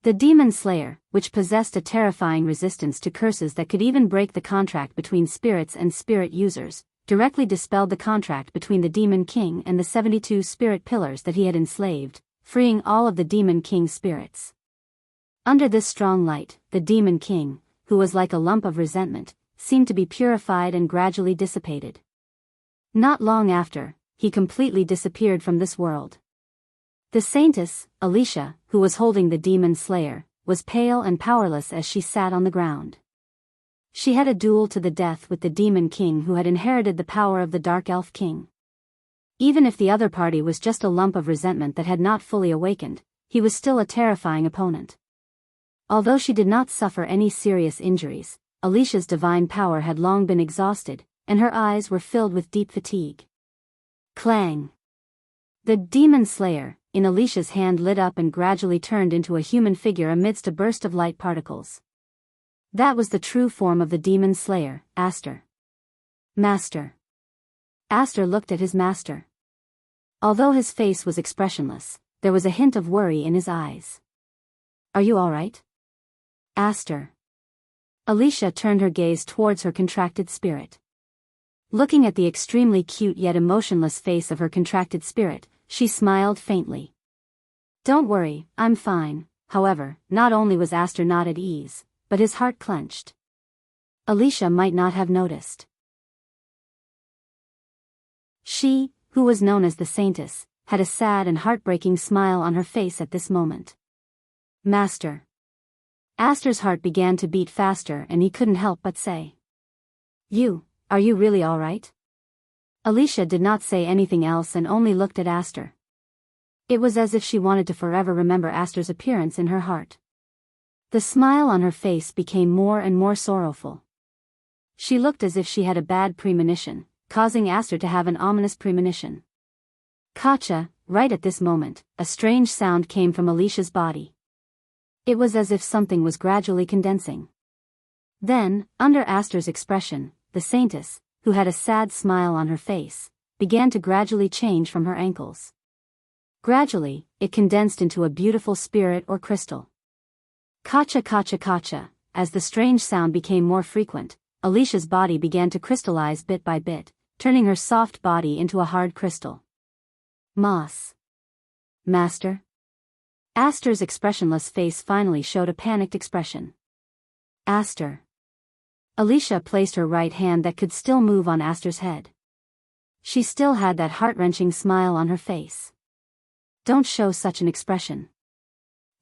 The Demon Slayer, which possessed a terrifying resistance to curses that could even break the contract between spirits and spirit users, directly dispelled the contract between the Demon King and the 72 spirit pillars that he had enslaved, freeing all of the Demon King's spirits. Under this strong light, the Demon King, who was like a lump of resentment, seemed to be purified and gradually dissipated. Not long after, he completely disappeared from this world. The Saintess, Alicia, who was holding the Demon Slayer, was pale and powerless as she sat on the ground. She had a duel to the death with the Demon King who had inherited the power of the Dark Elf King. Even if the other party was just a lump of resentment that had not fully awakened, he was still a terrifying opponent. Although she did not suffer any serious injuries, Alicia's divine power had long been exhausted, and her eyes were filled with deep fatigue. Clang! The Demon Slayer, in Alicia's hand, lit up and gradually turned into a human figure amidst a burst of light particles. That was the true form of the Demon Slayer, Aster. Master. Aster looked at his master. Although his face was expressionless, there was a hint of worry in his eyes. Are you all right? Aster. Alicia turned her gaze towards her contracted spirit. Looking at the extremely cute yet emotionless face of her contracted spirit, she smiled faintly. Don't worry, I'm fine. However, not only was Aster not at ease, but his heart clenched. Alicia might not have noticed. She, who was known as the Saintess, had a sad and heartbreaking smile on her face at this moment. Master. Aster's heart began to beat faster and he couldn't help but say. Are you really all right? Alicia did not say anything else and only looked at Aster. It was as if she wanted to forever remember Aster's appearance in her heart. The smile on her face became more and more sorrowful. She looked as if she had a bad premonition, causing Aster to have an ominous premonition. Kacha, right at this moment, a strange sound came from Alicia's body. It was as if something was gradually condensing. Then, under Aster's expression, the Saintess, who had a sad smile on her face, began to gradually change from her ankles. Gradually, it condensed into a beautiful spirit or crystal. Kacha kacha kacha, as the strange sound became more frequent, Alicia's body began to crystallize bit by bit, turning her soft body into a hard crystal. Moss. Master? Aster's expressionless face finally showed a panicked expression. Aster. Alicia placed her right hand that could still move on Aster's head. She still had that heart-wrenching smile on her face. "Don't show such an expression.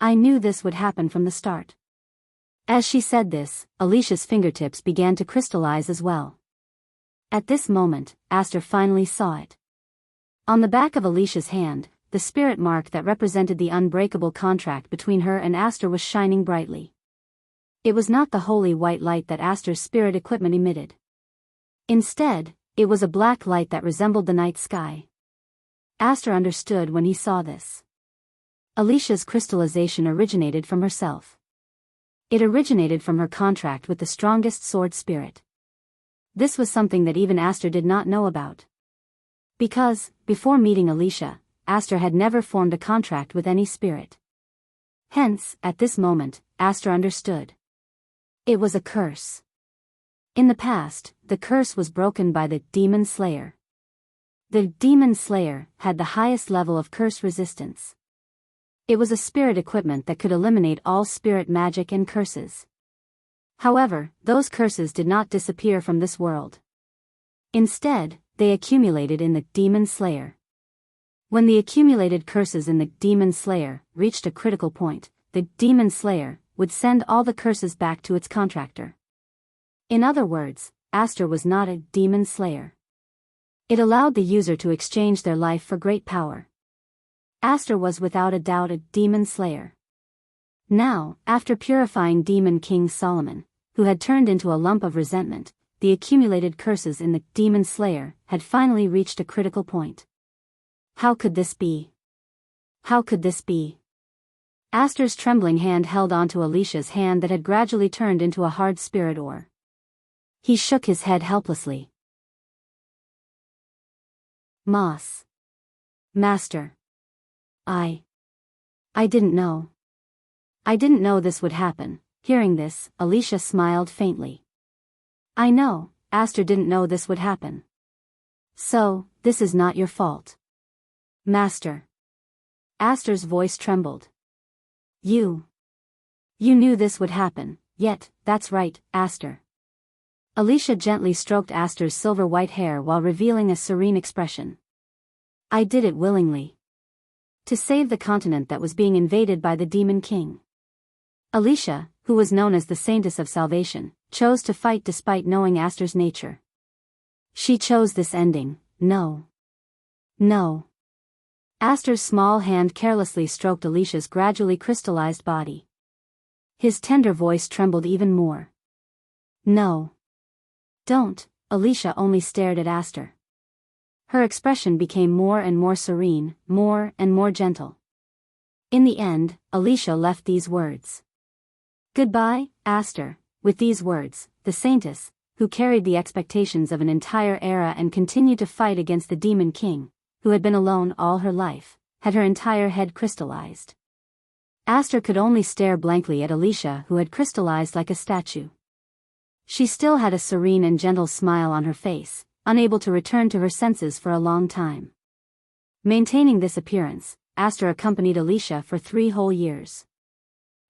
I knew this would happen from the start." As she said this, Alicia's fingertips began to crystallize as well. At this moment, Aster finally saw it. On the back of Alicia's hand, the spirit mark that represented the unbreakable contract between her and Aster was shining brightly. It was not the holy white light that Aster's spirit equipment emitted. Instead, it was a black light that resembled the night sky. Aster understood when he saw this. Alicia's crystallization originated from herself. It originated from her contract with the strongest sword spirit. This was something that even Aster did not know about. Because, before meeting Alicia, Aster had never formed a contract with any spirit. Hence, at this moment, Aster understood. It was a curse. In the past, the curse was broken by the Demon Slayer. The Demon Slayer had the highest level of curse resistance. It was a spirit equipment that could eliminate all spirit magic and curses. However, those curses did not disappear from this world. Instead, they accumulated in the Demon Slayer. When the accumulated curses in the Demon Slayer reached a critical point, the Demon Slayer would send all the curses back to its contractor. In other words, Aster was not a Demon Slayer. It allowed the user to exchange their life for great power. Aster was without a doubt a Demon Slayer. Now, after purifying Demon King Solomon, who had turned into a lump of resentment, the accumulated curses in the Demon Slayer had finally reached a critical point. How could this be? How could this be? Aster's trembling hand held onto Alicia's hand that had gradually turned into a hard spirit ore. He shook his head helplessly. Moss. Master. I didn't know. I didn't know this would happen. Hearing this, Alicia smiled faintly. I know, Aster didn't know this would happen. So, this is not your fault. Master. Aster's voice trembled. You knew this would happen, yet, that's right, Aster. Alicia gently stroked Aster's silver white hair while revealing a serene expression. I did it willingly. To save the continent that was being invaded by the Demon King. Alicia, who was known as the Saintess of Salvation, chose to fight despite knowing Aster's nature. She chose this ending. No. No. Aster's small hand carelessly stroked Alicia's gradually crystallized body. His tender voice trembled even more. No. Don't. Alicia only stared at Aster. Her expression became more and more serene, more and more gentle. In the end, Alicia left these words. Goodbye, Aster. With these words, the Saintess, who carried the expectations of an entire era and continued to fight against the Demon King, who had been alone all her life, had her entire head crystallized. Aster could only stare blankly at Alicia, who had crystallized like a statue. She still had a serene and gentle smile on her face, unable to return to her senses for a long time. Maintaining this appearance, Aster accompanied Alicia for 3 whole years.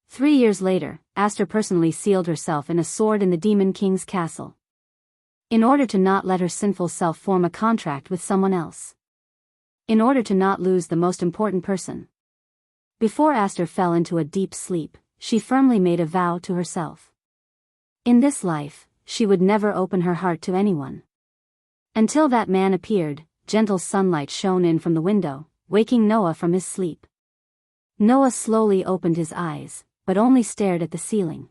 3 years later, Aster personally sealed herself in a sword in the Demon King's castle. In order to not let her sinful self form a contract with someone else. In order to not lose the most important person. Before Aster fell into a deep sleep, she firmly made a vow to herself. In this life, she would never open her heart to anyone. Until that man appeared, gentle sunlight shone in from the window, waking Noah from his sleep. Noah slowly opened his eyes, but only stared at the ceiling.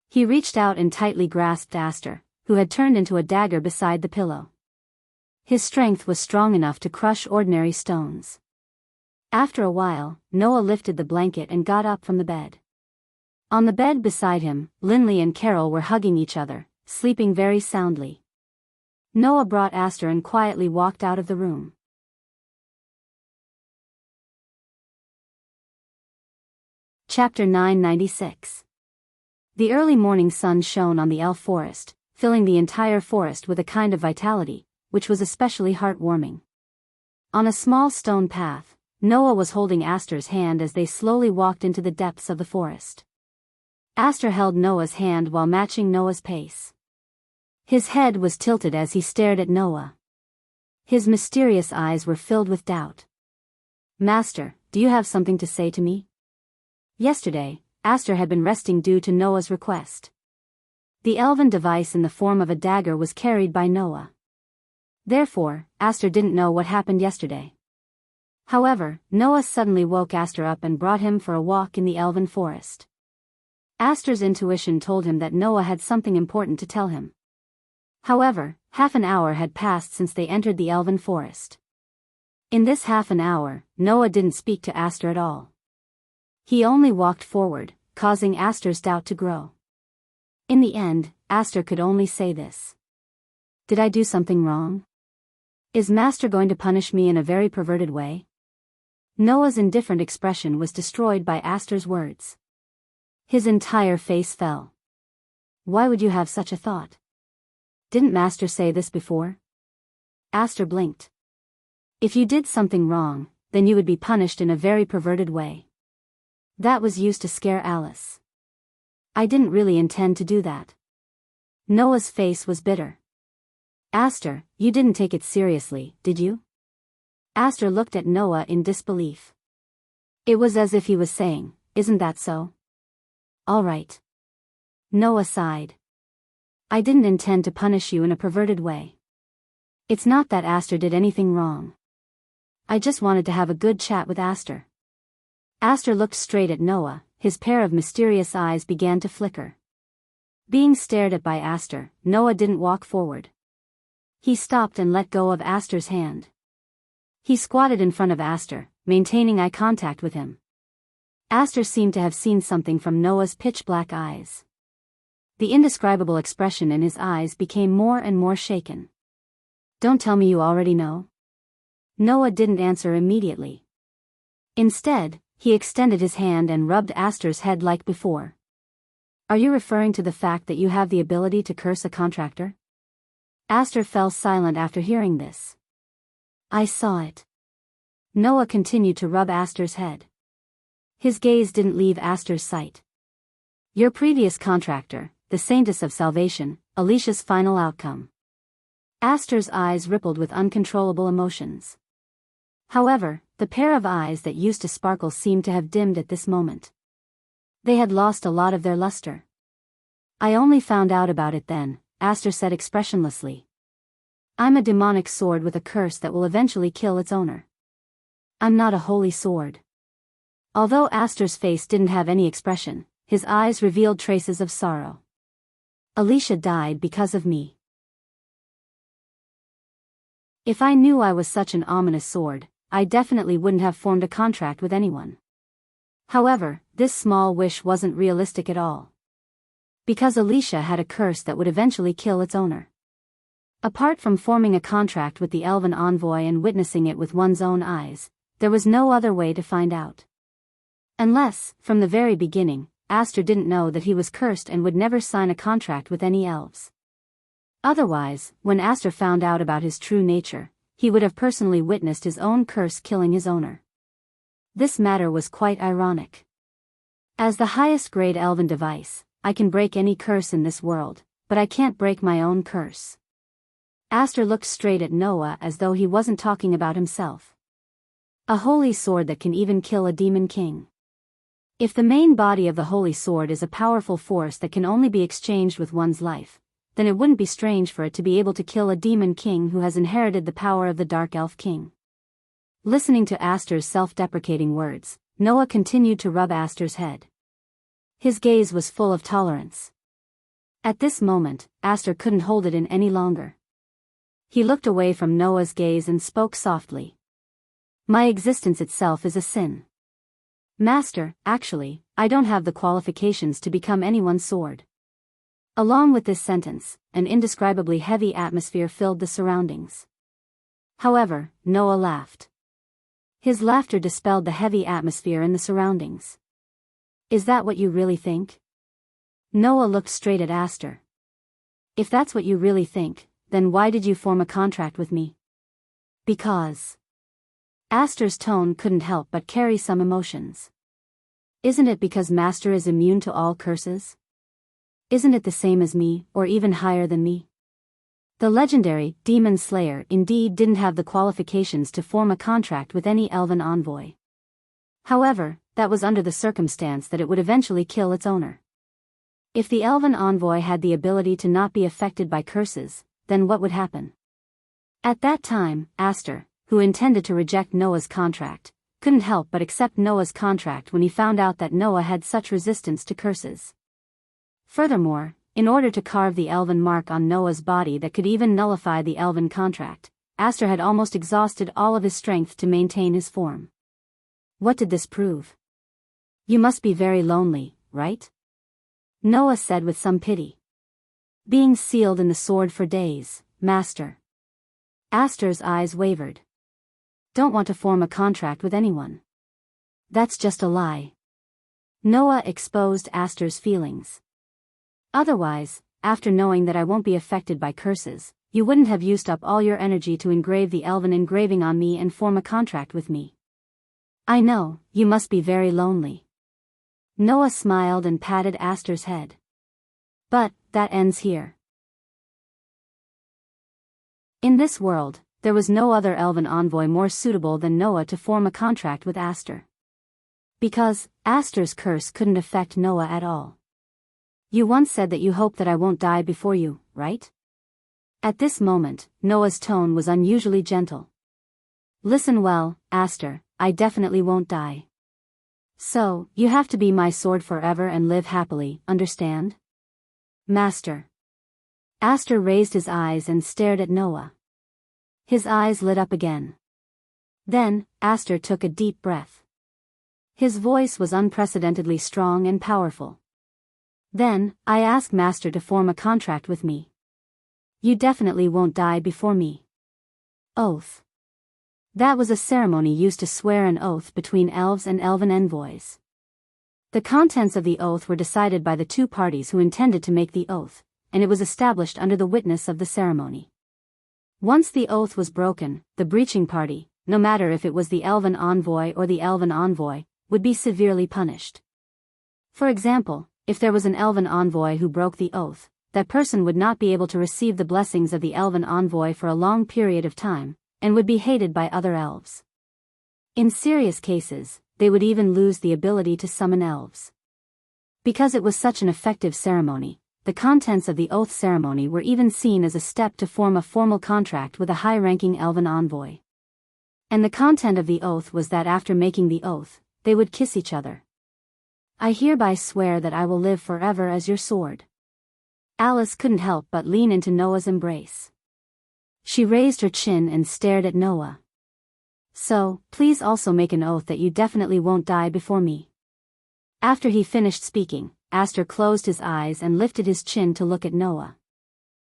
He reached out and tightly grasped Aster, who had turned into a dagger beside the pillow. His strength was strong enough to crush ordinary stones. After a while, Noah lifted the blanket and got up from the bed. On the bed beside him, Linley and Carol were hugging each other, sleeping very soundly. Noah brought Aster and quietly walked out of the room. Chapter 996. The early morning sun shone on the elf forest, filling the entire forest with a kind of vitality, which was especially heartwarming. On a small stone path, Noah was holding Aster's hand as they slowly walked into the depths of the forest. Aster held Noah's hand while matching Noah's pace. His head was tilted as he stared at Noah. His mysterious eyes were filled with doubt. "Master, do you have something to say to me?" Yesterday, Aster had been resting due to Noah's request. The elven device in the form of a dagger was carried by Noah. Therefore, Aster didn't know what happened yesterday. However, Noah suddenly woke Aster up and brought him for a walk in the elven forest. Aster's intuition told him that Noah had something important to tell him. However, half an hour had passed since they entered the elven forest. In this half an hour, Noah didn't speak to Aster at all. He only walked forward, causing Aster's doubt to grow. In the end, Aster could only say this. "Did I do something wrong? Is Master going to punish me in a very perverted way?" Noah's indifferent expression was destroyed by Aster's words. His entire face fell. "Why would you have such a thought? Didn't Master say this before?" Aster blinked. "If you did something wrong, then you would be punished in a very perverted way. That was used to scare Alice. I didn't really intend to do that." Noah's face was bitter. "Aster, you didn't take it seriously, did you?" Aster looked at Noah in disbelief. It was as if he was saying, "Isn't that so?" "All right." Noah sighed. "I didn't intend to punish you in a perverted way. It's not that Aster did anything wrong. I just wanted to have a good chat with Aster." Aster looked straight at Noah, his pair of mysterious eyes began to flicker. Being stared at by Aster, Noah didn't walk forward. He stopped and let go of Aster's hand. He squatted in front of Aster, maintaining eye contact with him. Aster seemed to have seen something from Noah's pitch-black eyes. The indescribable expression in his eyes became more and more shaken. "Don't tell me you already know?" Noah didn't answer immediately. Instead, he extended his hand and rubbed Aster's head like before. "Are you referring to the fact that you have the ability to curse a contractor?" Aster fell silent after hearing this. "I saw it." Noah continued to rub Aster's head. His gaze didn't leave Aster's sight. "Your previous contractor, the Saintess of Salvation, Alicia's final outcome." Aster's eyes rippled with uncontrollable emotions. However, the pair of eyes that used to sparkle seemed to have dimmed at this moment. They had lost a lot of their luster. "I only found out about it then," Aster said expressionlessly. "I'm a demonic sword with a curse that will eventually kill its owner. I'm not a holy sword." Although Aster's face didn't have any expression, his eyes revealed traces of sorrow. "Alicia died because of me. If I knew I was such an ominous sword, I definitely wouldn't have formed a contract with anyone. However, this small wish wasn't realistic at all. Because Alicia had a curse that would eventually kill its owner. Apart from forming a contract with the elven envoy and witnessing it with one's own eyes, there was no other way to find out. Unless, from the very beginning, Aster didn't know that he was cursed and would never sign a contract with any elves. Otherwise, when Aster found out about his true nature, he would have personally witnessed his own curse killing his owner. This matter was quite ironic. As the highest grade elven device, I can break any curse in this world, but I can't break my own curse. Aster looked straight at Noah as though he wasn't talking about himself. A holy sword that can even kill a demon king. If the main body of the holy sword is a powerful force that can only be exchanged with one's life, then it wouldn't be strange for it to be able to kill a demon king who has inherited the power of the Dark Elf King. Listening to Aster's self-deprecating words, Noah continued to rub Aster's head. His gaze was full of tolerance. At this moment, Aster couldn't hold it in any longer. He looked away from Noah's gaze and spoke softly. "My existence itself is a sin. Master, actually, I don't have the qualifications to become anyone's sword." Along with this sentence, an indescribably heavy atmosphere filled the surroundings. However, Noah laughed. His laughter dispelled the heavy atmosphere in the surroundings. "Is that what you really think?" Noah looked straight at Aster. "If that's what you really think, then why did you form a contract with me?" "Because..." Aster's tone couldn't help but carry some emotions. "Isn't it because Master is immune to all curses? Isn't it the same as me, or even higher than me?" The legendary demon slayer indeed didn't have the qualifications to form a contract with any elven envoy. However, that was under the circumstance that it would eventually kill its owner. If the elven envoy had the ability to not be affected by curses, then what would happen? At that time, Aster, who intended to reject Noah's contract, couldn't help but accept Noah's contract when he found out that Noah had such resistance to curses. Furthermore, in order to carve the elven mark on Noah's body that could even nullify the elven contract, Aster had almost exhausted all of his strength to maintain his form. What did this prove? You must be very lonely, right? Noah said with some pity. Being sealed in the sword for days, master. Aster's eyes wavered. Don't want to form a contract with anyone. That's just a lie. Noah exposed Aster's feelings. Otherwise, after knowing that I won't be affected by curses, you wouldn't have used up all your energy to engrave the elven engraving on me and form a contract with me. I know, you must be very lonely. Noah smiled and patted Aster's head. But, that ends here. In this world, there was no other elven envoy more suitable than Noah to form a contract with Aster. Because, Aster's curse couldn't affect Noah at all. You once said that you hope that I won't die before you, right? At this moment, Noah's tone was unusually gentle. Listen well, Aster, I definitely won't die. So, you have to be my sword forever and live happily, understand? Master. Aster raised his eyes and stared at Noah. His eyes lit up again. Then, Aster took a deep breath. His voice was unprecedentedly strong and powerful. Then, I ask Master to form a contract with me. You definitely won't die before me. Oath. That was a ceremony used to swear an oath between elves and elven envoys. The contents of the oath were decided by the two parties who intended to make the oath, and it was established under the witness of the ceremony. Once the oath was broken, the breaching party, no matter if it was the elven envoy or the elven envoy, would be severely punished. For example, if there was an elven envoy who broke the oath, that person would not be able to receive the blessings of the elven envoy for a long period of time, and would be hated by other elves. In serious cases, they would even lose the ability to summon elves. Because it was such an effective ceremony, the contents of the oath ceremony were even seen as a step to form a formal contract with a high-ranking elven envoy. And the content of the oath was that after making the oath, they would kiss each other. I hereby swear that I will live forever as your sword. Alice couldn't help but lean into Noah's embrace. She raised her chin and stared at Noah. So, please also make an oath that you definitely won't die before me. After he finished speaking, Aster closed his eyes and lifted his chin to look at Noah.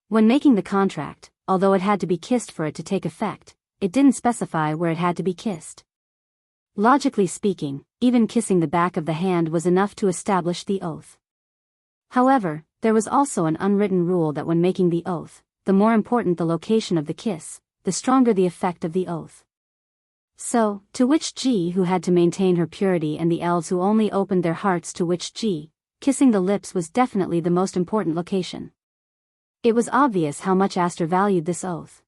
When making the contract, although it had to be kissed for it to take effect, it didn't specify where it had to be kissed. Logically speaking, even kissing the back of the hand was enough to establish the oath. However, there was also an unwritten rule that when making the oath, the more important the location of the kiss, the stronger the effect of the oath. So, to Witch G, who had to maintain her purity, and the elves who only opened their hearts to Witch G, kissing the lips was definitely the most important location. It was obvious how much Aster valued this oath.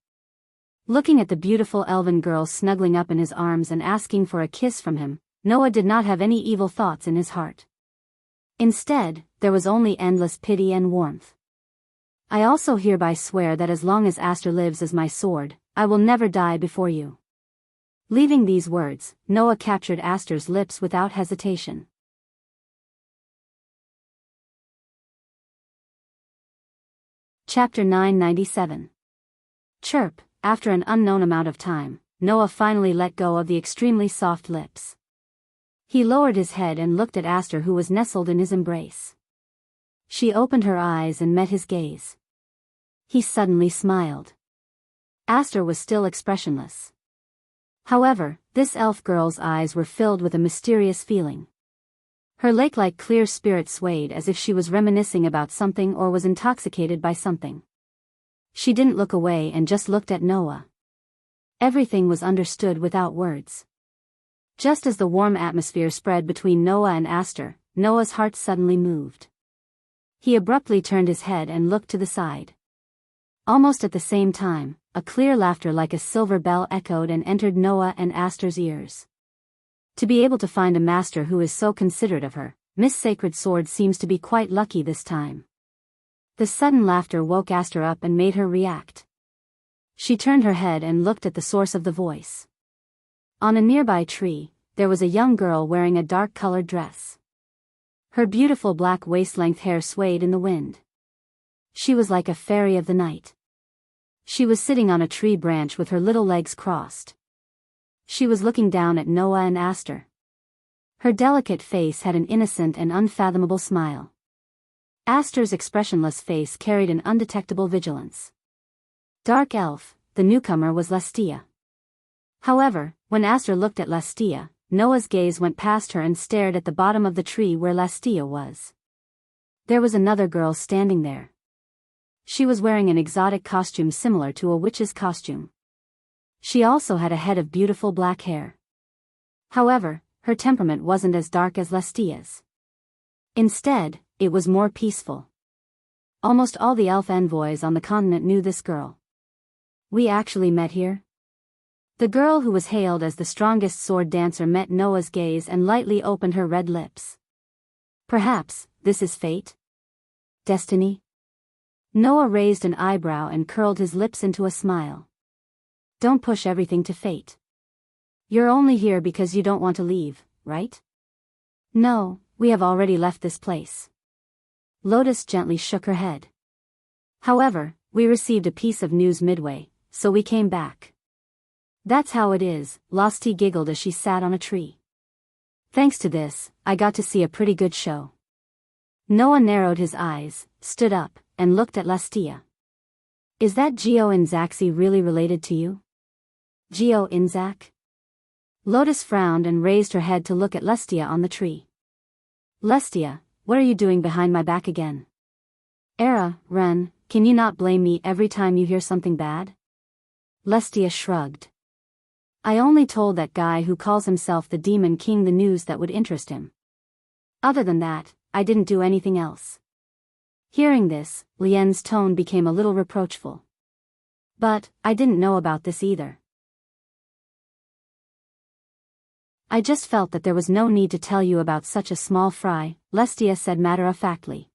Looking at the beautiful elven girl snuggling up in his arms and asking for a kiss from him, Noah did not have any evil thoughts in his heart. Instead, there was only endless pity and warmth. I also hereby swear that as long as Aster lives as my sword, I will never die before you. Leaving these words, Noah captured Aster's lips without hesitation. Chapter 997. Chirp. After an unknown amount of time, Noah finally let go of the extremely soft lips. He lowered his head and looked at Aster, who was nestled in his embrace. She opened her eyes and met his gaze. He suddenly smiled. Aster was still expressionless. However, this elf girl's eyes were filled with a mysterious feeling. Her lake-like clear spirit swayed as if she was reminiscing about something or was intoxicated by something. She didn't look away and just looked at Noah. Everything was understood without words. Just as the warm atmosphere spread between Noah and Aster, Noah's heart suddenly moved. He abruptly turned his head and looked to the side. Almost at the same time, a clear laughter like a silver bell echoed and entered Noah and Aster's ears. To be able to find a master who is so considerate of her, Miss Sacred Sword seems to be quite lucky this time. The sudden laughter woke Aster up and made her react. She turned her head and looked at the source of the voice. On a nearby tree, there was a young girl wearing a dark-colored dress. Her beautiful black waist-length hair swayed in the wind. She was like a fairy of the night. She was sitting on a tree branch with her little legs crossed. She was looking down at Noah and Aster. Her delicate face had an innocent and unfathomable smile. Aster's expressionless face carried an undetectable vigilance. Dark elf, the newcomer was Lestia. However, when Aster looked at Lestia, Noah's gaze went past her and stared at the bottom of the tree where Lestia was. There was another girl standing there. She was wearing an exotic costume similar to a witch's costume. She also had a head of beautiful black hair. However, her temperament wasn't as dark as Lestia's. Instead, it was more peaceful. Almost all the elf envoys on the continent knew this girl. We actually met here? The girl who was hailed as the strongest sword dancer met Noah's gaze and lightly opened her red lips. Perhaps, this is fate? Destiny? Noah raised an eyebrow and curled his lips into a smile. Don't push everything to fate. You're only here because you don't want to leave, right? No, we have already left this place. Lotus gently shook her head. However, we received a piece of news midway, so we came back. That's how it is, Losty giggled as she sat on a tree. Thanks to this, I got to see a pretty good show. Noah narrowed his eyes, stood up, and looked at Lestia. Is that Geo Inzaxi really related to you? Geo Inzak? Lotus frowned and raised her head to look at Lestia on the tree. Lestia, what are you doing behind my back again? Era, Ren, can you not blame me every time you hear something bad? Lestia shrugged. I only told that guy who calls himself the Demon King the news that would interest him. Other than that, I didn't do anything else. Hearing this, Lien's tone became a little reproachful. But, I didn't know about this either. I just felt that there was no need to tell you about such a small fry, Lestia said matter-of-factly.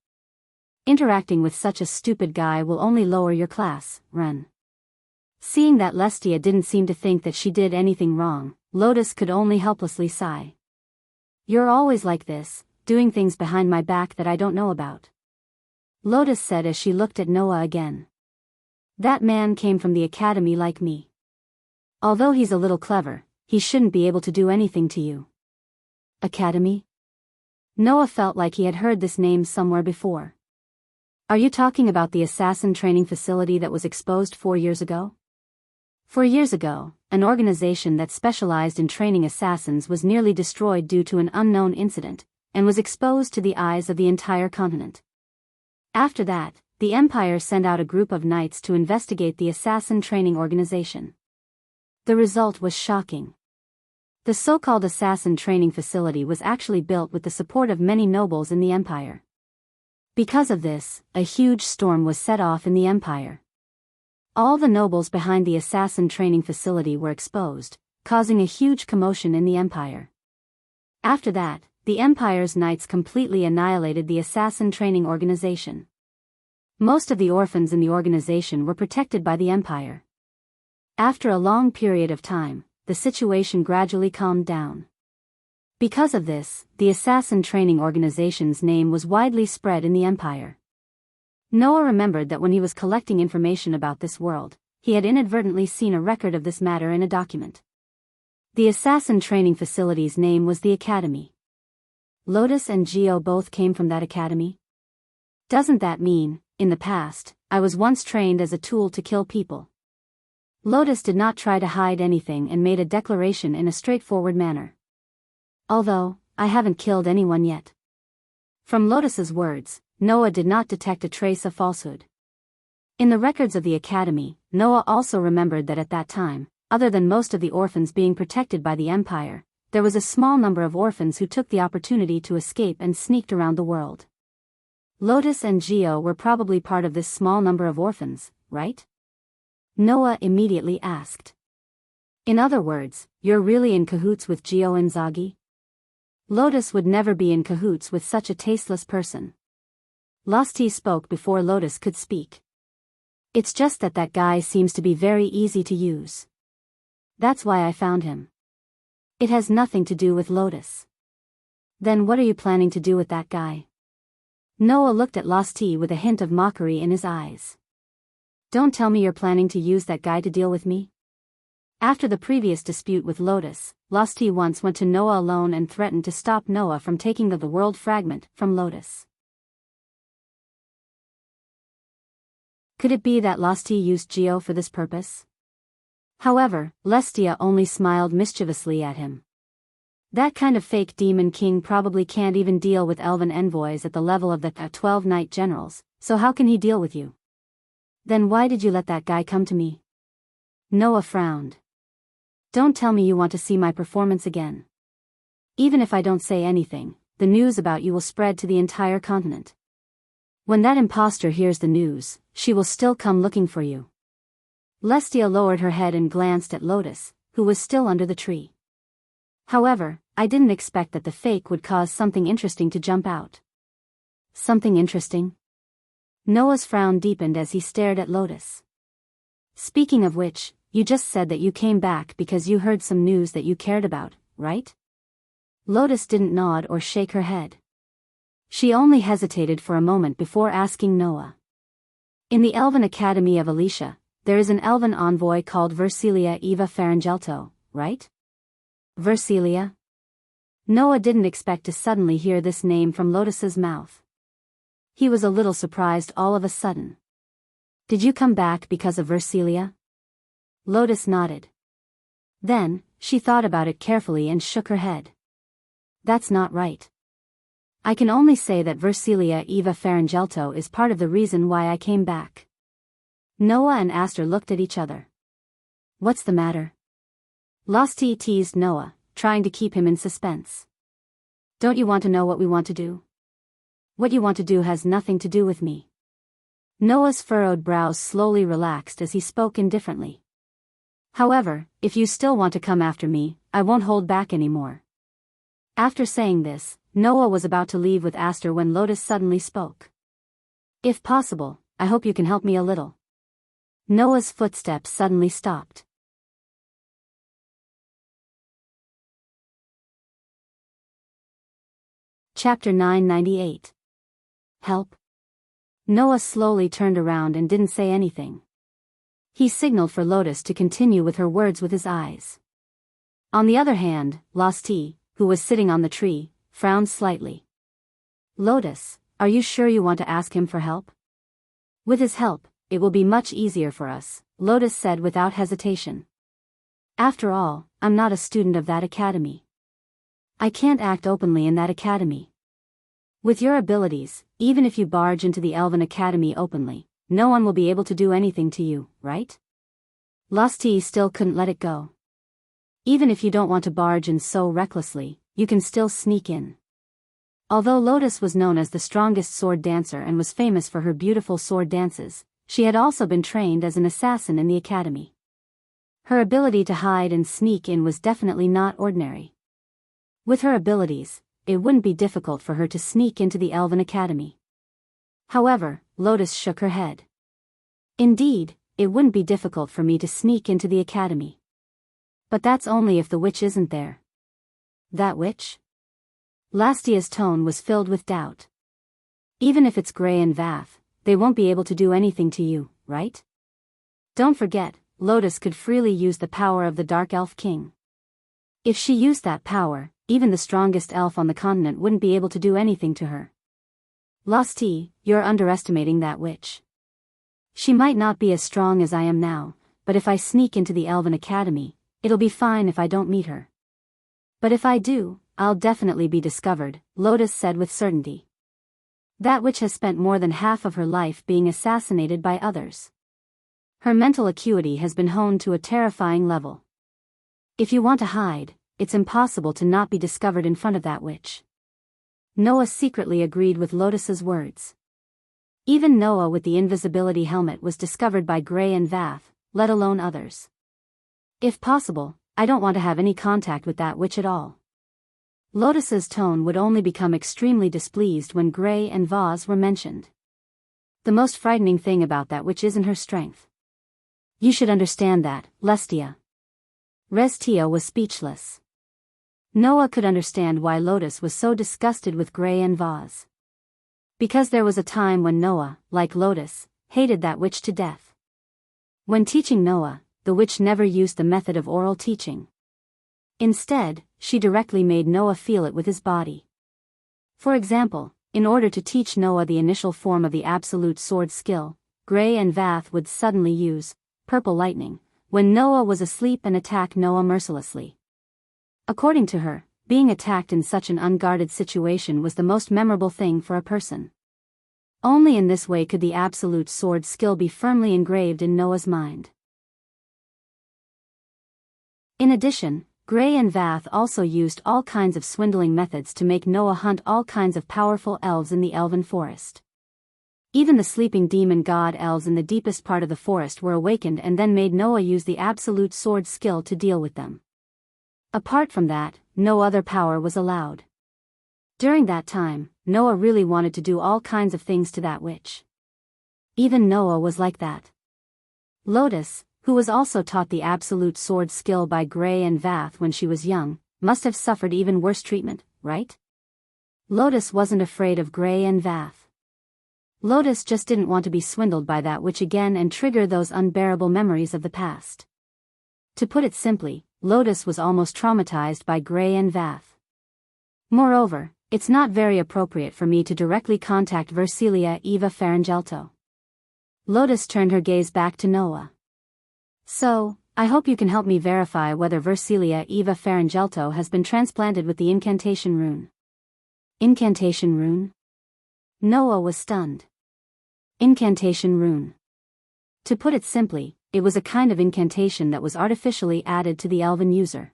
Interacting with such a stupid guy will only lower your class, Ren. Seeing that Lestia didn't seem to think that she did anything wrong, Lotus could only helplessly sigh. You're always like this, doing things behind my back that I don't know about. Lotus said as she looked at Noah again. That man came from the academy like me. Although he's a little clever, he shouldn't be able to do anything to you. Academy? Noah felt like he had heard this name somewhere before. Are you talking about the assassin training facility that was exposed 4 years ago? 4 years ago, an organization that specialized in training assassins was nearly destroyed due to an unknown incident, and was exposed to the eyes of the entire continent. After that, the Empire sent out a group of knights to investigate the assassin training organization. The result was shocking. The so-called assassin training facility was actually built with the support of many nobles in the Empire. Because of this, a huge storm was set off in the Empire. All the nobles behind the assassin training facility were exposed, causing a huge commotion in the Empire. After that, the Empire's knights completely annihilated the assassin training organization. Most of the orphans in the organization were protected by the Empire. After a long period of time, the situation gradually calmed down. Because of this, the assassin training organization's name was widely spread in the Empire. Noah remembered that when he was collecting information about this world, he had inadvertently seen a record of this matter in a document. The assassin training facility's name was the Academy. Lotus and Geo both came from that academy? Doesn't that mean, in the past, I was once trained as a tool to kill people? Lotus did not try to hide anything and made a declaration in a straightforward manner. Although, I haven't killed anyone yet. From Lotus's words, Noah did not detect a trace of falsehood. In the records of the academy, Noah also remembered that at that time, other than most of the orphans being protected by the Empire, there was a small number of orphans who took the opportunity to escape and sneaked around the world. Lotus and Geo were probably part of this small number of orphans, right? Noah immediately asked. In other words, you're really in cahoots with Gio Inzaghi? Lotus would never be in cahoots with such a tasteless person. Losty spoke before Lotus could speak. It's just that guy seems to be very easy to use. That's why I found him. It has nothing to do with Lotus. Then what are you planning to do with that guy? Noah looked at Losty with a hint of mockery in his eyes. Don't tell me you're planning to use that guy to deal with me? After the previous dispute with Lotus, Losty once went to Noah alone and threatened to stop Noah from taking the world fragment from Lotus. Could it be that Losty used Gio for this purpose? However, Lestia only smiled mischievously at him. That kind of fake demon king probably can't even deal with elven envoys at the level of the 12 knight generals, so how can he deal with you? Then why did you let that guy come to me? Noah frowned. Don't tell me you want to see my performance again. Even if I don't say anything, the news about you will spread to the entire continent. When that imposter hears the news, she will still come looking for you. Lestia lowered her head and glanced at Lotus, who was still under the tree. However, I didn't expect that the fake would cause something interesting to jump out. Something interesting? Noah's frown deepened as he stared at Lotus. Speaking of which, you just said that you came back because you heard some news that you cared about, right? Lotus didn't nod or shake her head. She only hesitated for a moment before asking Noah. In the Elven Academy of Alicia, there is an elven envoy called Versilia Eva Farangelto, right? Versilia? Noah didn't expect to suddenly hear this name from Lotus's mouth. He was a little surprised all of a sudden. Did you come back because of Versilia? Lotus nodded. Then, she thought about it carefully and shook her head. That's not right. I can only say that Versilia Eva Farangelto is part of the reason why I came back. Noah and Aster looked at each other. What's the matter? Losty teased Noah, trying to keep him in suspense. Don't you want to know what we want to do? What you want to do has nothing to do with me. Noah's furrowed brows slowly relaxed as he spoke indifferently. However, if you still want to come after me, I won't hold back anymore. After saying this, Noah was about to leave with Aster when Lotus suddenly spoke. If possible, I hope you can help me a little. Noah's footsteps suddenly stopped. Chapter 998. Help. Noah slowly turned around and didn't say anything. He signaled for Lotus to continue with her words with his eyes. On the other hand, Losty, who was sitting on the tree, frowned slightly. Lotus, are you sure you want to ask him for help? With his help, it will be much easier for us, Lotus said without hesitation. After all, I'm not a student of that academy. I can't act openly in that academy. With your abilities, even if you barge into the Elven Academy openly, no one will be able to do anything to you, right? Losty still couldn't let it go. Even if you don't want to barge in so recklessly, you can still sneak in. Although Lotus was known as the strongest sword dancer and was famous for her beautiful sword dances, she had also been trained as an assassin in the academy. Her ability to hide and sneak in was definitely not ordinary. With her abilities, it wouldn't be difficult for her to sneak into the Elven Academy. However, Lotus shook her head. Indeed, it wouldn't be difficult for me to sneak into the academy. But that's only if the witch isn't there. That witch? Lastia's tone was filled with doubt. Even if it's Grey and Vath, they won't be able to do anything to you, right? Don't forget, Lotus could freely use the power of the Dark Elf King. If she used that power, even the strongest elf on the continent wouldn't be able to do anything to her. Losty, you're underestimating that witch. She might not be as strong as I am now, but if I sneak into the Elven Academy, it'll be fine if I don't meet her. But if I do, I'll definitely be discovered, Lotus said with certainty. That witch has spent more than half of her life being assassinated by others. Her mental acuity has been honed to a terrifying level. If you want to hide, it's impossible to not be discovered in front of that witch. Noah secretly agreed with Lotus's words. Even Noah with the invisibility helmet was discovered by Gray and Vath, let alone others. If possible, I don't want to have any contact with that witch at all. Lotus's tone would only become extremely displeased when Gray and Vaz were mentioned. The most frightening thing about that witch isn't her strength. You should understand that, Lestia. Restia was speechless. Noah could understand why Lotus was so disgusted with Gray and Vaz. Because there was a time when Noah, like Lotus, hated that witch to death. When teaching Noah, the witch never used the method of oral teaching. Instead, she directly made Noah feel it with his body. For example, in order to teach Noah the initial form of the absolute sword skill, Gray and Vath would suddenly use purple lightning when Noah was asleep and attack Noah mercilessly. According to her, being attacked in such an unguarded situation was the most memorable thing for a person. Only in this way could the absolute sword skill be firmly engraved in Noah's mind. In addition, Gray and Vath also used all kinds of swindling methods to make Noah hunt all kinds of powerful elves in the elven forest. Even the sleeping demon god elves in the deepest part of the forest were awakened and then made Noah use the absolute sword skill to deal with them. Apart from that, no other power was allowed. During that time, Noah really wanted to do all kinds of things to that witch. Even Noah was like that. Lotus, who was also taught the absolute sword skill by Gray and Vath when she was young, must have suffered even worse treatment, right? Lotus wasn't afraid of Gray and Vath. Lotus just didn't want to be swindled by that witch again and trigger those unbearable memories of the past. To put it simply, Lotus was almost traumatized by Gray and Vath. Moreover, it's not very appropriate for me to directly contact Versilia Eva Farangelto. Lotus turned her gaze back to Noah. So, I hope you can help me verify whether Versilia Eva Farangelto has been transplanted with the incantation rune. Incantation rune? Noah was stunned. Incantation rune. To put it simply, it was a kind of incantation that was artificially added to the elven user.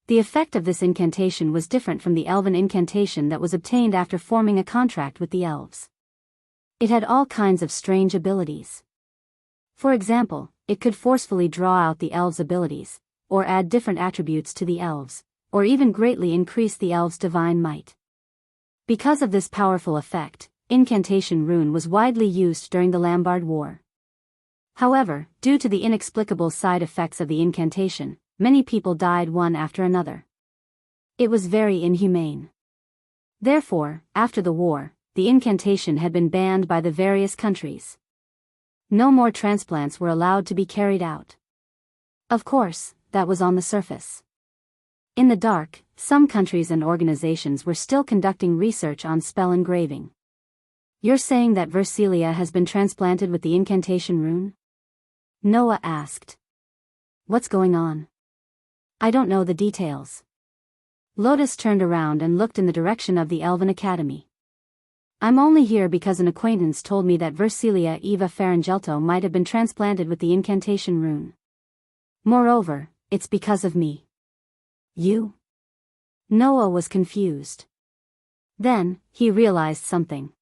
The effect of this incantation was different from the elven incantation that was obtained after forming a contract with the elves. It had all kinds of strange abilities. For example, it could forcefully draw out the elves' abilities, or add different attributes to the elves, or even greatly increase the elves' divine might. Because of this powerful effect, incantation rune was widely used during the Lambard War. However, due to the inexplicable side effects of the incantation, many people died one after another. It was very inhumane. Therefore, after the war, the incantation had been banned by the various countries. No more transplants were allowed to be carried out. Of course, that was on the surface. In the dark, some countries and organizations were still conducting research on spell engraving. You're saying that Versilia has been transplanted with the incantation rune? Noah asked. What's going on? I don't know the details. Lotus turned around and looked in the direction of the Elven Academy. I'm only here because an acquaintance told me that Versilia Eva Farangelto might have been transplanted with the incantation rune. Moreover, it's because of me. You? Noah was confused. Then, he realized something.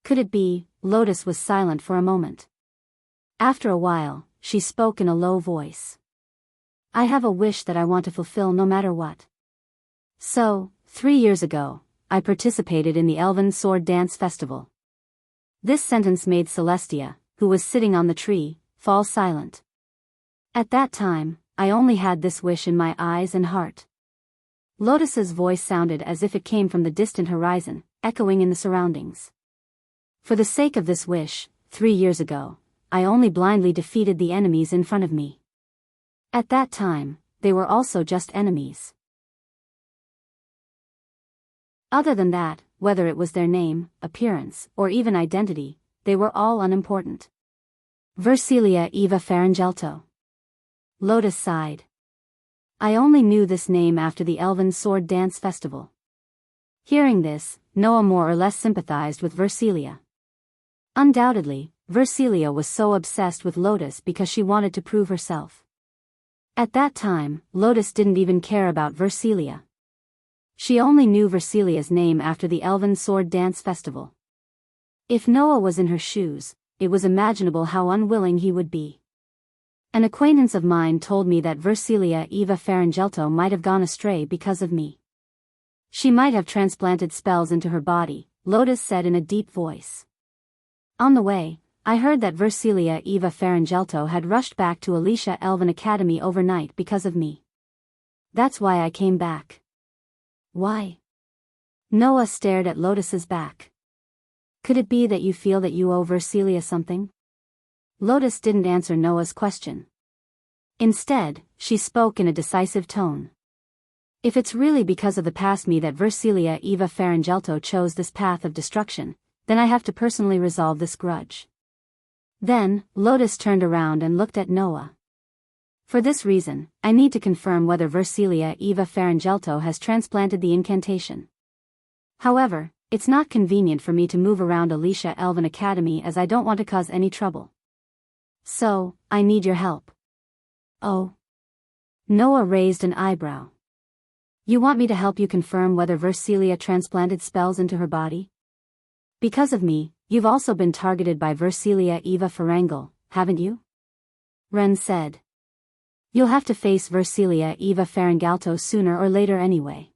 Could it be? Lotus was silent for a moment. After a while, she spoke in a low voice. I have a wish that I want to fulfill no matter what. So, 3 years ago, I participated in the Elven Sword Dance Festival. This sentence made Celestia, who was sitting on the tree, fall silent. At that time, I only had this wish in my eyes and heart. Lotus's voice sounded as if it came from the distant horizon, echoing in the surroundings. For the sake of this wish, 3 years ago, I only blindly defeated the enemies in front of me. At that time, they were also just enemies. Other than that, whether it was their name, appearance, or even identity, they were all unimportant. Versilia Eva Farangelto. Lotus sighed. I only knew this name after the Elven Sword Dance Festival. Hearing this, Noah more or less sympathized with Versilia. Undoubtedly, Versilia was so obsessed with Lotus because she wanted to prove herself. At that time, Lotus didn't even care about Versilia. She only knew Versilia's name after the Elven Sword Dance Festival. If Noah was in her shoes, it was imaginable how unwilling he would be. An acquaintance of mine told me that Versilia Eva Farangelto might have gone astray because of me. She might have transplanted spells into her body, Lotus said in a deep voice. On the way, I heard that Versilia Eva Farangelto had rushed back to Alicia Elven Academy overnight because of me. That's why I came back. Why? Noah stared at Lotus's back. Could it be that you feel that you owe Versilia something? Lotus didn't answer Noah's question. Instead, she spoke in a decisive tone. If it's really because of the past me that Versilia Eva Farangelto chose this path of destruction, then I have to personally resolve this grudge. Then, Lotus turned around and looked at Noah. For this reason, I need to confirm whether Versilia Eva Farangelto has transplanted the incantation. However, it's not convenient for me to move around Alicia Elven Academy as I don't want to cause any trouble. So, I need your help. Oh. Noah raised an eyebrow. You want me to help you confirm whether Versilia transplanted spells into her body? Because of me, you've also been targeted by Versilia Eva Ferengel, haven't you? Ren said. You'll have to face Versilia Eva Farangelto sooner or later anyway.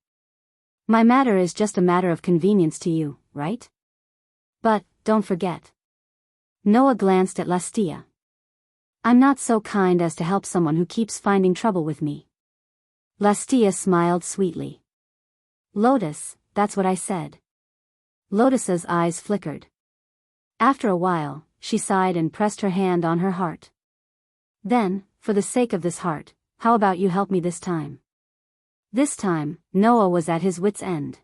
My matter is just a matter of convenience to you, right? But, don't forget. Noah glanced at Lastia. I'm not so kind as to help someone who keeps finding trouble with me. Lastia smiled sweetly. Lotus, that's what I said. Lotus's eyes flickered. After a while, she sighed and pressed her hand on her heart. Then, for the sake of this heart, how about you help me this time? This time, Noah was at his wit's end.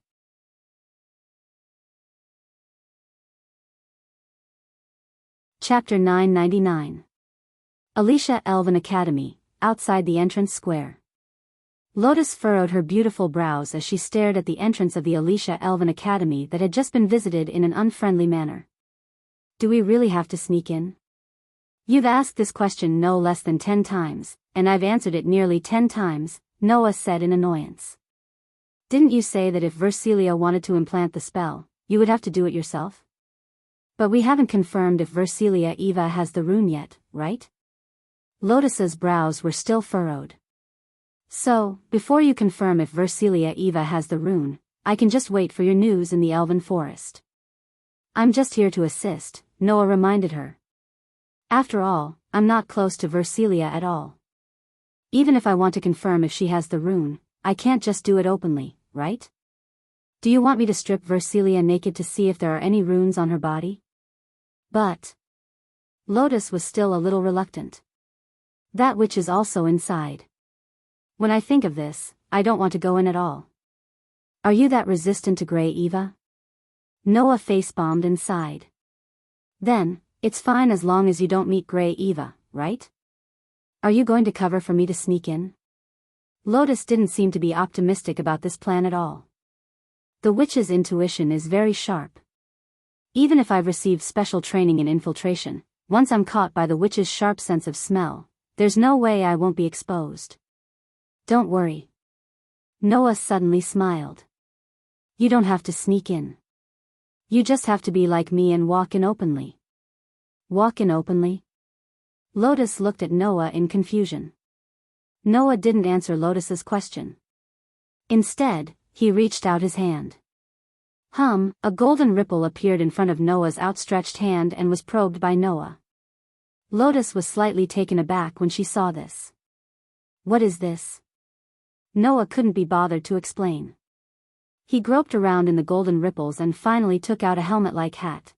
Chapter 999. Alicia Elven Academy, outside the entrance square. Lotus furrowed her beautiful brows as she stared at the entrance of the Alicia Elven Academy that had just been visited in an unfriendly manner. Do we really have to sneak in? You've asked this question no less than 10 times, and I've answered it nearly 10 times, Noah said in annoyance. Didn't you say that if Versilia wanted to implant the spell, you would have to do it yourself? But we haven't confirmed if Versilia Eva has the rune yet, right? Lotus's brows were still furrowed. So, before you confirm if Versilia Eva has the rune, I can just wait for your news in the Elven Forest. I'm just here to assist, Noah reminded her. After all, I'm not close to Versilia at all. Even if I want to confirm if she has the rune, I can't just do it openly, right? Do you want me to strip Versilia naked to see if there are any runes on her body? But Lotus was still a little reluctant. That witch is also inside. When I think of this, I don't want to go in at all. Are you that resistant to Grey Eva? Noah face-bombed and sighed. Then, it's fine as long as you don't meet Grey Eva, right? Are you going to cover for me to sneak in? Lotus didn't seem to be optimistic about this plan at all. The witch's intuition is very sharp. Even if I've received special training in infiltration, once I'm caught by the witch's sharp sense of smell, there's no way I won't be exposed. Don't worry. Noah suddenly smiled. You don't have to sneak in. You just have to be like me and walk in openly. Walk in openly? Lotus looked at Noah in confusion. Noah didn't answer Lotus's question. Instead, he reached out his hand. A golden ripple appeared in front of Noah's outstretched hand and was probed by Noah. Lotus was slightly taken aback when she saw this. What is this? Noah couldn't be bothered to explain. He groped around in the golden ripples and finally took out a helmet-like hat.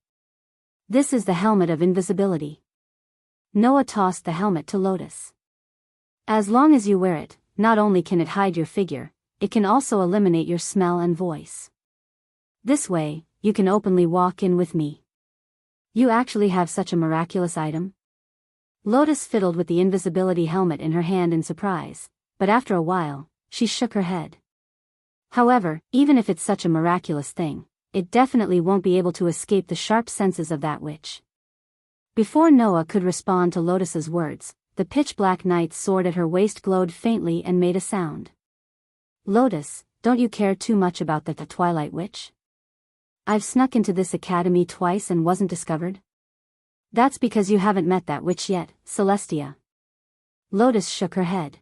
This is the helmet of invisibility. Noah tossed the helmet to Lotus. As long as you wear it, not only can it hide your figure, it can also eliminate your smell and voice. This way, you can openly walk in with me. You actually have such a miraculous item? Lotus fiddled with the invisibility helmet in her hand in surprise, but after a while, she shook her head. However, even if it's such a miraculous thing, it definitely won't be able to escape the sharp senses of that witch. Before Noah could respond to Lotus's words, the pitch-black knight's sword at her waist glowed faintly and made a sound. Lotus, don't you care too much about the Twilight Witch? I've snuck into this academy twice and wasn't discovered? That's because you haven't met that witch yet, Celestia. Lotus shook her head.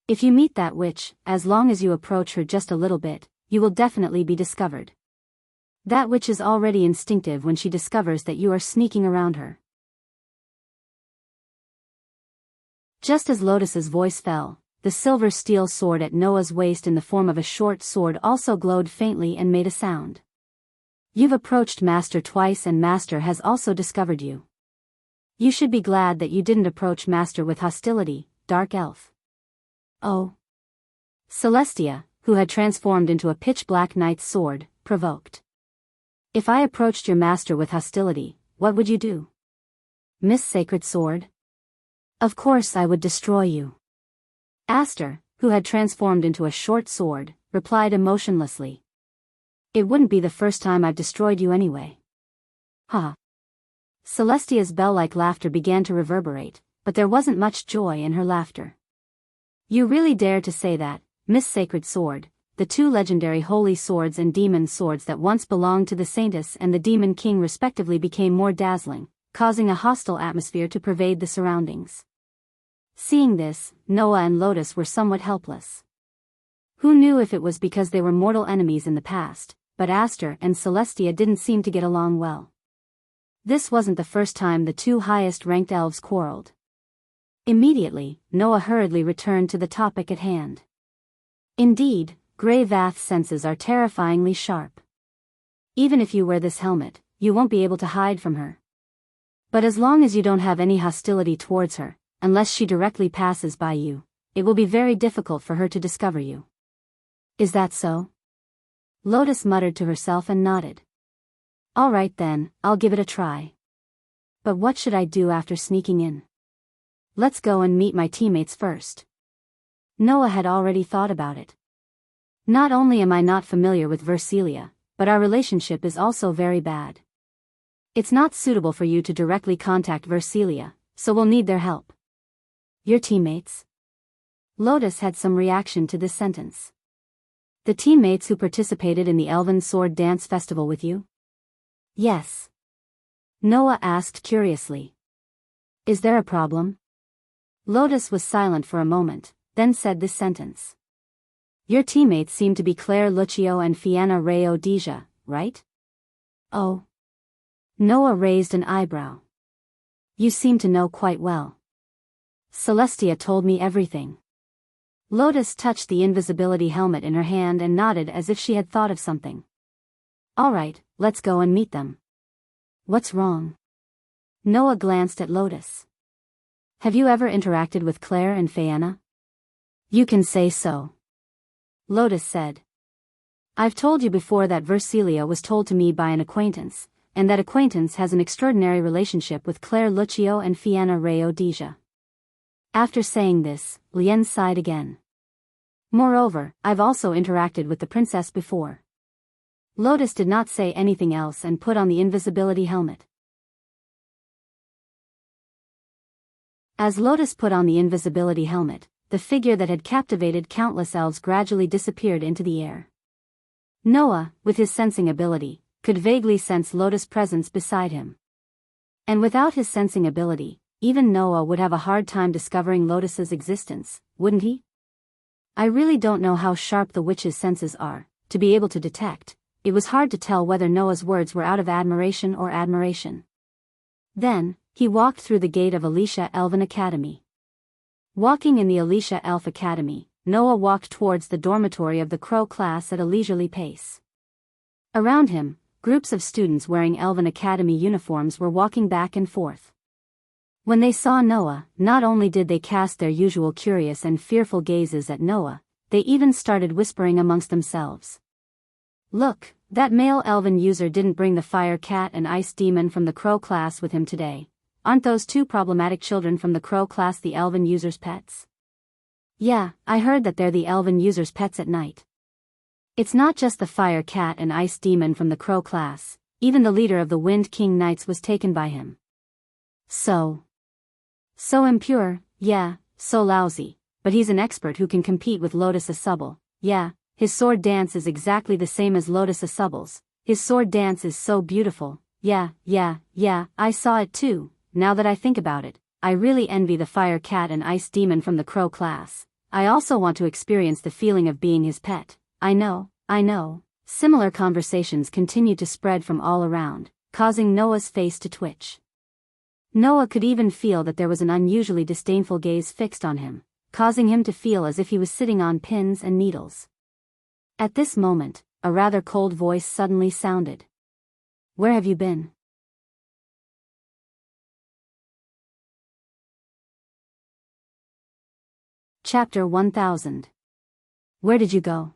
If you meet that witch, as long as you approach her just a little bit, you will definitely be discovered. That witch is already instinctive when she discovers that you are sneaking around her. Just as Lotus's voice fell, the silver steel sword at Noah's waist in the form of a short sword also glowed faintly and made a sound. You've approached Master twice and Master has also discovered you. You should be glad that you didn't approach Master with hostility, Dark Elf. Oh. Celestia, who had transformed into a pitch-black knight's sword, provoked. If I approached your master with hostility, what would you do? Miss Sacred Sword? Of course I would destroy you. Aster, who had transformed into a short sword, replied emotionlessly. It wouldn't be the first time I've destroyed you anyway. Ha. Celestia's bell-like laughter began to reverberate, but there wasn't much joy in her laughter. You really dare to say that, Miss Sacred Sword, the two legendary holy swords and demon swords that once belonged to the Saintess and the Demon King respectively became more dazzling, causing a hostile atmosphere to pervade the surroundings. Seeing this, Noah and Lotus were somewhat helpless. Who knew if it was because they were mortal enemies in the past, but Aster and Celestia didn't seem to get along well. This wasn't the first time the two highest-ranked elves quarreled. Immediately, Noah hurriedly returned to the topic at hand. Indeed, Grey Vath's senses are terrifyingly sharp. Even if you wear this helmet, you won't be able to hide from her. But as long as you don't have any hostility towards her, unless she directly passes by you, it will be very difficult for her to discover you. Is that so? Lotus muttered to herself and nodded. All right then, I'll give it a try. But what should I do after sneaking in? Let's go and meet my teammates first. Noah had already thought about it. Not only am I not familiar with Versilia, but our relationship is also very bad. It's not suitable for you to directly contact Versilia, so we'll need their help. Your teammates? Lotus had some reaction to this sentence. The teammates who participated in the Elven Sword Dance Festival with you? Yes. Noah asked curiously. Is there a problem? Lotus was silent for a moment, then said this sentence. Your teammates seem to be Claire Lucio and Fianna Rayo Deja, right? Oh. Noah raised an eyebrow. You seem to know quite well. Celestia told me everything. Lotus touched the invisibility helmet in her hand and nodded as if she had thought of something. All right, let's go and meet them. What's wrong? Noah glanced at Lotus. Have you ever interacted with Claire and Fianna? You can say so. Lotus said. I've told you before that Versilia was told to me by an acquaintance, and that acquaintance has an extraordinary relationship with Claire Lucio and Fianna Rayo Deja. After saying this, Lien sighed again. Moreover, I've also interacted with the princess before. Lotus did not say anything else and put on the invisibility helmet. As Lotus put on the invisibility helmet, the figure that had captivated countless elves gradually disappeared into the air. Noah, with his sensing ability, could vaguely sense Lotus' presence beside him. And without his sensing ability, even Noah would have a hard time discovering Lotus's existence, wouldn't he? I really don't know how sharp the witch's senses are, to be able to detect. It was hard to tell whether Noah's words were out of admiration or admiration. Then, he walked through the gate of Alicia Elven Academy. Walking in the Alicia Elf Academy, Noah walked towards the dormitory of the Crow class at a leisurely pace. Around him, groups of students wearing Elven Academy uniforms were walking back and forth. When they saw Noah, not only did they cast their usual curious and fearful gazes at Noah, they even started whispering amongst themselves. Look, that male Elven user didn't bring the Fire Cat and Ice Demon from the Crow class with him today. Aren't those two problematic children from the Crow class the Elven user's pets? Yeah, I heard that they're the Elven user's pets at night. It's not just the Fire Cat and Ice Demon from the Crow class, even the leader of the Wind King Knights was taken by him. So impure, yeah, so lousy, but he's an expert who can compete with Lotus Asubble, yeah, his sword dance is exactly the same as Lotus Asubbles, His sword dance is so beautiful. Yeah, I saw it too. Now that I think about it, I really envy the fire cat and ice demon from the crow class. I also want to experience the feeling of being his pet. I know. Similar conversations continued to spread from all around, causing Noah's face to twitch. Noah could even feel that there was an unusually disdainful gaze fixed on him, causing him to feel as if he was sitting on pins and needles. At this moment, a rather cold voice suddenly sounded. "Where have you been?" Chapter 1000. Where did you go?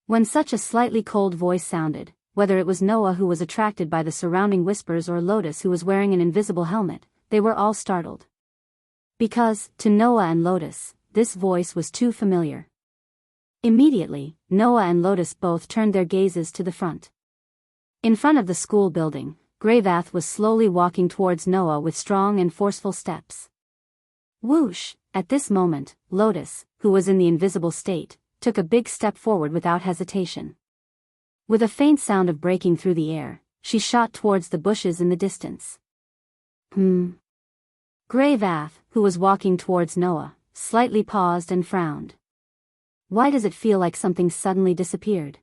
When such a slightly cold voice sounded, whether it was Noah who was attracted by the surrounding whispers or Lotus who was wearing an invisible helmet, they were all startled. Because, to Noah and Lotus, this voice was too familiar. Immediately, Noah and Lotus both turned their gazes to the front. In front of the school building, Greyvath was slowly walking towards Noah with strong and forceful steps. Whoosh! At this moment, Lotus, who was in the invisible state, took a big step forward without hesitation. With a faint sound of breaking through the air, she shot towards the bushes in the distance. Greyvath, who was walking towards Noah, slightly paused and frowned. Why does it feel like something suddenly disappeared?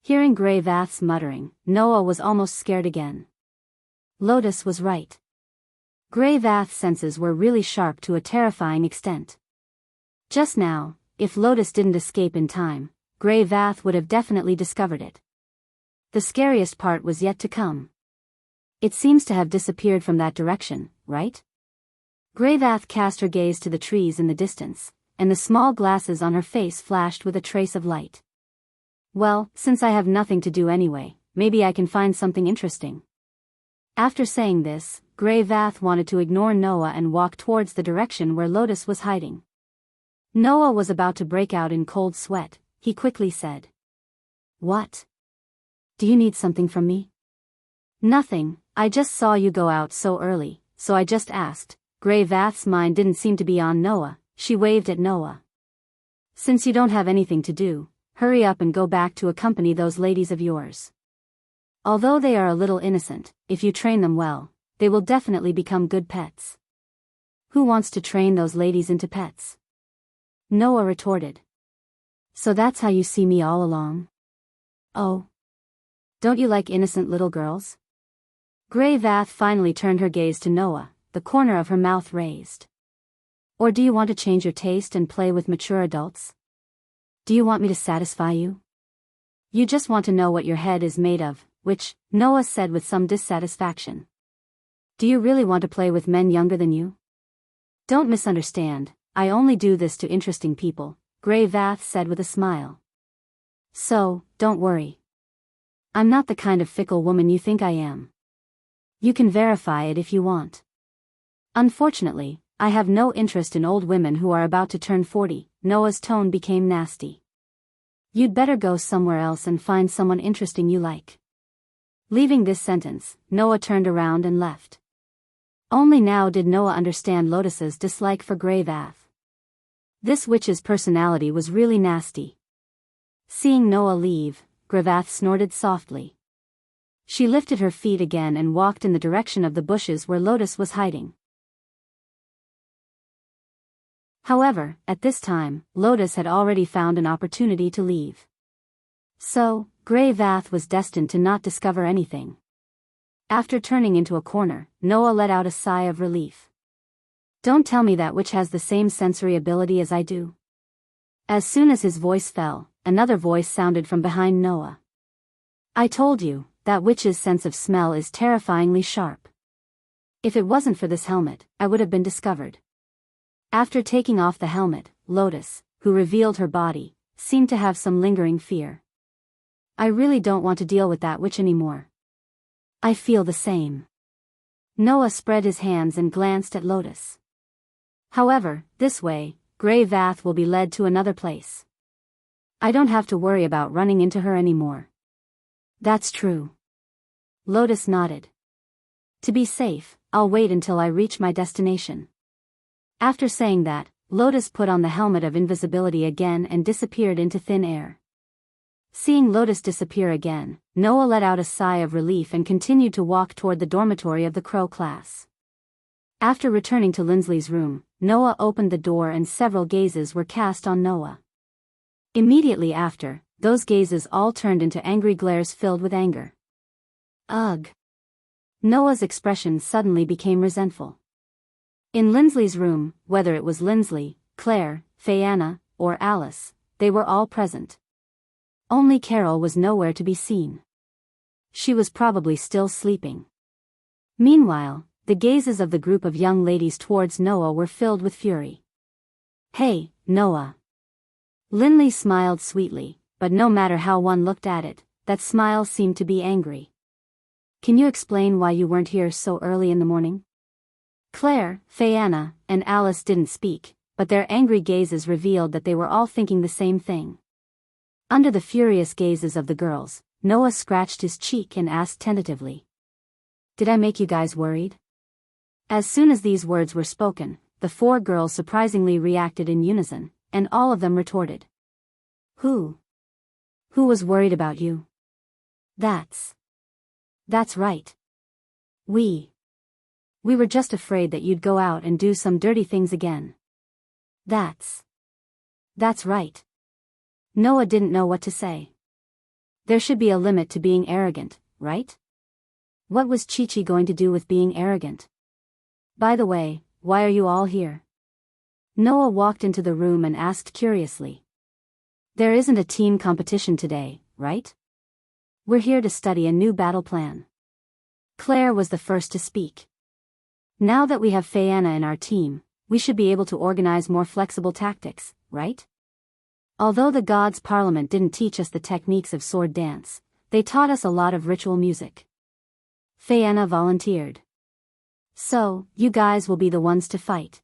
Hearing Greyvath's muttering, Noah was almost scared again. Lotus was right. Greyvath's senses were really sharp to a terrifying extent. Just now, if Lotus didn't escape in time, Greyvath would have definitely discovered it. The scariest part was yet to come. It seems to have disappeared from that direction, right? Greyvath cast her gaze to the trees in the distance, and the small glasses on her face flashed with a trace of light. Well, since I have nothing to do anyway, maybe I can find something interesting. After saying this, Greyvath wanted to ignore Noah and walk towards the direction where Lotus was hiding. Noah was about to break out in cold sweat. He quickly said, "What? Do you need something from me?" "Nothing, I just saw you go out so early, so I just asked." Greyvath's mind didn't seem to be on Noah. She waved at Noah. "Since you don't have anything to do, hurry up and go back to accompany those ladies of yours. Although they are a little innocent, if you train them well, they will definitely become good pets." "Who wants to train those ladies into pets?" Noah retorted. "So that's how you see me all along? Oh. Don't you like innocent little girls?" Greyvath finally turned her gaze to Noah, the corner of her mouth raised. "Or do you want to change your taste and play with mature adults? Do you want me to satisfy you? You just want to know what your head is made of," which, Noah said with some dissatisfaction. "Do you really want to play with men younger than you?" "Don't misunderstand, I only do this to interesting people," Greyvath said with a smile. "So, don't worry. I'm not the kind of fickle woman you think I am. You can verify it if you want. Unfortunately, I have no interest in old women who are about to turn 40, Noah's tone became nasty. "You'd better go somewhere else and find someone interesting you like." Leaving this sentence, Noah turned around and left. Only now did Noah understand Lotus's dislike for Greyvath. This witch's personality was really nasty. Seeing Noah leave, Greyvath snorted softly. She lifted her feet again and walked in the direction of the bushes where Lotus was hiding. However, at this time, Lotus had already found an opportunity to leave. So, Greyvath was destined to not discover anything. After turning into a corner, Noah let out a sigh of relief. "Don't tell me that witch has the same sensory ability as I do." As soon as his voice fell, another voice sounded from behind Noah. "I told you, that witch's sense of smell is terrifyingly sharp. If it wasn't for this helmet, I would have been discovered." After taking off the helmet, Lotus, who revealed her body, seemed to have some lingering fear. "I really don't want to deal with that witch anymore." "I feel the same." Noah spread his hands and glanced at Lotus. "However, this way, Greyvath will be led to another place. I don't have to worry about running into her anymore." "That's true." Lotus nodded. "To be safe, I'll wait until I reach my destination." After saying that, Lotus put on the helmet of invisibility again and disappeared into thin air. Seeing Lotus disappear again, Noah let out a sigh of relief and continued to walk toward the dormitory of the Crow class. After returning to Lindsley's room, Noah opened the door and several gazes were cast on Noah. Immediately after, those gazes all turned into angry glares filled with anger. Ugh! Noah's expression suddenly became resentful. In Lindsley's room, whether it was Lindsley, Claire, Fayanna, or Alice, they were all present. Only Carol was nowhere to be seen. She was probably still sleeping. Meanwhile, the gazes of the group of young ladies towards Noah were filled with fury. Hey, Noah! Lindley smiled sweetly, but no matter how one looked at it, that smile seemed to be angry. Can you explain why you weren't here so early in the morning? Claire, Fayanna, and Alice didn't speak, but their angry gazes revealed that they were all thinking the same thing. Under the furious gazes of the girls, Noah scratched his cheek and asked tentatively. Did I make you guys worried? As soon as these words were spoken, the four girls surprisingly reacted in unison, and all of them retorted. Who? Who was worried about you? That's right. We were just afraid that you'd go out and do some dirty things again. That's right. Noah didn't know what to say. There should be a limit to being arrogant, right? What was Chi-Chi going to do with being arrogant? By the way, why are you all here? Noah walked into the room and asked curiously. There isn't a team competition today, right? We're here to study a new battle plan. Claire was the first to speak. Now that we have Fayanna in our team, we should be able to organize more flexible tactics, right? Although the Gods' Parliament didn't teach us the techniques of sword dance, they taught us a lot of ritual music. Fayanna volunteered. So, you guys will be the ones to fight.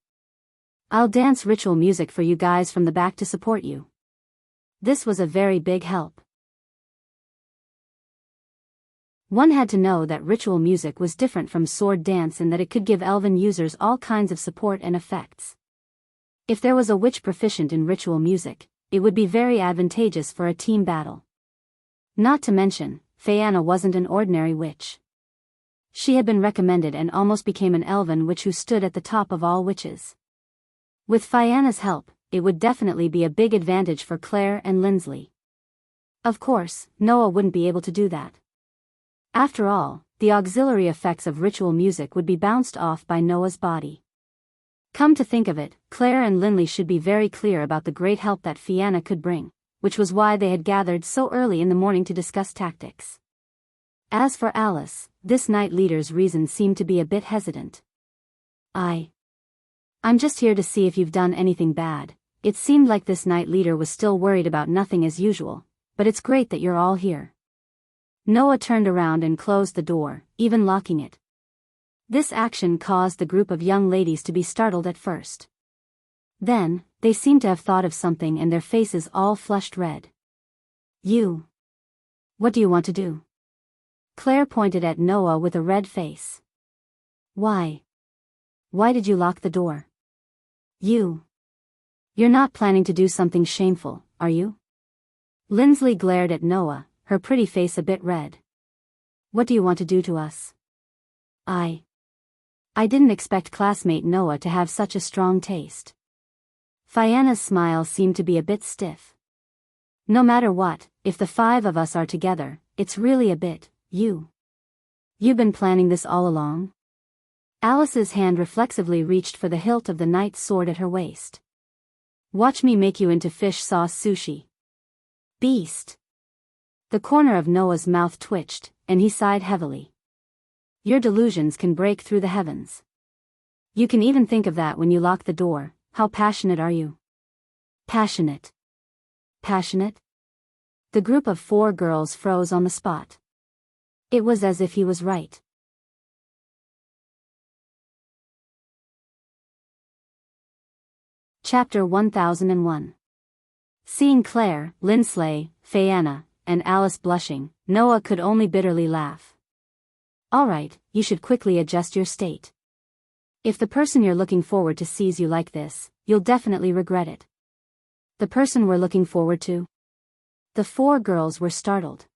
I'll dance ritual music for you guys from the back to support you. This was a very big help. One had to know that ritual music was different from sword dance in that it could give elven users all kinds of support and effects. If there was a witch proficient in ritual music, it would be very advantageous for a team battle. Not to mention, Fayanna wasn't an ordinary witch. She had been recommended and almost became an elven witch who stood at the top of all witches. With Fayanna's help, it would definitely be a big advantage for Claire and Lindsley. Of course, Noah wouldn't be able to do that. After all, the auxiliary effects of ritual music would be bounced off by Noah's body. Come to think of it, Claire and Lindley should be very clear about the great help that Fayanna could bring, which was why they had gathered so early in the morning to discuss tactics. As for Alice, this knight leader's reason seemed to be a bit hesitant. I'm just here to see if you've done anything bad. It seemed like this knight leader was still worried about nothing as usual, but it's great that you're all here. Noah turned around and closed the door, even locking it. This action caused the group of young ladies to be startled at first. Then, they seemed to have thought of something and their faces all flushed red. What do you want to do? Claire pointed at Noah with a red face. Why did you lock the door? You're not planning to do something shameful, are you? Lindsley glared at Noah, her pretty face a bit red. What do you want to do to us? I didn't expect classmate Noah to have such a strong taste. Fayanna's smile seemed to be a bit stiff. No matter what, if the five of us are together, it's really a bit, you've been planning this all along? Alice's hand reflexively reached for the hilt of the knight's sword at her waist. Watch me make you into fish sauce sushi. Beast! The corner of Noah's mouth twitched, and he sighed heavily. Your delusions can break through the heavens. You can even think of that when you lock the door. How passionate are you? Passionate? Passionate? The group of four girls froze on the spot. It was as if he was right. Chapter 1001. Seeing Claire, Lindsley, Fayanna, and Alice blushing, Noah could only bitterly laugh. Alright, you should quickly adjust your state. If the person you're looking forward to sees you like this, you'll definitely regret it. The person we're looking forward to? The four girls were startled.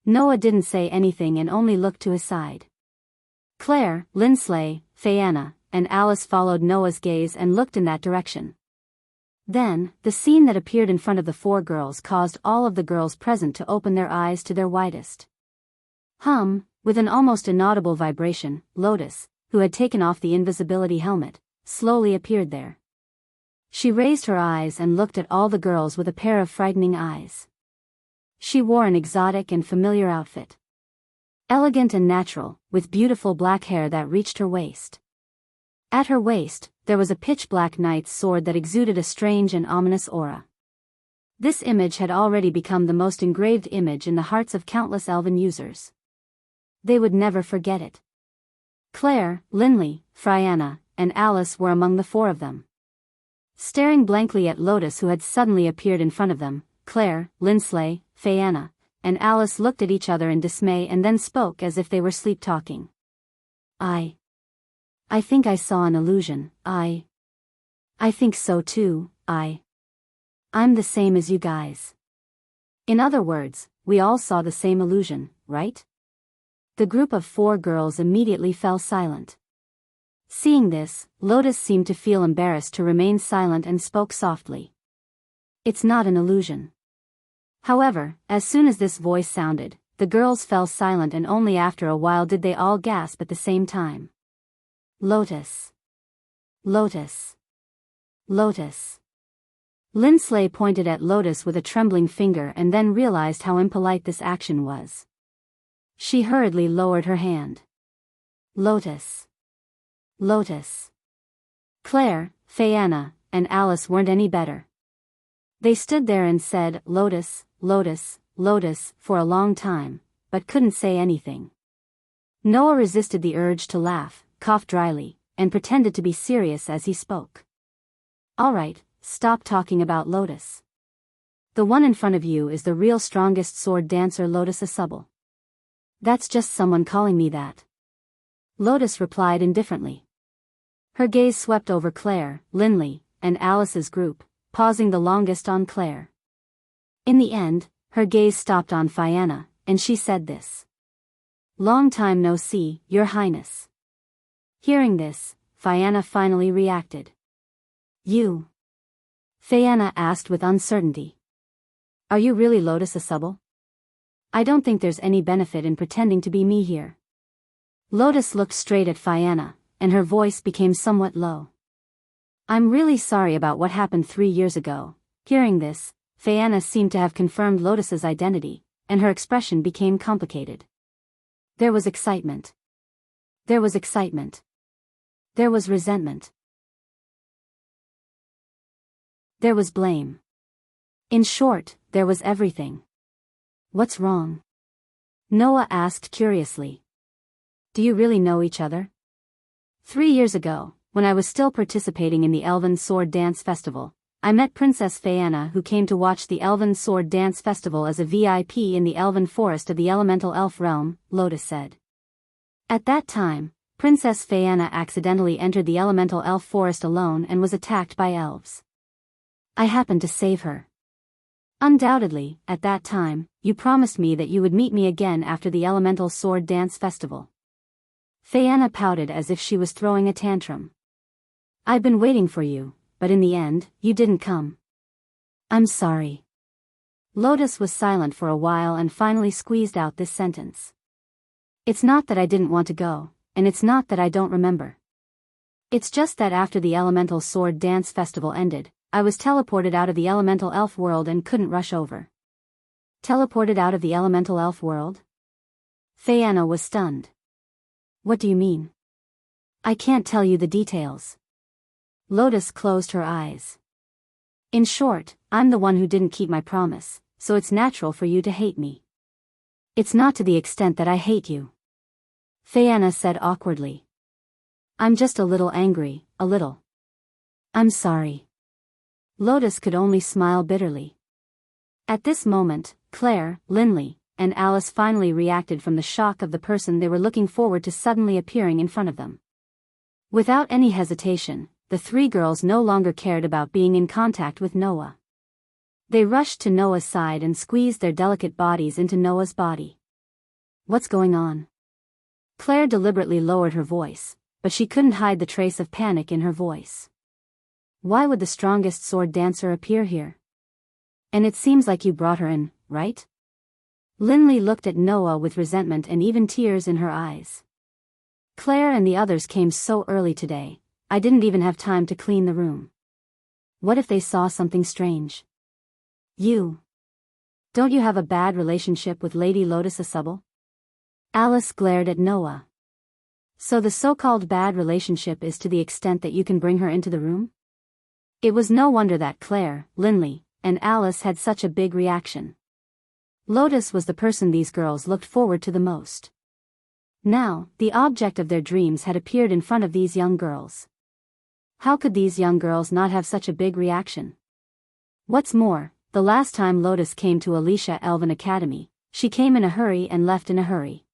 Noah didn't say anything and only looked to his side. Claire, Lindsley, Fayanna, and Alice followed Noah's gaze and looked in that direction. Then, the scene that appeared in front of the four girls caused all of the girls present to open their eyes to their widest. With an almost inaudible vibration, Lotus, who had taken off the invisibility helmet, slowly appeared there. She raised her eyes and looked at all the girls with a pair of frightening eyes. She wore an exotic and familiar outfit. Elegant and natural, with beautiful black hair that reached her waist. At her waist, there was a pitch-black knight's sword that exuded a strange and ominous aura. This image had already become the most engraved image in the hearts of countless elven users. They would never forget it. Claire, Linley, Fayanna, and Alice were among the four of them. Staring blankly at Lotus, who had suddenly appeared in front of them, Claire, Lindsley, Fayanna, and Alice looked at each other in dismay and then spoke as if they were sleep-talking. I think I saw an illusion. I think so too. I'm the same as you guys. In other words, we all saw the same illusion, right? The group of four girls immediately fell silent. Seeing this, Lotus seemed to feel embarrassed to remain silent and spoke softly. It's not an illusion. However, as soon as this voice sounded, the girls fell silent, and only after a while did they all gasp at the same time. Lotus. Lotus. Lotus. Lindsley pointed at Lotus with a trembling finger and then realized how impolite this action was. She hurriedly lowered her hand. Lotus. Lotus. Claire, Fayanna, and Alice weren't any better. They stood there and said, Lotus, Lotus, Lotus, for a long time, but couldn't say anything. Noah resisted the urge to laugh, coughed dryly, and pretended to be serious as he spoke. All right, stop talking about Lotus. The one in front of you is the real strongest sword dancer, Lotus Asubble. That's just someone calling me that. Lotus replied indifferently. Her gaze swept over Claire, Linley, and Alice's group, pausing the longest on Claire. In the end, her gaze stopped on Fayanna, and she said this. Long time no see, Your Highness. Hearing this, Fayanna finally reacted. You? Fayanna asked with uncertainty. Are you really Lotus Asubble? I don't think there's any benefit in pretending to be me here. Lotus looked straight at Fayanna, and her voice became somewhat low. I'm really sorry about what happened 3 years ago. Hearing this, Fayanna seemed to have confirmed Lotus's identity, and her expression became complicated. There was excitement. There was excitement. There was resentment. There was blame. In short, there was everything. What's wrong? Noah asked curiously. Do you really know each other? 3 years ago, when I was still participating in the Elven Sword Dance Festival, I met Princess Fayanna, who came to watch the Elven Sword Dance Festival as a VIP in the Elven Forest of the Elemental Elf Realm, Lotus said. At that time, Princess Fayanna accidentally entered the Elemental Elf Forest alone and was attacked by elves. I happened to save her. Undoubtedly, at that time, you promised me that you would meet me again after the Elemental Sword Dance Festival. Fayanna pouted as if she was throwing a tantrum. I've been waiting for you, but in the end, you didn't come. I'm sorry. Lotus was silent for a while and finally squeezed out this sentence. It's not that I didn't want to go, and it's not that I don't remember. It's just that after the Elemental Sword Dance Festival ended, I was teleported out of the Elemental Elf world and couldn't rush over. Teleported out of the Elemental Elf world? Fayanna was stunned. What do you mean? I can't tell you the details. Lotus closed her eyes. In short, I'm the one who didn't keep my promise, so it's natural for you to hate me. It's not to the extent that I hate you. Fayanna said awkwardly. I'm just a little angry, a little. I'm sorry. Lotus could only smile bitterly. At this moment, Claire, Linley, and Alice finally reacted from the shock of the person they were looking forward to suddenly appearing in front of them. Without any hesitation, the three girls no longer cared about being in contact with Noah. They rushed to Noah's side and squeezed their delicate bodies into Noah's body. What's going on? Claire deliberately lowered her voice, but she couldn't hide the trace of panic in her voice. Why would the strongest sword dancer appear here? And it seems like you brought her in, right? Linley looked at Noah with resentment and even tears in her eyes. Claire and the others came so early today, I didn't even have time to clean the room. What if they saw something strange? Don't you have a bad relationship with Lady Lotus Asubble? Alice glared at Noah. So the so-called bad relationship is to the extent that you can bring her into the room? It was no wonder that Claire, Linley, and Alice had such a big reaction. Lotus was the person these girls looked forward to the most. Now, the object of their dreams had appeared in front of these young girls. How could these young girls not have such a big reaction? What's more, the last time Lotus came to Alicia Elven Academy, she came in a hurry and left in a hurry.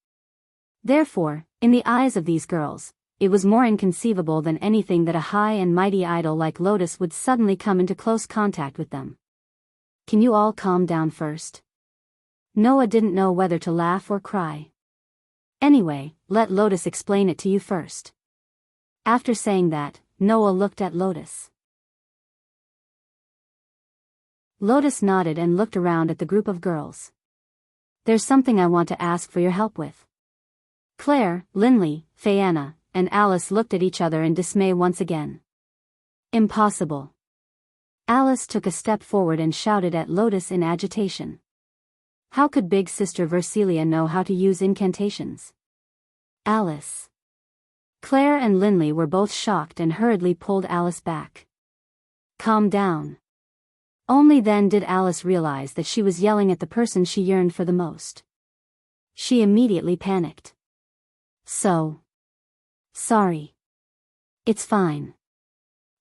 Therefore, in the eyes of these girls, it was more inconceivable than anything that a high and mighty idol like Lotus would suddenly come into close contact with them. Can you all calm down first? Noah didn't know whether to laugh or cry. Anyway, let Lotus explain it to you first. After saying that, Noah looked at Lotus. Lotus nodded and looked around at the group of girls. There's something I want to ask for your help with. Claire, Linley, Phaeana, and Alice looked at each other in dismay once again. Impossible. Alice took a step forward and shouted at Lotus in agitation. How could Big Sister Versilia know how to use incantations? Alice. Claire and Linley were both shocked and hurriedly pulled Alice back. Calm down. Only then did Alice realize that she was yelling at the person she yearned for the most. She immediately panicked. Sorry. It's fine.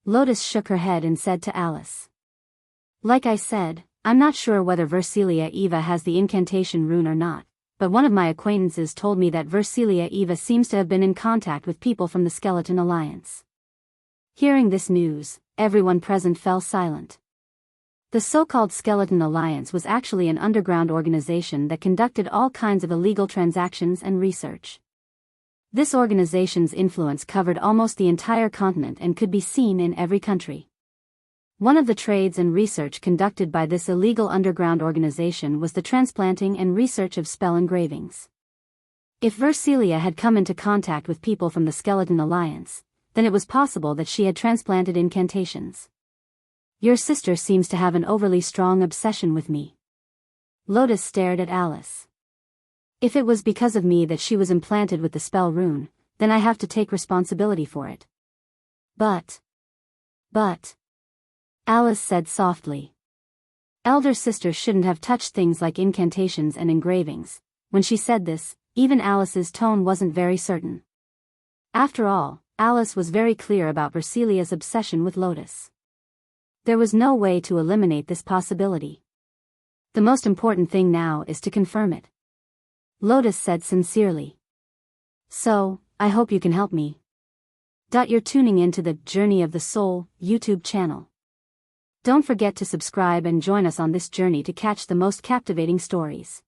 Lotus shook her head and said to Alice. Like I said, I'm not sure whether Versilia Eva has the incantation rune or not, but one of my acquaintances told me that Versilia Eva seems to have been in contact with people from the Skeleton Alliance. Hearing this news, everyone present fell silent. The so-called Skeleton Alliance was actually an underground organization that conducted all kinds of illegal transactions and research. This organization's influence covered almost the entire continent and could be seen in every country. One of the trades and research conducted by this illegal underground organization was the transplanting and research of spell engravings. If Versilia had come into contact with people from the Skeleton Alliance, then it was possible that she had transplanted incantations. Your sister seems to have an overly strong obsession with me. Lotus stared at Alice. If it was because of me that she was implanted with the spell rune, then I have to take responsibility for it. But, Alice said softly. Elder sister shouldn't have touched things like incantations and engravings. When she said this, even Alice's tone wasn't very certain. After all, Alice was very clear about Versilia's obsession with Lotus. There was no way to eliminate this possibility. The most important thing now is to confirm it. Lotus said sincerely. So, I hope you can help me. You're tuning in to the Journey of the Soul YouTube channel. Don't forget to subscribe and join us on this journey to catch the most captivating stories.